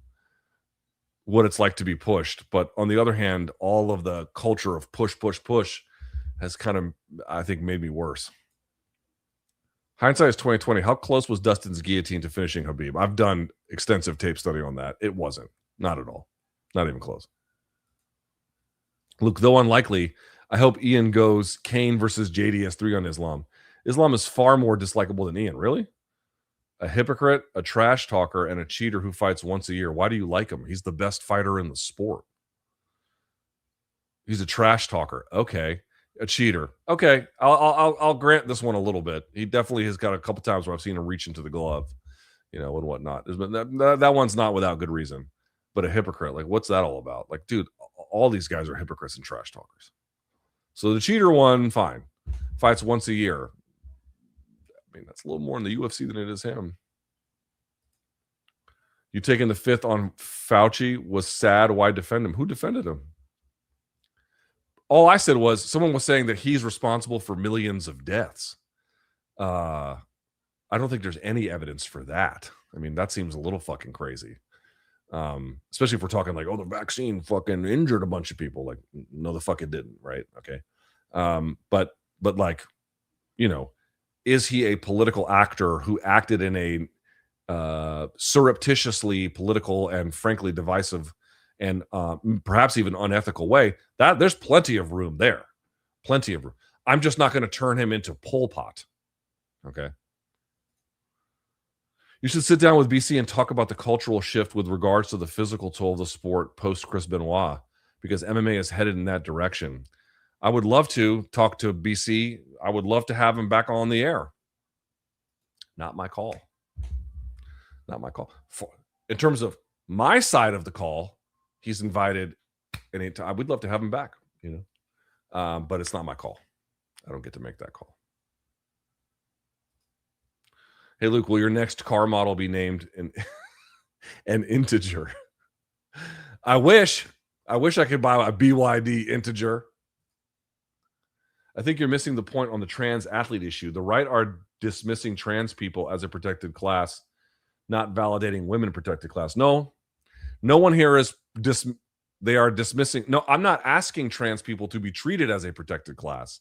A: what it's like to be pushed. But on the other hand, all of the culture of push, push, push has kind of, I think, made me worse. Hindsight is 2020. How close was Dustin's guillotine to finishing Habib? I've done extensive tape study on that. It wasn't. Not at all. Not even close. Luke, though unlikely, I hope Ian goes Kane versus JDS3 on Islam. Islam is far more dislikable than Ian. Really? A hypocrite, a trash talker, and a cheater who fights once a year. Why do you like him? He's the best fighter in the sport. He's a trash talker. Okay. A cheater. Okay. I'll grant this one a little bit. He definitely has got a couple times where I've seen him reach into the glove, and whatnot. That one's not without good reason. But a hypocrite, like, what's that all about? Like, dude, all these guys are hypocrites and trash talkers. So the cheater one, fine. Fights once a year. I mean, that's a little more in the UFC than it is him. You taking the fifth on Fauci was sad. Why defend him? Who defended him? All I said was someone was saying that he's responsible for millions of deaths. I don't think there's any evidence for that. I mean, that seems a little fucking crazy. Especially if we're talking like, oh, the vaccine fucking injured a bunch of people. Like, no, the fuck it didn't, right? Okay. But like, is he a political actor who acted in a surreptitiously political and frankly divisive and perhaps even unethical way? That there's plenty of room there. Plenty of room. I'm just not going to turn him into Pol Pot. Okay. You should sit down with BC and talk about the cultural shift with regards to the physical toll of the sport post Chris Benoit, because MMA is headed in that direction. I would love to talk to BC. I would love to have him back on the air. Not my call. Not my call. In terms of my side of the call, he's invited anytime. I would love to have him back, but it's not my call. I don't get to make that call. Hey, Luke, will your next car model be named an integer? I wish I could buy a BYD integer. I think you're missing the point on the trans athlete issue. The right are dismissing trans people as a protected class, not validating women protected class. No one here is they are dismissing. No, I'm not asking trans people to be treated as a protected class.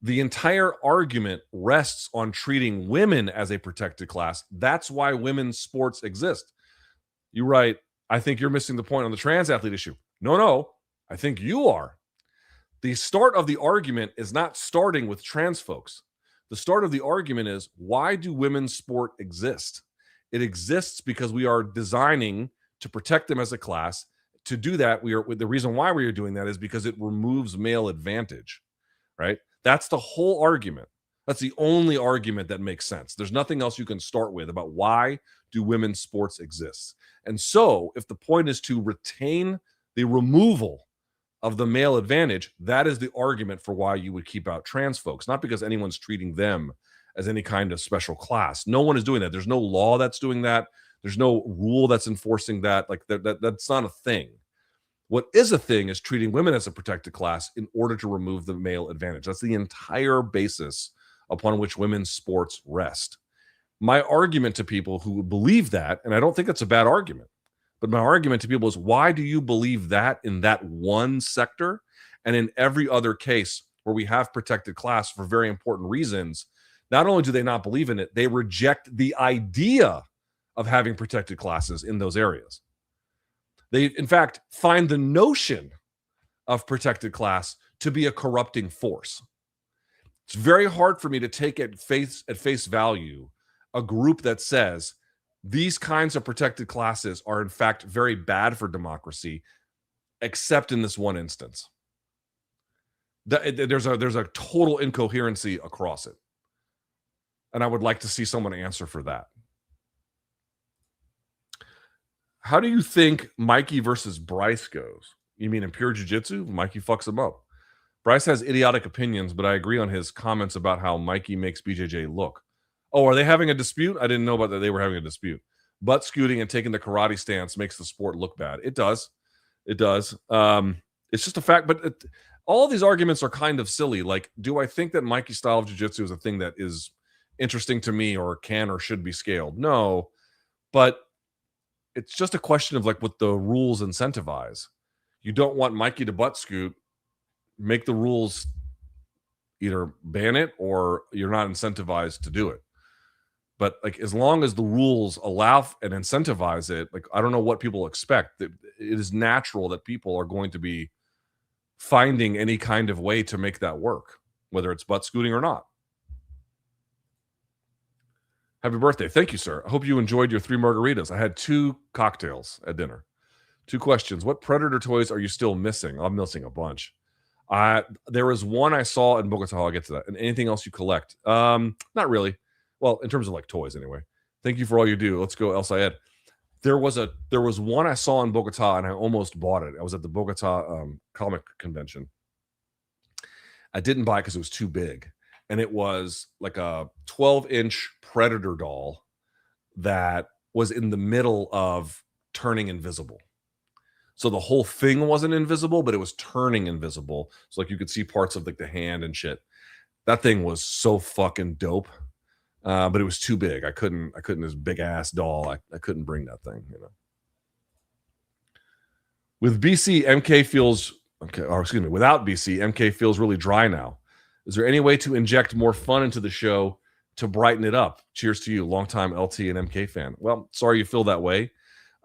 A: The entire argument rests on treating women as a protected class. That's why women's sports exist. You write, I think you're missing the point on the trans athlete issue. No, I think you are. The start of the argument is not starting with trans folks. The start of the argument is, why do women's sport exist? It exists because we are designing to protect them as a class. To do that, the reason why we are doing that is because it removes male advantage, right? That's the whole argument. That's the only argument that makes sense. There's nothing else you can start with about why do women's sports exist. And so if the point is to retain the removal of the male advantage, that is the argument for why you would keep out trans folks, not because anyone's treating them as any kind of special class. No one is doing that. There's no law that's doing that. There's no rule that's enforcing that. Like that's not a thing. What is a thing is treating women as a protected class in order to remove the male advantage. That's the entire basis upon which women's sports rest. My argument to people who believe that, and I don't think it's a bad argument, but my argument to people is, why do you believe that in that one sector and in every other case where we have protected class for very important reasons? Not only do they not believe in it, they reject the idea of having protected classes in those areas. They, in fact, find the notion of protected class to be a corrupting force. It's very hard for me to take at face value a group that says these kinds of protected classes are, in fact, very bad for democracy, except in this one instance. There's a total incoherency across it. And I would like to see someone answer for that. How do you think Mikey versus Bryce goes? You mean in pure jiu-jitsu? Mikey fucks him up. Bryce has idiotic opinions, but I agree on his comments about how Mikey makes BJJ look. Oh, are they having a dispute? I didn't know about that. They were having a dispute. Butt scooting and taking the karate stance makes the sport look bad. It does. It does. It's just a fact. But all these arguments are kind of silly. Like, do I think that Mikey's style of jiu-jitsu is a thing that is interesting to me or can or should be scaled? No. But it's just a question of like what the rules incentivize. You don't want Mikey to butt scoot, make the rules either ban it or you're not incentivized to do it. But like, as long as the rules allow and incentivize it, like, I don't know what people expect. It is natural that people are going to be finding any kind of way to make that work, whether it's butt scooting or not. Happy birthday. Thank you, sir. I hope you enjoyed your 3 margaritas. I had 2 cocktails at dinner. 2 questions. What Predator toys are you still missing? I'm missing a bunch. There was one I saw in Bogota. I'll get to that. And anything else you collect? Not really. Well, in terms of like toys anyway. Thank you for all you do. Let's go, El Sayed. There was one I saw in Bogota and I almost bought it. I was at the Bogota comic convention. I didn't buy it because it was too big. And it was like a 12-inch Predator doll that was in the middle of turning invisible. So the whole thing wasn't invisible, but it was turning invisible. So like you could see parts of like the hand and shit. That thing was so fucking dope. But it was too big. I couldn't this big ass doll. I couldn't bring that thing, you know. With BC, MK feels okay, or excuse me, without BC, MK feels really dry now. Is there any way to inject more fun into the show to brighten it up? Cheers to you, longtime LT and MK fan. Well, sorry you feel that way.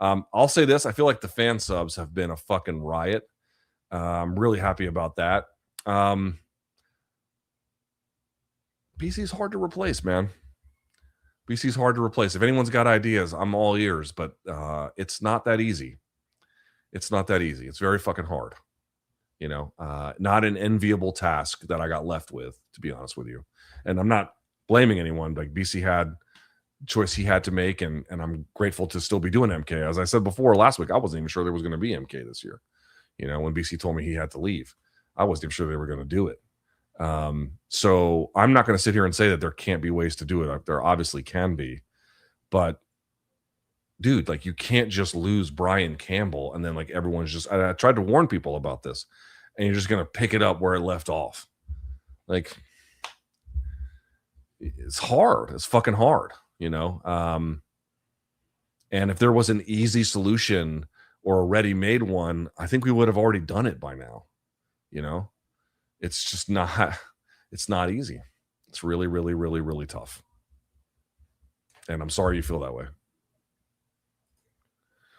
A: I'll say this. I feel like the fan subs have been a fucking riot. I'm really happy about that. BC's hard to replace, man. BC's hard to replace. If anyone's got ideas, I'm all ears, but it's not that easy. It's not that easy. It's very fucking hard. You know, not an enviable task that I got left with, to be honest with you. And I'm not blaming anyone. Like BC had a choice he had to make, and I'm grateful to still be doing MK. As I said before last week, I wasn't even sure there was going to be MK this year. You know, when BC told me he had to leave, I wasn't even sure they were going to do it. So I'm not going to sit here and say that there can't be ways to do it. There obviously can be, but dude, like you can't just lose Brian Campbell and then like everyone's just. I tried to warn people about this, and you're just going to pick it up where it left off. Like it's hard. It's fucking hard, you know. And if there was an easy solution or a ready-made one, I think we would have already done it by now. You know, it's just not. It's not easy. It's really, really, really, really tough. And I'm sorry you feel that way.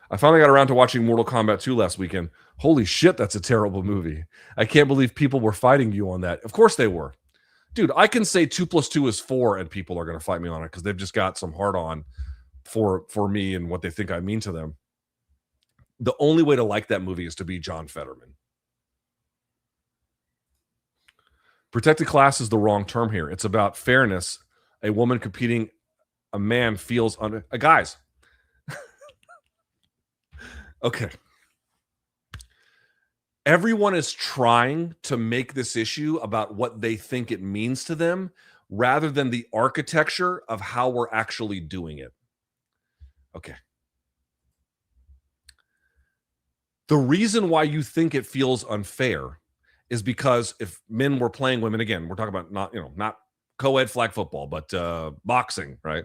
A: I finally got around to watching Mortal Kombat 2 last weekend. Holy shit, that's a terrible movie. I can't believe people were fighting you on that. Of course they were. Dude, I can say 2 + 2 is 4 and people are going to fight me on it because they've just got some hard on for me and what they think I mean to them. The only way to like that movie is to be John Fetterman. Protected class is the wrong term here. It's about fairness. A woman competing, a man feels guys. Okay. Everyone is trying to make this issue about what they think it means to them rather than the architecture of how we're actually doing it. Okay. The reason why you think it feels unfair is because if men were playing women, again, we're talking about not co-ed flag football, but boxing, right?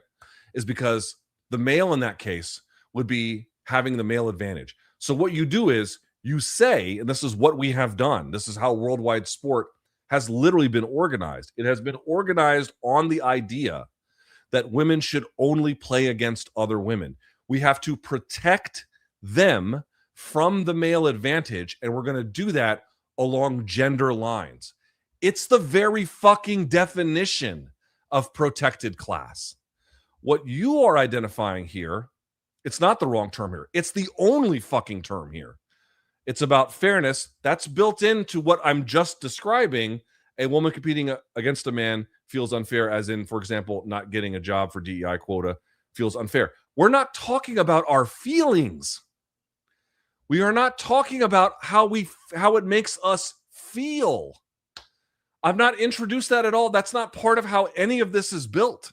A: Is because the male in that case would be having the male advantage. So what you do is you say, and this is what we have done, this is how worldwide sport has literally been organized. It has been organized on the idea that women should only play against other women. We have to protect them from the male advantage, and we're going to do that along gender lines. It's the very fucking definition of protected class. What you are identifying here, it's not the wrong term here. It's the only fucking term here. It's about fairness. That's built into what I'm just describing. A woman competing against a man feels unfair, as in, for example, not getting a job for DEI quota feels unfair. We're not talking about our feelings. We are not talking about how it makes us feel. I've not introduced that at all. That's not part of how any of this is built.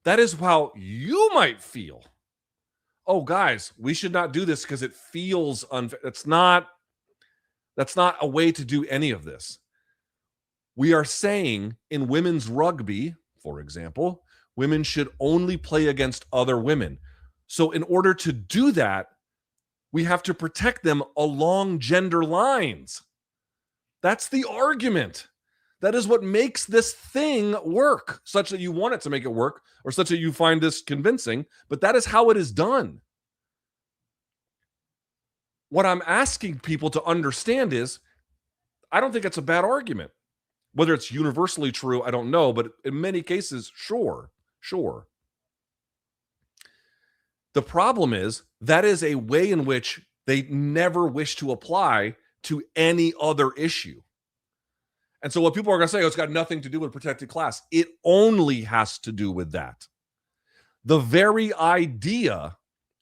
A: That is how you might feel. Oh, guys, we should not do this because it feels unfair. That's not a way to do any of this. We are saying in women's rugby, for example, women should only play against other women. So in order to do that, we have to protect them along gender lines. That's the argument. That is what makes this thing work, such that you want it to make it work, or such that you find this convincing, but that is how it is done. What I'm asking people to understand is, I don't think it's a bad argument. Whether it's universally true, I don't know, but in many cases, sure. The problem is that is a way in which they never wish to apply to any other issue. And so what people are going to say, it's got nothing to do with protected class. It only has to do with that. The very idea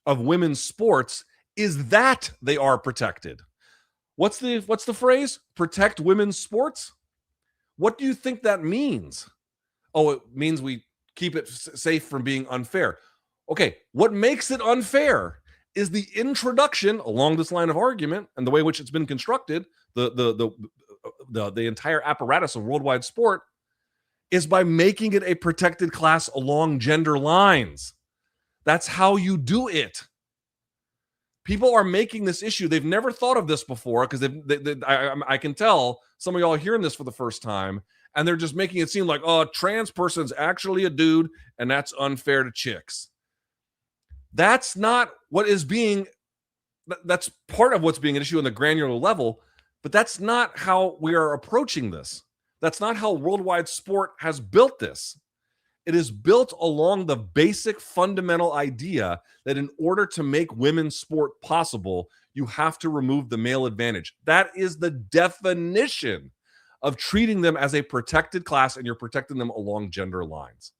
A: of women's sports is that they are protected. What's the phrase? Protect women's sports? What do you think that means? Oh, it means we keep it safe from being unfair. Okay, what makes it unfair is the introduction along this line of argument and the way in which it's been constructed, the entire apparatus of worldwide sport is by making it a protected class along gender lines. That's how you do it. People are making this issue. They've never thought of this before because I can tell some of y'all are hearing this for the first time, and they're just making it seem like, oh, a trans person's actually a dude, and that's unfair to chicks. That's not what is being, that's part of what's being an issue on the granular level, but that's not how we are approaching this. That's not how worldwide sport has built this. It is built along the basic fundamental idea that in order to make women's sport possible, you have to remove the male advantage. That is the definition of treating them as a protected class, and you're protecting them along gender lines.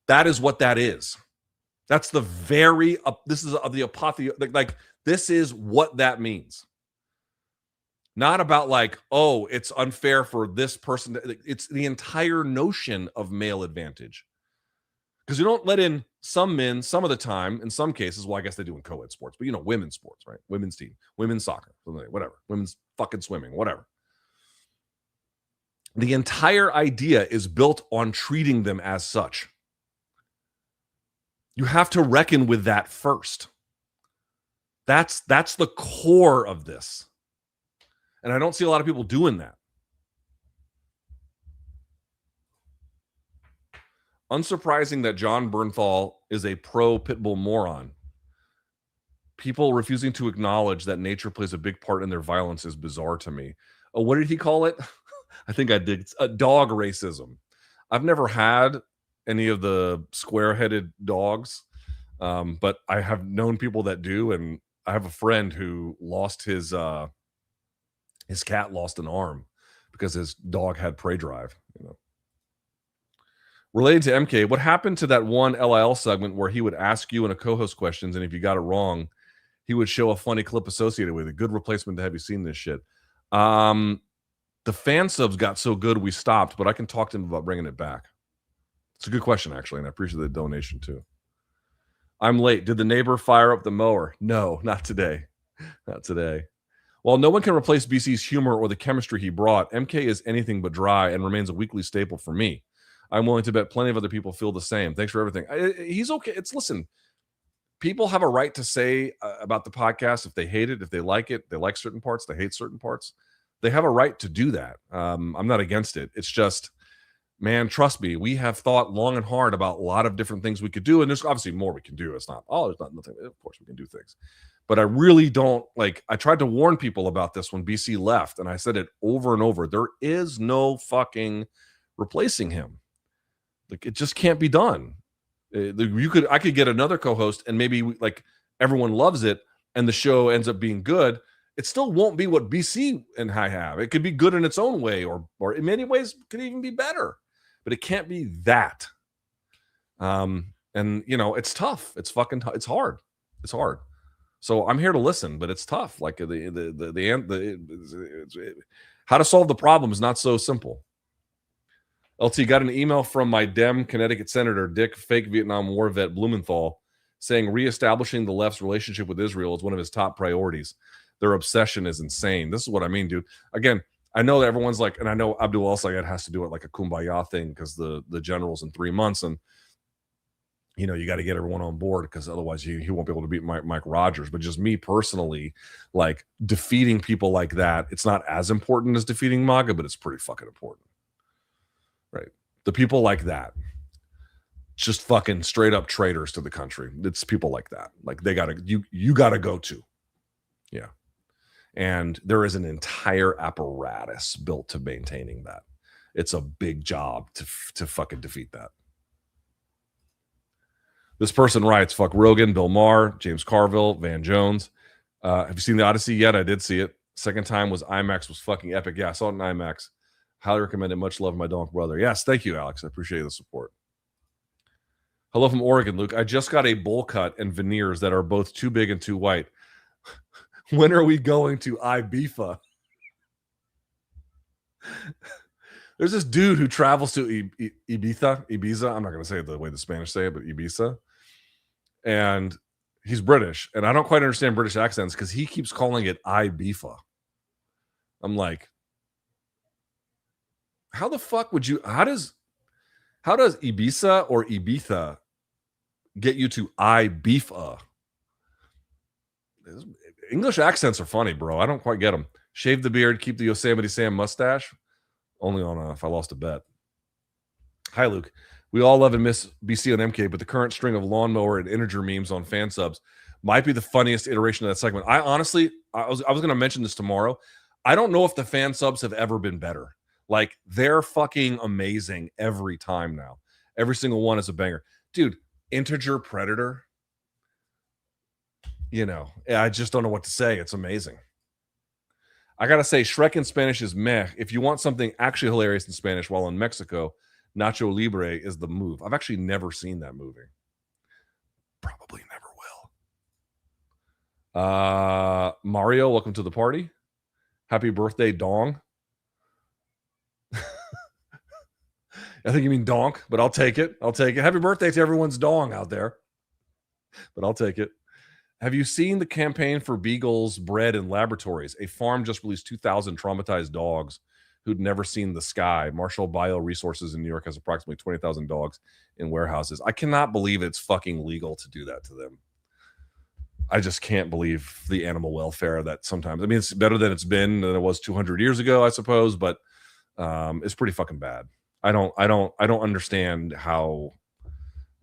A: That is what that is. That's the very, this is the apotheosis, like this is what that means. Not about like, oh, it's unfair for this person. It's the entire notion of male advantage. Because you don't let in some men some of the time, in some cases, well, I guess they do in co-ed sports, but women's sports, right? Women's team, women's soccer, whatever, women's fucking swimming, whatever. The entire idea is built on treating them as such. You have to reckon with that first. That's the core of this. And I don't see a lot of people doing that. Unsurprising that John Bernthal is a pro Pitbull moron. People refusing to acknowledge that nature plays a big part in their violence is bizarre to me. Oh, what did he call it? I think I did. Dog racism. I've never had any of the square-headed dogs, but I have known people that do, and I have a friend who lost his cat lost an arm because his dog had prey drive. Related to MK, what happened to that one LIL segment where he would ask you and a co-host questions, and if you got it wrong, he would show a funny clip associated with it? Good replacement to have you seen this shit. The fan subs got so good we stopped, but I can talk to him about bringing it back. It's a good question, actually, and I appreciate the donation, too. I'm late. Did the neighbor fire up the mower? No, not today. Not today. While no one can replace BC's humor or the chemistry he brought, MK is anything but dry and remains a weekly staple for me. I'm willing to bet plenty of other people feel the same. Thanks for everything. He's okay. Listen, people have a right to say about the podcast if they hate it, if they like it, they like certain parts, they hate certain parts. They have a right to do that. I'm not against it. It's just, man, trust me, we have thought long and hard about a lot of different things we could do, and there's obviously more we can do. It's not, there's not nothing. Of course, we can do things. But I really don't, I tried to warn people about this when BC left, and I said it over and over. There is no fucking replacing him. It just can't be done. I could get another co-host, and maybe everyone loves it, and the show ends up being good. It still won't be what BC and I have. It could be good in its own way, or in many ways could even be better, but it can't be that. And it's tough. It's fucking tough. It's hard. It's hard. So I'm here to listen, but it's tough. How to solve the problem is not so simple. LT got an email from my Dem Connecticut Senator Dick, fake Vietnam War vet Blumenthal, saying reestablishing the left's relationship with Israel is one of his top priorities. Their obsession is insane. This is what I mean, dude. Again, I know that everyone's and I know Abdul El-Sayed has to do it like a kumbaya thing because the general's in 3 months, and you got to get everyone on board because otherwise he won't be able to beat Mike Rogers. But just me personally, defeating people like that, it's not as important as defeating MAGA, but it's pretty fucking important. Right. The people like that, just fucking straight up traitors to the country. It's people like that. They gotta, you gotta go to. Yeah. And there is an entire apparatus built to maintaining that. It's a big job to fucking defeat that. This person writes, fuck Rogan, Bill Maher, James Carville, Van Jones. Have you seen The Odyssey yet? I did see it. Second time was IMAX, was fucking epic. Yeah, I saw it in IMAX. Highly recommend it. Much love, my donk brother. Yes, thank you, Alex. I appreciate the support. Hello from Oregon, Luke. I just got a bowl cut and veneers that are both too big and too white. When are we going to Ibiza? There's this dude who travels to Ibiza. I'm not going to say it the way the Spanish say it, but Ibiza. And he's British. And I don't quite understand British accents because he keeps calling it Ibiza. I'm like, how the fuck would you, how does Ibiza or Ibiza get you to Ibiza? English accents are funny, bro. I don't quite get them. Shave the beard, keep the Yosemite Sam mustache. Only on if I lost a bet. Hi, Luke. We all love and miss BC and MK, but the current string of lawnmower and integer memes on fan subs might be the funniest iteration of that segment. I honestly, I was going to mention this tomorrow. I don't know if the fan subs have ever been better. They're fucking amazing every time now. Every single one is a banger. Dude, integer predator. I just don't know what to say. It's amazing. I got to say, Shrek in Spanish is meh. If you want something actually hilarious in Spanish while in Mexico, Nacho Libre is the move. I've actually never seen that movie. Probably never will. Mario, welcome to the party. Happy birthday, Dong. I think you mean donk, but I'll take it. Happy birthday to everyone's dong out there. But I'll take it. Have you seen the campaign for beagles bred in laboratories? A farm just released 2,000 traumatized dogs who'd never seen the sky. Marshall Bioresources in New York has approximately 20,000 dogs in warehouses. I cannot believe it's fucking legal to do that to them. I just can't believe the animal welfare that sometimes, it's better than it's been than it was 200 years ago, I suppose, but it's pretty fucking bad. I don't understand how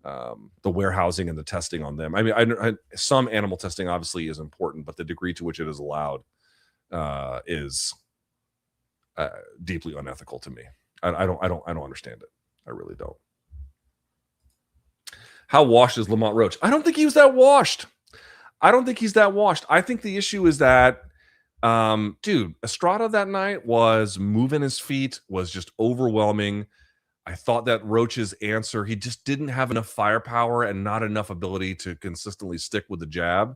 A: the warehousing and the testing on them. I mean, some animal testing obviously is important, but the degree to which it is allowed is deeply unethical to me. I don't understand it. I really don't. How washed is Lamont Roach? I don't think he was that washed. I don't think he's that washed. I think the issue is that, dude, Estrada that night was moving his feet, was just overwhelming. I thought that Roach's answer, he just didn't have enough firepower and not enough ability to consistently stick with the jab.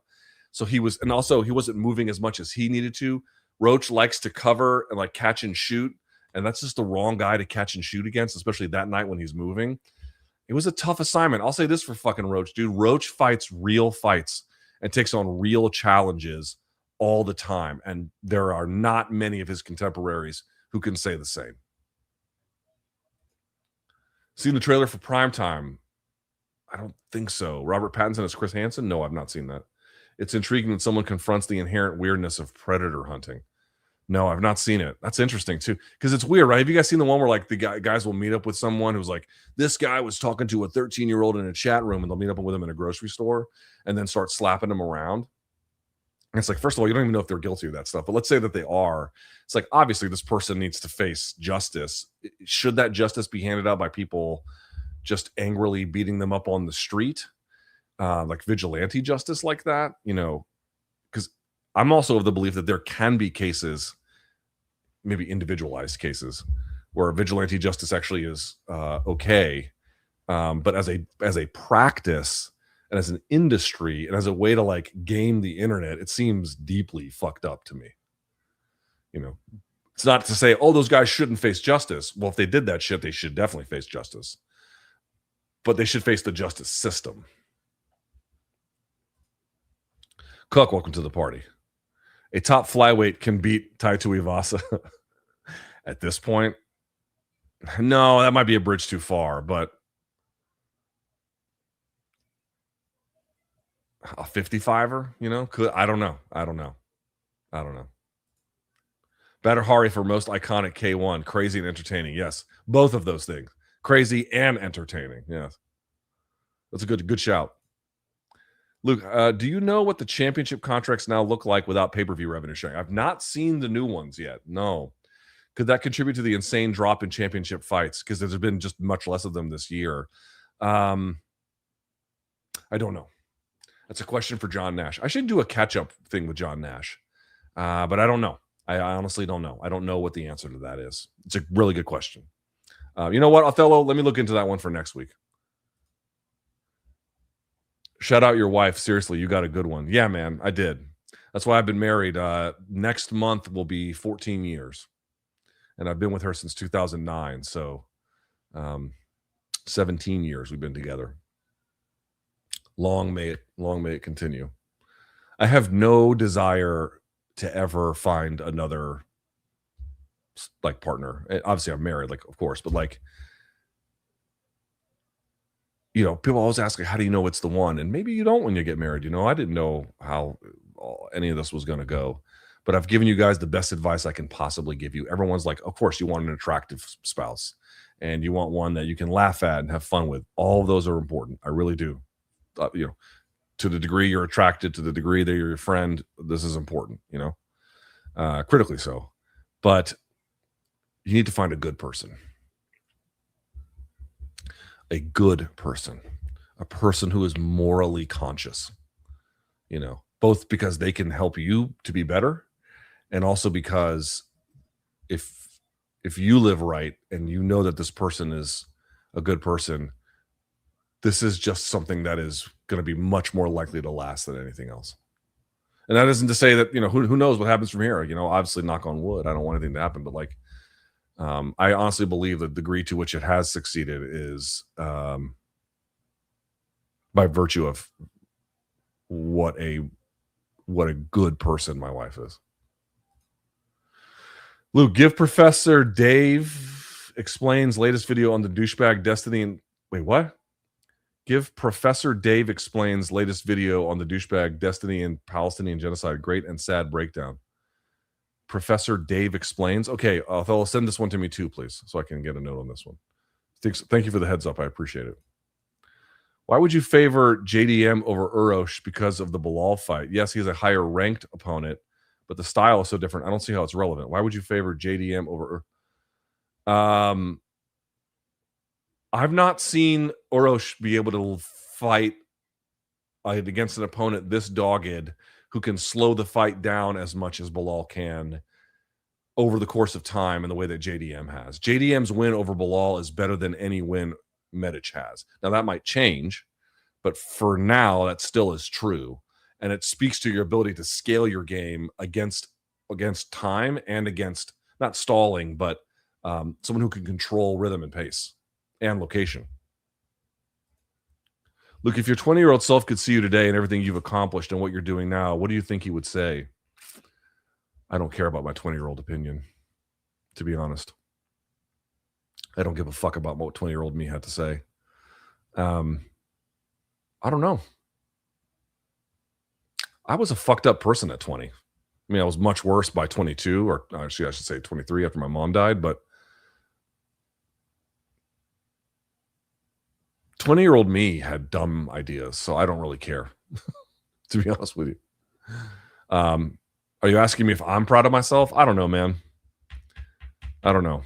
A: So he wasn't moving as much as he needed to. Roach likes to cover and like catch and shoot, and that's just the wrong guy to catch and shoot against, especially that night when he's moving. It was a tough assignment. I'll say this for fucking Roach, dude. Roach fights real fights and takes on real challenges all the time, and there are not many of his contemporaries who can say the same. Seen the trailer for Primetime? I don't think so. Robert Pattinson as Chris Hansen? No, I've not seen that. It's intriguing that someone confronts the inherent weirdness of predator hunting. No, I've not seen it. That's interesting too, because it's weird, right? Have you guys seen the one where like the guys will meet up with someone who's like, this guy was talking to a 13-year-old in a chat room, and they'll meet up with him in a grocery store and then start slapping him around? And it's like, first of all, you don't even know if they're guilty of that stuff, but let's say that they are. It's like, obviously, this person needs to face justice. Should that justice be handed out by people just angrily beating them up on the street, like vigilante justice like that? You know, because I'm also of the belief that there can be cases, maybe individualized cases, where vigilante justice actually is okay, but as a practice and as an industry and as a way to like game the internet, it seems deeply fucked up to me. You know, it's not to say, oh, those guys shouldn't face justice. Well, if they did that shit, they should definitely face justice, but they should face the justice system. Cook, welcome to the party. A top flyweight can beat Tai Tuivasa at this point. No, that might be a bridge too far, but a 55er, you know, I don't know. Badr Hari for most iconic K1, crazy and entertaining. Yes, both of those things, crazy and entertaining. Yes, that's a good shout. Luke, do you know what the championship contracts now look like without pay-per-view revenue sharing? I've not seen the new ones yet. No. Could that contribute to the insane drop in championship fights? Because there's been just much less of them this year. I don't know. That's a question for John Nash. I should do a catch-up thing with John Nash, but I don't know. I honestly don't know. I don't know what the answer to that is. It's a really good question. You know what, Othello? Let me look into that one for next week. Shout out your wife. Seriously, you got a good one. Yeah, man, I did. That's why I've been married. Next month will be 14 years. And I've been with her since 2009. So 17 years we've been together. Long may it continue. I have no desire to ever find another like partner. Obviously, I'm married, like, of course, but like, you know, people always ask, how do you know it's the one? And maybe you don't when you get married. You know, I didn't know how any of this was going to go, but I've given you guys the best advice I can possibly give you. Everyone's like, of course, you want an attractive spouse and you want one that you can laugh at and have fun with. All of those are important. I really do. You know, to the degree you're attracted, to the degree that you're your friend, this is important, you know, critically so. But you need to find a good person. A good person, a person who is morally conscious, you know, both because they can help you to be better, and also because if you live right and you know that this person is a good person, this is just something that is going to be much more likely to last than anything else. And that isn't to say that, you know, who knows what happens from here. You know, obviously, knock on wood, I don't want anything to happen, but like, I honestly believe the degree to which it has succeeded is by virtue of what a good person my wife is. Luke, give Professor Dave Explains latest video on the douchebag Destiny and wait, what? Give Professor Dave Explains latest video on the douchebag Destiny and Palestinian genocide. Great and sad breakdown. Professor Dave Explains. Okay, Othello, send this one to me too, please, so I can get a note on this one. Thank you for the heads up. I appreciate it. Why would you favor JDM over Urosh because of the Bilal fight? Yes, he's a higher ranked opponent, but the style is so different. I don't see how it's relevant. Why would you favor JDM over? I've not seen Urosh be able to fight against an opponent this dogged who can slow the fight down as much as Bilal can over the course of time in the way that JDM has. JDM's win over Bilal is better than any win Medic has. Now, that might change, but for now, that still is true. And it speaks to your ability to scale your game against time and against, not stalling, but someone who can control rhythm and pace and location. Luke, if your 20-year-old self could see you today and everything you've accomplished and what you're doing now, what do you think he would say? I don't care about my 20-year-old opinion, to be honest. I don't give a fuck about what 20-year-old me had to say. I don't know. I was a fucked up person at 20. I mean, I was much worse by 22, or actually, I should say 23 after my mom died, but 20-year-old me had dumb ideas, so I don't really care, to be honest with you. Are you asking me if I'm proud of myself? I don't know, man. I don't know.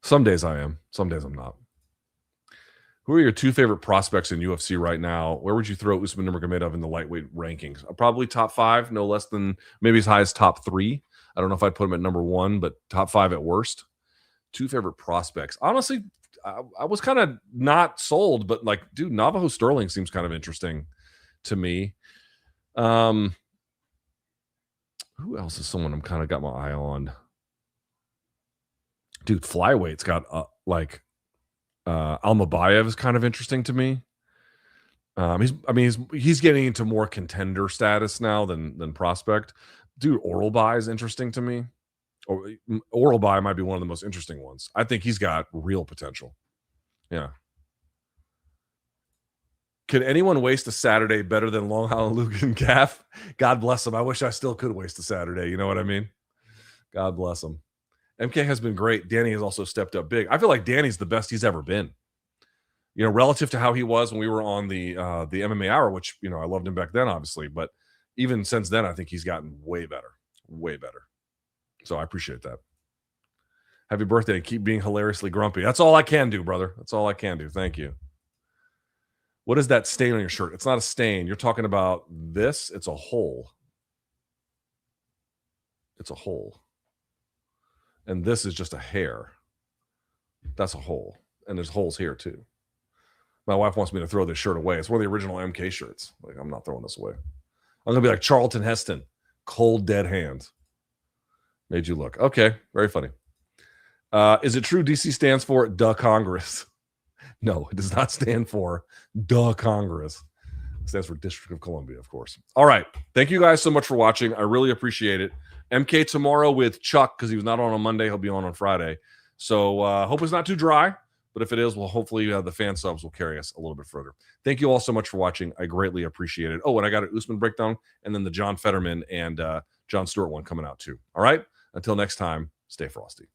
A: Some days I am. Some days I'm not. Who are your two favorite prospects in UFC right now? Where would you throw Usman Nurmagomedov in the lightweight rankings? Probably top 5, no less than maybe as high as top 3. I don't know if I'd put him at number 1, but top 5 at worst. Two favorite prospects. Honestly, I was kind of not sold, but like, dude, Navajo Sterling seems kind of interesting to me. Who else is someone I'm kind of got my eye on? Dude, flyweight's got Almabayev is kind of interesting to me. He's getting into more contender status now than prospect. Dude, Oralby is interesting to me. Oralby might be one of the most interesting ones. I think he's got real potential. Yeah. Could anyone waste a Saturday better than Long Island Luke and Gaff? God bless him. I wish I still could waste a Saturday. You know what I mean? God bless him. MK has been great. Danny has also stepped up big. I feel like Danny's the best he's ever been. You know, relative to how he was when we were on the MMA Hour, which, you know, I loved him back then, obviously. But even since then, I think he's gotten way better. Way better. So I appreciate that. Happy birthday. Keep being hilariously grumpy. That's all I can do, brother. That's all I can do. Thank you. What is that stain on your shirt? It's not a stain. You're talking about this. It's a hole. It's a hole. And this is just a hair. That's a hole. And there's holes here too. My wife wants me to throw this shirt away. It's one of the original MK shirts. Like, I'm not throwing this away. I'm going to be like Charlton Heston. Cold, dead hands. Made you look. Okay. Very funny. Is it true DC stands for Duh Congress? No, it does not stand for Duh Congress. It stands for District of Columbia, of course. All right. Thank you guys so much for watching. I really appreciate it. MK tomorrow with Chuck, because he was not on Monday. He'll be on Friday. So hope it's not too dry. But if it is, well, hopefully the fan subs will carry us a little bit further. Thank you all so much for watching. I greatly appreciate it. Oh, and I got an Usman breakdown and then the John Fetterman and John Stewart one coming out too. All right. Until next time, stay frosty.